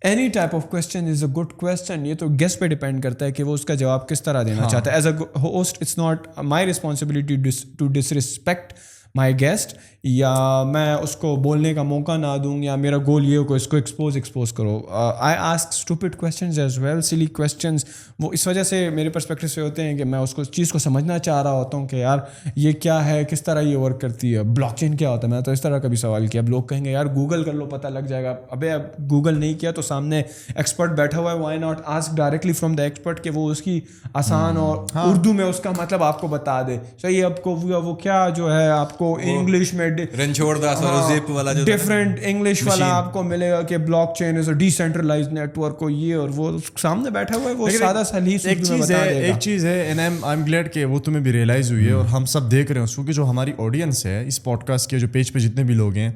[SPEAKER 1] any type of question is a good question. یہ تو گیسٹ پہ ڈپینڈ کرتا ہے کہ وہ اس کا جواب کس طرح دینا چاہتا ہے. As a host it's not my responsibility to disrespect my guest, یا میں اس کو بولنے کا موقع نہ دوں, یا میرا گول یہ ہو کہ اس کو ایکسپوز کرو. I ask stupid questions as well, silly questions, وہ اس وجہ سے میرے پرسپیکٹو سے ہوتے ہیں کہ میں اس کو چیز کو سمجھنا چاہ رہا ہوتا ہوں کہ یار یہ کیا ہے, کس طرح یہ ورک کرتی ہے, بلاک چین کیا ہوتا ہے. میں تو اس طرح کا بھی سوال کیا, اب لوگ کہیں گے یار گوگل کر لو پتہ لگ جائے گا. ابے اب گوگل نہیں کیا تو سامنے ایکسپرٹ بیٹھا ہوا ہے, why not ask directly from the expert کہ وہ اس کی آسان اور اردو میں اس کا مطلب آپ کو بتا دے. صحیح, اب کو وہ کیا جو ہے آپ کو انگلش میں ڈفرینٹ انگلش والا آپ کو ملے گا کہ بلاک چین از اے ڈیسینٹرلائزڈ نیٹ ورک, اور یہ اور وہ سامنے بیٹھا ہوا ہے, وہ سادہ سلیس
[SPEAKER 2] ایک چیز ہے. اینڈ آئی ایم گلیڈ کہ وہ تمہیں بھی ریئلائز ہوئی ہے, اور ہم سب دیکھ رہے ہیں, کیونکہ جو ہماری آڈینس ہے اس پوڈ کاسٹ کے جو پیج پہ جتنے بھی لوگ ہیں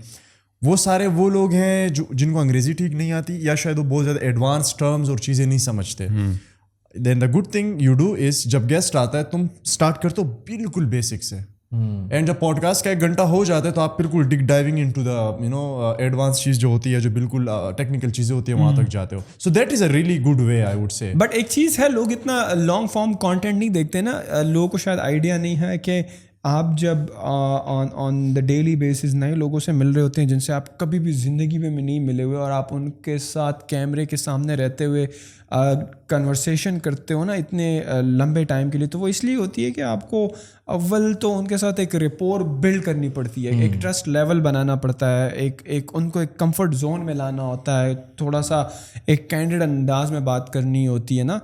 [SPEAKER 2] وہ سارے وہ لوگ ہیں جن کو انگریزی ٹھیک نہیں آتی, یا شاید وہ بہت زیادہ ایڈوانس ٹرمز اور چیزیں نہیں سمجھتے. Then the good thing you do is جب گیسٹ آتا ہے تم اسٹارٹ کرتے ہو بالکل بیسک سے, اینڈ جب پوڈ کاسٹ کا 1 گھنٹہ ہو جاتا ہے تو آپ بالکل ڈگ ڈائیونگ انٹو دا ایڈوانس چیز جو ہوتی ہے, جو بالکل ٹیکنیکل چیزیں ہوتی ہیں, وہاں تک جاتے ہو. So that is a really good way I would say.
[SPEAKER 1] But ایک چیز ہے, لوگ اتنا لانگ فارم کانٹینٹ نہیں دیکھتے نا, لوگوں کو شاید آئیڈیا نہیں ہے کہ آپ جب آن دا ڈیلی بیسس نئے لوگوں سے مل رہے ہوتے ہیں جن سے آپ کبھی بھی زندگی میں نہیں ملے ہوئے, اور آپ ان کے ساتھ کیمرے کے سامنے رہتے ہوئے کنورسیشن کرتے ہو نا اتنے لمبے ٹائم کے لیے, تو وہ اس لیے ہوتی ہے کہ آپ کو اول تو ان کے ساتھ ایک ریپور بلڈ کرنی پڑتی ہے, ایک ٹرسٹ لیول بنانا پڑتا ہے, ایک ان کو ایک کمفرٹ زون میں لانا ہوتا ہے, تھوڑا سا ایک کینڈیڈ انداز میں بات کرنی ہوتی ہے نا.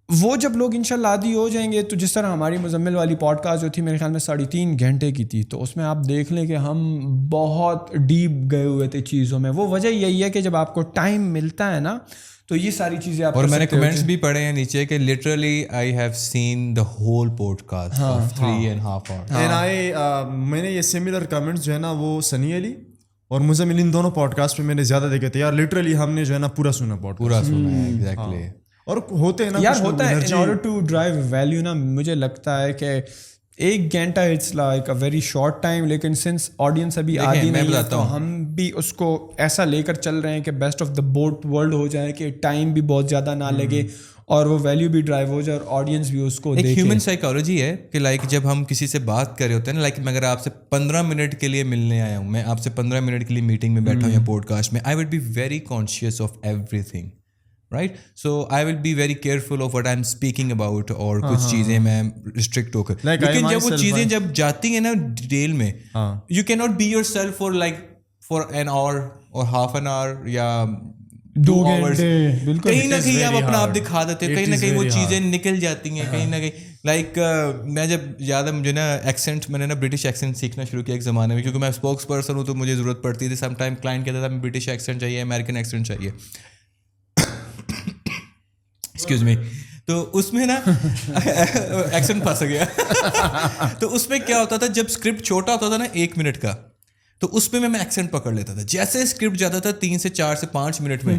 [SPEAKER 1] وہ جب لوگ انشاءاللہ عادی ہو جائیں گے, تو جس طرح ہماری مزمل والی پوڈ کاسٹ جو تھی میرے خیال میں 3.5 گھنٹے کی تھی, تو اس میں آپ دیکھ لیں کہ ہم بہت ڈیپ گئے ہوئے تھے چیزوں میں. وہ وجہ یہی ہے کہ جب آپ کو ٹائم ملتا ہے نا تو یہ ساری چیزیں آپ,
[SPEAKER 3] اور میں نے کمنٹس بھی پڑھے ہیں نیچے کہ literally I have seen the whole podcast of 3.5 hours.
[SPEAKER 2] And میں نے یہ سملر کمنٹس جو ہے نا وہ سنی علی اور مزمل ان دونوں پوڈ کاسٹ پہ میں نے زیادہ دیکھے تھے. یار لٹرلی ہم نے جو ہے نا پورا سنا
[SPEAKER 3] پورا سنا ہے ایگزیکٹلی.
[SPEAKER 2] اور ہوتے ہیں نا
[SPEAKER 1] یار ہوتا ہے in order to drive value نا, مجھے لگتا ہے کہ 1 گھنٹہ it's like a very short time, لیکن سنس آڈینس ابھی عادی نہیں ہے تو ہم بھی اس کو ایسا لے کر چل رہے ہیں کہ best of the both world ہو جائے, کہ ٹائم بھی بہت زیادہ نہ لگے اور وہ ویلیو بھی ڈرائیو ہو جائے اور آڈینس بھی اس کو دیکھے.
[SPEAKER 3] ایک ہیومن سائیکالوجی ہے کہ لائک جب ہم کسی سے بات کر رہے ہوتے ہیں نا, لائک میں اگر آپ سے 15 منٹ کے لیے ملنے آیا ہوں, میں آپ سے 15 منٹ کے لیے میٹنگ میں بیٹھا ہوں یا پوڈ کاسٹ میں, I would be very conscious of everything, right. So I will be very careful of what I am speaking about, اور کچھ چیزیں میں ریسٹرکٹ ہو کر, لیکن جب وہ چیزیں جب جاتی ہیں نا ڈیٹیل میں, you can not be yourself for like for an hour or half an hour یا 2 hours. کہیں نہ کہیں آپ اپنا آپ دکھا دیتے ہیں, کہیں نہ کہیں وہ چیزیں نکل جاتی ہیں, کہیں نہ کہیں لائک میں جب زیادہ مجھے نا ایکسینٹ, میں نے نا برٹش ایکسینٹ سیکھنا شروع کیا ایک زمانے میں, کیونکہ میں اسپوکس پرسن ہوں تو مجھے ضرورت پڑتی تھی. سم ٹائم کلائنٹ کہتا تھا برٹش ایکسینٹ چاہیے, امیریکن ایکسینٹ چاہیے, ایکسکیوز می. تو اس میں نا ایکسنٹ پھنس گیا. تو اس میں کیا ہوتا تھا, جب اسکرپٹ چھوٹا ہوتا تھا نا 1 منٹ کا, تو اس پہ میں ایکسنٹ پکڑ لیتا تھا. جیسے اسکرپٹ جاتا تھا 3 سے 4 سے 5 منٹ میں,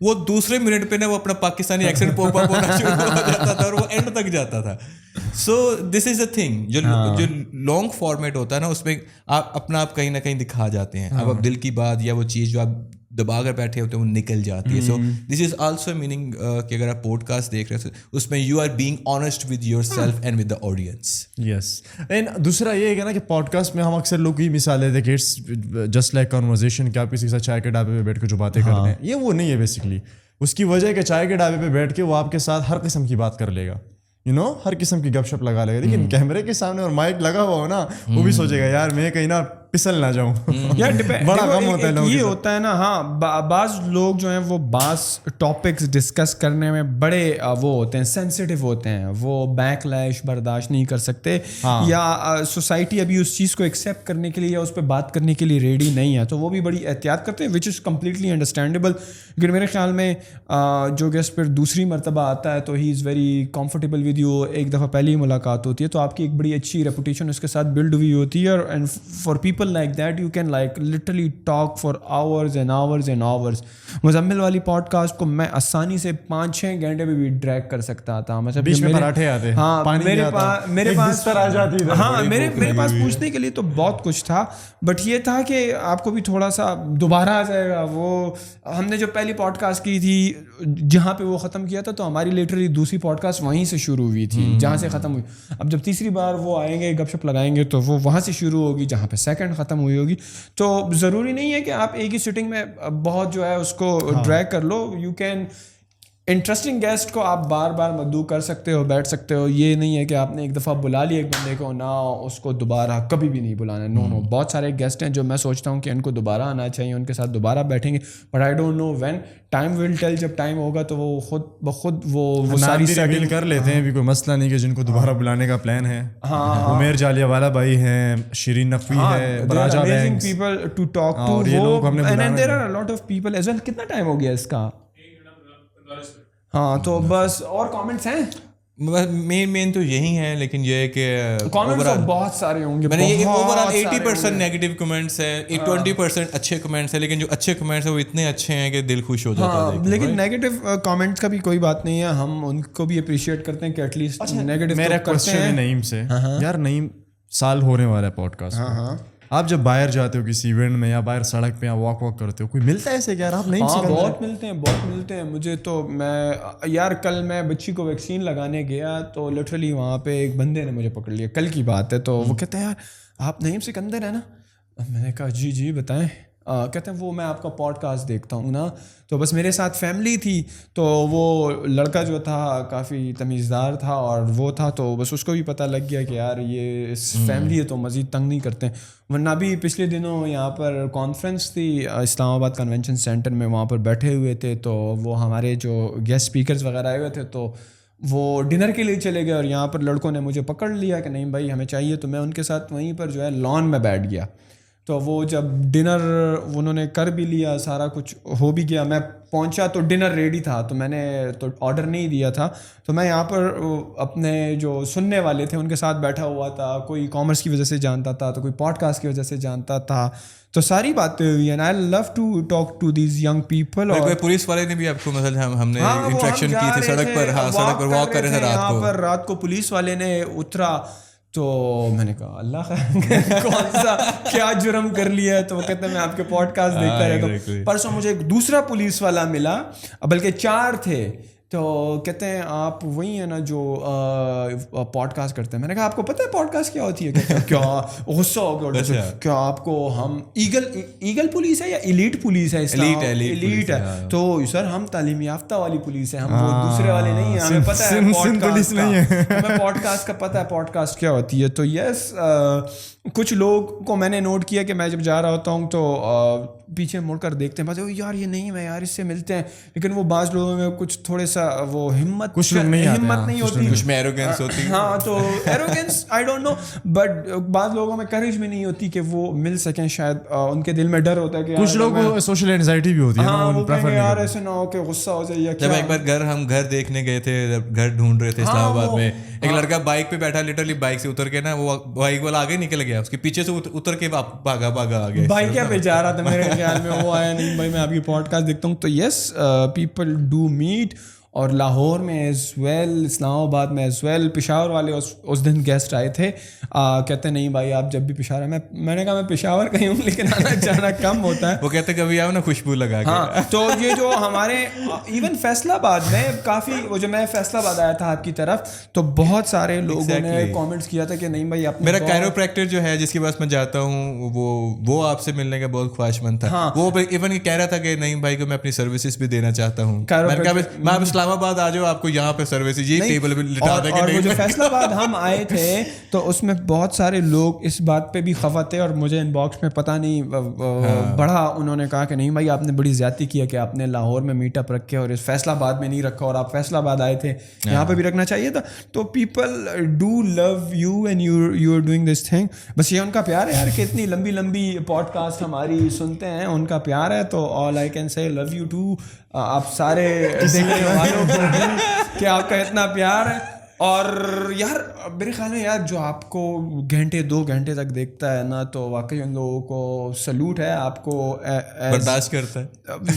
[SPEAKER 3] وہ دوسرے منٹ پہ نا وہ اپنا پاکستانی ایکسنٹ پوپ اپ ہونا شروع ہو جاتا تھا اور وہ اینڈ تک جاتا تھا. سو دس از اے تھنگ, جو لانگ فارمیٹ ہوتا ہے نا اس میں آپ اپنا آپ کہیں نہ کہیں دکھا جاتے ہیں. اب دل کی بات یا وہ چیز جو آپ دبا کر بیٹھے ہوتے ہیں وہ نکل جاتی ہے. سو دس از آلسو میننگ کہ اگر آپ پوڈ کاسٹ دیکھ رہے ہیں اس میں you are being honest with yourself and with the audience.
[SPEAKER 2] Yes. And دوسرا یہ ہے نا کہ پوڈ کاسٹ میں ہم اکثر لوگ کی مثال لیتے ہیں کہ اٹس جسٹ لائک کنورزیشن, کہ آپ کسی کے ساتھ چائے کے ڈھابے پہ بیٹھ کے جو باتیں کر رہے ہیں, یہ وہ نہیں ہے بیسکلی. اس کی وجہ ہے کہ چائے کے ڈھابے پہ بیٹھ کے وہ آپ کے ساتھ ہر قسم کی بات کر لے گا, ہر قسم کی گپ شپ لگا لے گا, لیکن کیمرے کے سامنے اور مائک لگا ہوا ہو نا, وہ بھی سوچے گا یار میں کہیں نہ پسل نہ جاؤں. بڑا غم ہوتا ہے لوگوں
[SPEAKER 1] یہ ہوتا ہے نا. ہاں بعض لوگ جو ہیں وہ بعض ٹاپکس ڈسکس کرنے میں بڑے وہ ہوتے ہیں, سینسیٹیو ہوتے ہیں, وہ بیک لیش برداشت نہیں کر سکتے, یا سوسائٹی ابھی اس چیز کو ایکسیپٹ کرنے کے لیے یا اس پہ بات کرنے کے لیے ریڈی نہیں ہے, تو وہ بھی بڑی احتیاط کرتے ہیں, وچ از کمپلیٹلی انڈرسٹینڈیبل. لیکن میرے خیال میں جو گیسٹ پھر دوسری مرتبہ آتا ہے تو he is very comfortable with you, ایک دفعہ پہلی ملاقات ہوتی ہے تو آپ کی ایک بڑی اچھی ریپوٹیشن اس کے ساتھ بلڈ ہوئی ہوتی ہے, and for people like that you can like literally talk for hours and hours and hours. Muzammil والی پوڈ کاسٹ کو میں آسانی سے 5-6 گھنٹے بھی ڈریگ کر سکتا تھا, مطلب
[SPEAKER 2] بیچ میں پراٹھے آتے,
[SPEAKER 1] ہاں میرے پاس
[SPEAKER 2] آ جاتی,
[SPEAKER 1] ہاں میرے پاس پوچھنے کے لیے تو بہت کچھ تھا, بٹ یہ تھا کہ آپ کو بھی تھوڑا سا دوبارہ آ جائے گا. وہ ہم نے جو پہلی پوڈ کاسٹ کی تھی جہاں پہ وہ ختم کیا تھا, تو ہماری لیٹرلی دوسری پوڈ کاسٹ وہیں سے شروع ہوئی تھی جہاں سے ختم ہوئی. اب جب تیسری بار وہ آئیں گے گپ شپ لگائیں گے تو وہ وہاں سے شروع ہوگی جہاں پہ سیکنڈ ختم ہوئی ہوگی. تو ضروری نہیں ہے کہ آپ ایک ہی سٹنگ میں بہت جو ہے اس کو ڈریگ کر لو. یو کین انٹرسٹنگ گیسٹ کو آپ بار بار مدعو کر سکتے ہو, بیٹھ سکتے ہو. یہ نہیں ہے کہ آپ نے ایک دفعہ بلا لیا ایک بندے کو, نہ اس کو دوبارہ کبھی بھی نہیں بلانا. نو بہت سارے گیسٹ ہیں جو میں سوچتا ہوں کہ ان کو دوبارہ آنا چاہیے, ان کے ساتھ دوبارہ بیٹھیں گے, but I don't know when. Time will tell, جب ٹائم ہوگا تو وہ خود بخود وہ ساری
[SPEAKER 2] ریویل کر لیتے ہیں. بھی کوئی مسئلہ نہیں کہ جن کو دوبارہ بلانے کا پلان ہے. عمیر جالیہ والا بھائی ہیں, شیرین نقوی ہے, براجہ بینگز,
[SPEAKER 1] پیپل ٹو ٹاک ٹو,
[SPEAKER 2] اور یہ لوگ ہم نے بلانا ہے.
[SPEAKER 1] There are a lot of people as well. کتنا ٹائم ہو گیا اس کا؟ ہاں تو بس اور کامنٹس ہیں
[SPEAKER 3] مین تو یہی ہیں, لیکن یہ ہے کہ
[SPEAKER 1] کامنٹس بہت سارے ہوں گے.
[SPEAKER 3] میں نے یہ اوور آل 80% نیگیٹو کمنٹس ہیں, 20% اچھے کمنٹس ہیں, لیکن جو اچھے کمنٹس ہیں وہ اتنے اچھے ہیں کہ دل خوش ہو جاتا ہے.
[SPEAKER 1] لیکن نیگیٹو کامنٹس کا بھی کوئی بات نہیں ہے, ہم ان کو بھی اپریشیٹ کرتے ہیں کہ ایٹ لیسٹ نیگیٹو.
[SPEAKER 2] میرا کوسچن ہے نعیم سے, یار نعیم سال ہونے والا ہے پوڈ کاسٹ, آپ جب باہر جاتے ہو کسی ایونٹ میں یا باہر سڑک پہ واک کرتے ہو, کوئی ملتا ہے ایسے کہ یار آپ نہیں؟
[SPEAKER 1] بہت ملتے ہیں مجھے تو. میں یار کل میں بچی کو ویکسین لگانے گیا تو لٹرلی وہاں پہ ایک بندے نے مجھے پکڑ لیا, کل کی بات ہے. تو وہ کہتے ہیں یار آپ نعیم سکندر ہیں نا؟ میں نے کہا جی بتائیں. کہتے ہیں وہ میں آپ کا پوڈ کاسٹ دیکھتا ہوں نا. تو بس میرے ساتھ فیملی تھی, تو وہ لڑکا جو تھا کافی تمیزدار تھا اور وہ تھا, تو بس اس کو بھی پتہ لگ گیا کہ یار یہ اس فیملی ہے تو مزید تنگ نہیں کرتے. ورنہ بھی پچھلے دنوں یہاں پر کانفرنس تھی اسلام آباد کنونشن سینٹر میں, وہاں پر بیٹھے ہوئے تھے, تو وہ ہمارے جو گیسٹ اسپیکرز وغیرہ آئے ہوئے تھے تو وہ ڈنر کے لیے چلے گئے, اور یہاں پر لڑکوں نے مجھے پکڑ لیا کہ نہیں بھائی ہمیں چاہیے. تو میں ان کے ساتھ وہیں پر جو ہے لان میں بیٹھ گیا. تو وہ جب ڈنر انہوں نے کر بھی لیا, سارا کچھ ہو بھی گیا, میں پہنچا تو ڈنر ریڈی تھا, تو میں نے تو آرڈر نہیں دیا تھا. تو میں یہاں پر اپنے جو سننے والے تھے ان کے ساتھ بیٹھا ہوا تھا, کوئی کامرس کی وجہ سے جانتا تھا, تو کوئی پوڈ کاسٹ کی وجہ سے جانتا تھا, تو ساری باتیں ہوئی. And I love to talk to these young people. اور
[SPEAKER 3] پولیس والے نے بھی آپ کو مثلا ہم نے انٹریکشن کی تھی سڑک پر واک کر رہے تھے
[SPEAKER 1] رات کو پولیس والے نے اترا, تو میں نے کہا اللہ کون سا کیا جرم کر لیا ہے. تو وہ کہتے ہیں میں آپ کے پوڈ کاسٹ دیکھتا رہتا ہوں. پرسوں مجھے ایک دوسرا پولیس والا ملا, بلکہ 4 تھے, تو کہتے ہیں آپ وہی ہیں نا جو پوڈ کاسٹ کرتے ہیں. میں نے کہا آپ کو پتہ ہے پوڈ کاسٹ کیا ہوتی ہے؟ کہتے ہیں کیا؟ غصہ ہو گیا, کیا آپ کو ہم ایگل پولیس ہے یا ایلیٹ پولیس ہے؟ ایلیٹ ہے. تو سر ہم تعلیم یافتہ والی پولیس ہے, ہم وہ دوسرے والے نہیں ہیں, ہمیں پتہ ہے پوڈ کاسٹ نہیں ہے, ہمیں پوڈ کاسٹ کا پتہ ہے پوڈ کاسٹ کیا ہوتی ہے. تو یس کچھ لوگ کو میں نے نوٹ کیا کہ میں جب جا رہا ہوتا ہوں تو پیچھے مڑ کر دیکھتے ہیں, بس یار یہ نہیں ہے یار اس سے ملتے ہیں. لیکن وہ بعض لوگوں میں کچھ تھوڑے سا وہ ہمت نہیں ہوتی,
[SPEAKER 3] کچھ میں ایروگینس ہوتی ہے.
[SPEAKER 1] ہاں تو arrogance I don't know, but بعض لوگوں میں کریج بھی نہیں ہوتی کہ وہ مل سکیں. شاید ان کے دل میں ڈر ہوتا ہے کہ
[SPEAKER 2] کچھ لوگوں کو سوشل اینزائٹی بھی ہوتی ہے,
[SPEAKER 1] یار ایسے نہ ہو کہ غصہ ہو جائے.
[SPEAKER 3] جب ایک بار ہم گھر دیکھنے گئے تھے, گھر ڈھونڈ رہے تھے اسلام آباد میں, ایک لڑکا بائک پہ بیٹھا, لٹرلی بائک سے اتر کے نا وہ بائک والا آگے نکل گیا, اس کے پیچھے سے اتر کے بھاگا آ گیا.
[SPEAKER 1] بائک کیا پہ جا رہا تھا میرے خیال میں, وہ آیا نہیں بھائی میں آپ کی پوڈ کاسٹ دیکھتا ہوں. تو یس پیپل ڈو میٹ, اور لاہور میں ایز ویل, اسلام آباد میں ایز ویل. پشاور والے اس دن گیسٹ آئے تھے, کہتے نہیں بھائی آپ جب بھی پشاور ہے. میں نے کہا میں پشاور کا ہی ہوں لیکن آنا جانا کم ہوتا ہے.
[SPEAKER 3] وہ کہتے کبھی آؤ نا خوشبو لگا کے.
[SPEAKER 1] ہاں تو یہ جو ہمارے ایون فیصل آباد میں کافی, وہ جو میں فیصل آباد آیا تھا آپ کی طرف, تو بہت بہت سارے لوگوں نے کامنٹس کیا تھا کہ نہیں بھائی اپنے
[SPEAKER 3] میرا کائروپریکٹر جو ہے جس کے پاس میں جاتا ہوں وہ آپ سے ملنے کا بہت خواہش مند تھا. وہ ایون یہ کہہ رہا تھا کہ نہیں بھائی کو میں اپنی سروسز بھی دینا چاہتا ہوں. میں آپ اسلام آباد آ جاؤ, آپ کو یہاں پہ سروسز یہ ٹیبل پہ لٹا دیں.
[SPEAKER 1] اور جو فیصلہ آباد ہم آئے تھے تو اس میں بہت سارے لوگ اس بات پہ بھی خفا تھے, اور مجھے ان باکس میں پتہ نہیں بڑا انہوں نے کہا کہ نہیں بھائی آپ نے بڑی زیادتی کیا کہ آپ نے لاہور میں میٹ اپ رکھے اور اس فیصلہ آباد میں نہیں رکھا, اور آپ فیصلہ آباد آئے تھے, یہاں پہ بھی رکھنا چاہیے تھا. تو people do love you and you are doing this thing. بس یہ ان کا پیار ہے یار کہ اتنی لمبی لمبی پوڈ کاسٹ ہماری سنتے ہیں, ان کا پیار ہے. تو آل I can say love you to آپ سارے دیکھنے والوں کو کہ آپ کا اتنا پیار ہے. اور یار میرے خیال میں یار جو آپ کو گھنٹے 2 گھنٹے تک دیکھتا ہے نا, تو واقعی ان لوگوں کو سلوٹ ہے, آپ کو
[SPEAKER 3] برداشت کرتا ہے.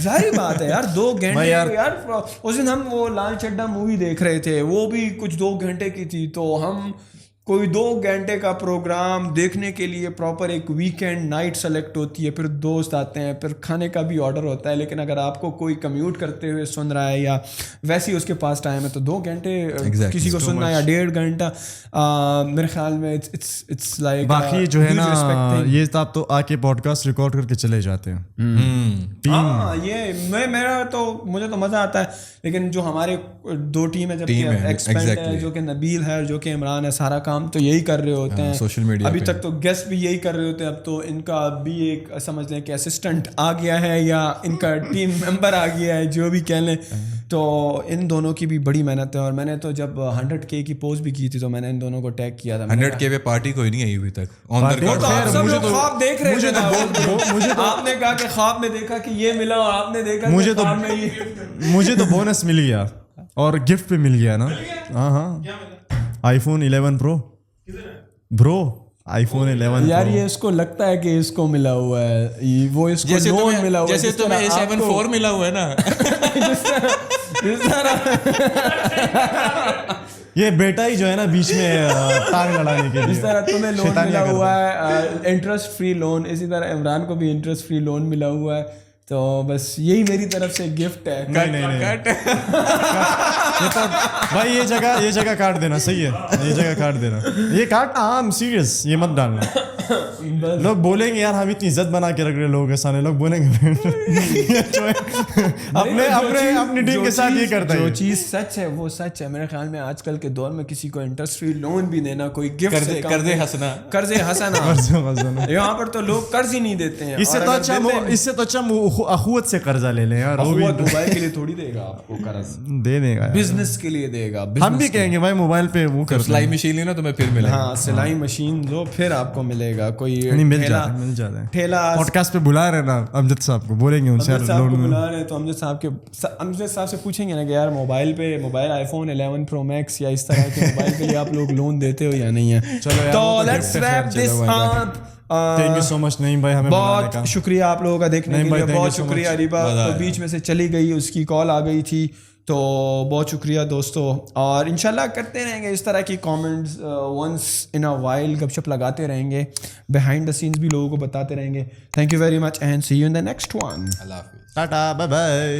[SPEAKER 1] ظاہری بات ہے یار 2 گھنٹے یار. اس دن ہم وہ لال چڈا مووی دیکھ رہے تھے, وہ بھی کچھ 2 گھنٹے کی تھی, تو ہم کوئی 2 گھنٹے کا پروگرام دیکھنے کے لیے پراپر ایک ویکینڈ نائٹ سلیکٹ ہوتی ہے, پھر دوست آتے ہیں, پھر کھانے کا بھی آرڈر ہوتا ہے. لیکن اگر آپ کو کوئی کمیوٹ کرتے ہوئے سن رہا ہے یا ویسے ہی اس کے پاس ٹائم ہے, تو 2 گھنٹے کسی کو سننا یا 1.5 گھنٹہ میرے خیال میں اٹس لائک.
[SPEAKER 2] باقی جو ہے نا یہ آپ تو آ کے پوڈ کاسٹ ریکارڈ کر کے چلے جاتے ہیں.
[SPEAKER 1] ہاں یہ میرا تو مجھے تو مزہ آتا ہے, لیکن جو ہمارے 2 ٹیم ہے, جب کہ ایکسپینڈ ہے جو کہ نبیل ہے اور جو کہ عمران ہے, سارا کام تو یہی کر رہے ہوتے ہیں
[SPEAKER 3] سوشل میڈیا.
[SPEAKER 1] ابھی تک تو گیسٹ بھی یہی کر رہے ہوتے ہیں. اب تو ان کا بھی ایک سمجھ لیں کہ اسسٹنٹ آ گیا ہے یا ان کا ٹیم ممبر آ گیا ہے, جو بھی کہہ لیں. تو ان دونوں کی بھی بڑی محنت ہے. اور میں نے تو جب 100K کی پوسٹ بھی کی تھی تو میں نے ان دونوں کو ٹیگ کیا تھا.
[SPEAKER 3] 100K پہ پارٹی کوئی نہیں آئی ابھی تک.
[SPEAKER 1] خواب دیکھ رہے تھے, آپ نے کہا کہ خواب میں دیکھا کہ یہ ملا, اور آپ نے دیکھا
[SPEAKER 2] مجھے تو بونس مل گیا اور گفٹ پہ مل گیا نا. ہاں آئی فون 11 برو آئی فون 11
[SPEAKER 1] یار. یہ اس کو لگتا ہے کہ اس کو ملا ہوا ہے, وہ اس کو لون ملا ہوا ہے,
[SPEAKER 3] جیسے تمہیں A7 IV ملا ہوا ہے نا.
[SPEAKER 2] یہ بیٹا ہی جو ہے نا بیچ میں ٹانگ لڑانے کے لیے,
[SPEAKER 1] جس طرح تمہیں لون ملا ہوا ہے انٹرسٹ فری لون, اسی طرح عمران کو بھی انٹرسٹ فری لون ملا ہوا ہے. تو بس یہی میری طرف سے گفٹ ہے.
[SPEAKER 2] بھائی یہ جگہ کاٹ دینا, صحیح ہے, یہ جگہ کاٹ دینا, یہ کاٹنا. ہاں سیریس, یہ مت ڈالنا. لوگ بولیں گے یار ہم اتنی عزت بنا کے رکھ رہے لوگوں کے سامنے, لوگ بولیں گے اپنی ٹیم کے ساتھ یہ کرتا ہے.
[SPEAKER 1] جو چیز سچ ہے وہ سچ ہے. میرے خیال میں آج کل کے دور میں کسی کو انٹرسٹ فری لون بھی دینا کوئی گفٹ, قرض ہنسنا. یہاں پر تو لوگ قرض ہی نہیں دیتے ہیں.
[SPEAKER 2] اس سے تو اچھا اخوت سے قرضہ لے لیں یار.
[SPEAKER 1] موبائل کے لیے تھوڑی دے گا آپ کو قرض,
[SPEAKER 2] دے دے گا,
[SPEAKER 1] بزنس کے لیے دے گا.
[SPEAKER 2] ہم بھی کہیں گے بھائی موبائل پہ وہ کر
[SPEAKER 3] سلائی مشین لینا تمہیں پھر ملے گا.
[SPEAKER 1] ہاں سلائی مشین دو پھر آپ کو ملے گا. کوئی
[SPEAKER 2] مل جاتا ہے.
[SPEAKER 1] ٹھیلا
[SPEAKER 2] پوڈ کاسٹ پہ بلا رہے نا امجد صاحب کو, بولیں گے ان سے
[SPEAKER 1] لون بلا رہے ہیں تو امجد صاحب سے پوچھیں گے نا کہ یار موبائل آئی فون 11 Pro Max یا اس طرح کے موبائل کے لیے آپ لوگ لون دیتے ہو یا نہیں ہے. تو let's wrap this up.
[SPEAKER 2] Thank you so much. نہیں بھائی ہمیں
[SPEAKER 1] بہت شکریہ آپ لوگوں کا دیکھنے کے لیے, بہت شکریہ. اریبا تو بیچ میں سے چلی گئی, اس کی کال آ گئی تھی, تو بہت شکریہ دوستو. اور انشاءاللہ کرتے رہیں گے اس طرح کی comments, once in a while گپ شپ لگاتے رہیں گے, بیہائنڈ دا سینس بھی لوگوں کو بتاتے رہیں گے. Thank you very much and see you in the next one.
[SPEAKER 3] اللہ حافظ,
[SPEAKER 2] ٹاٹا, بائے بائے.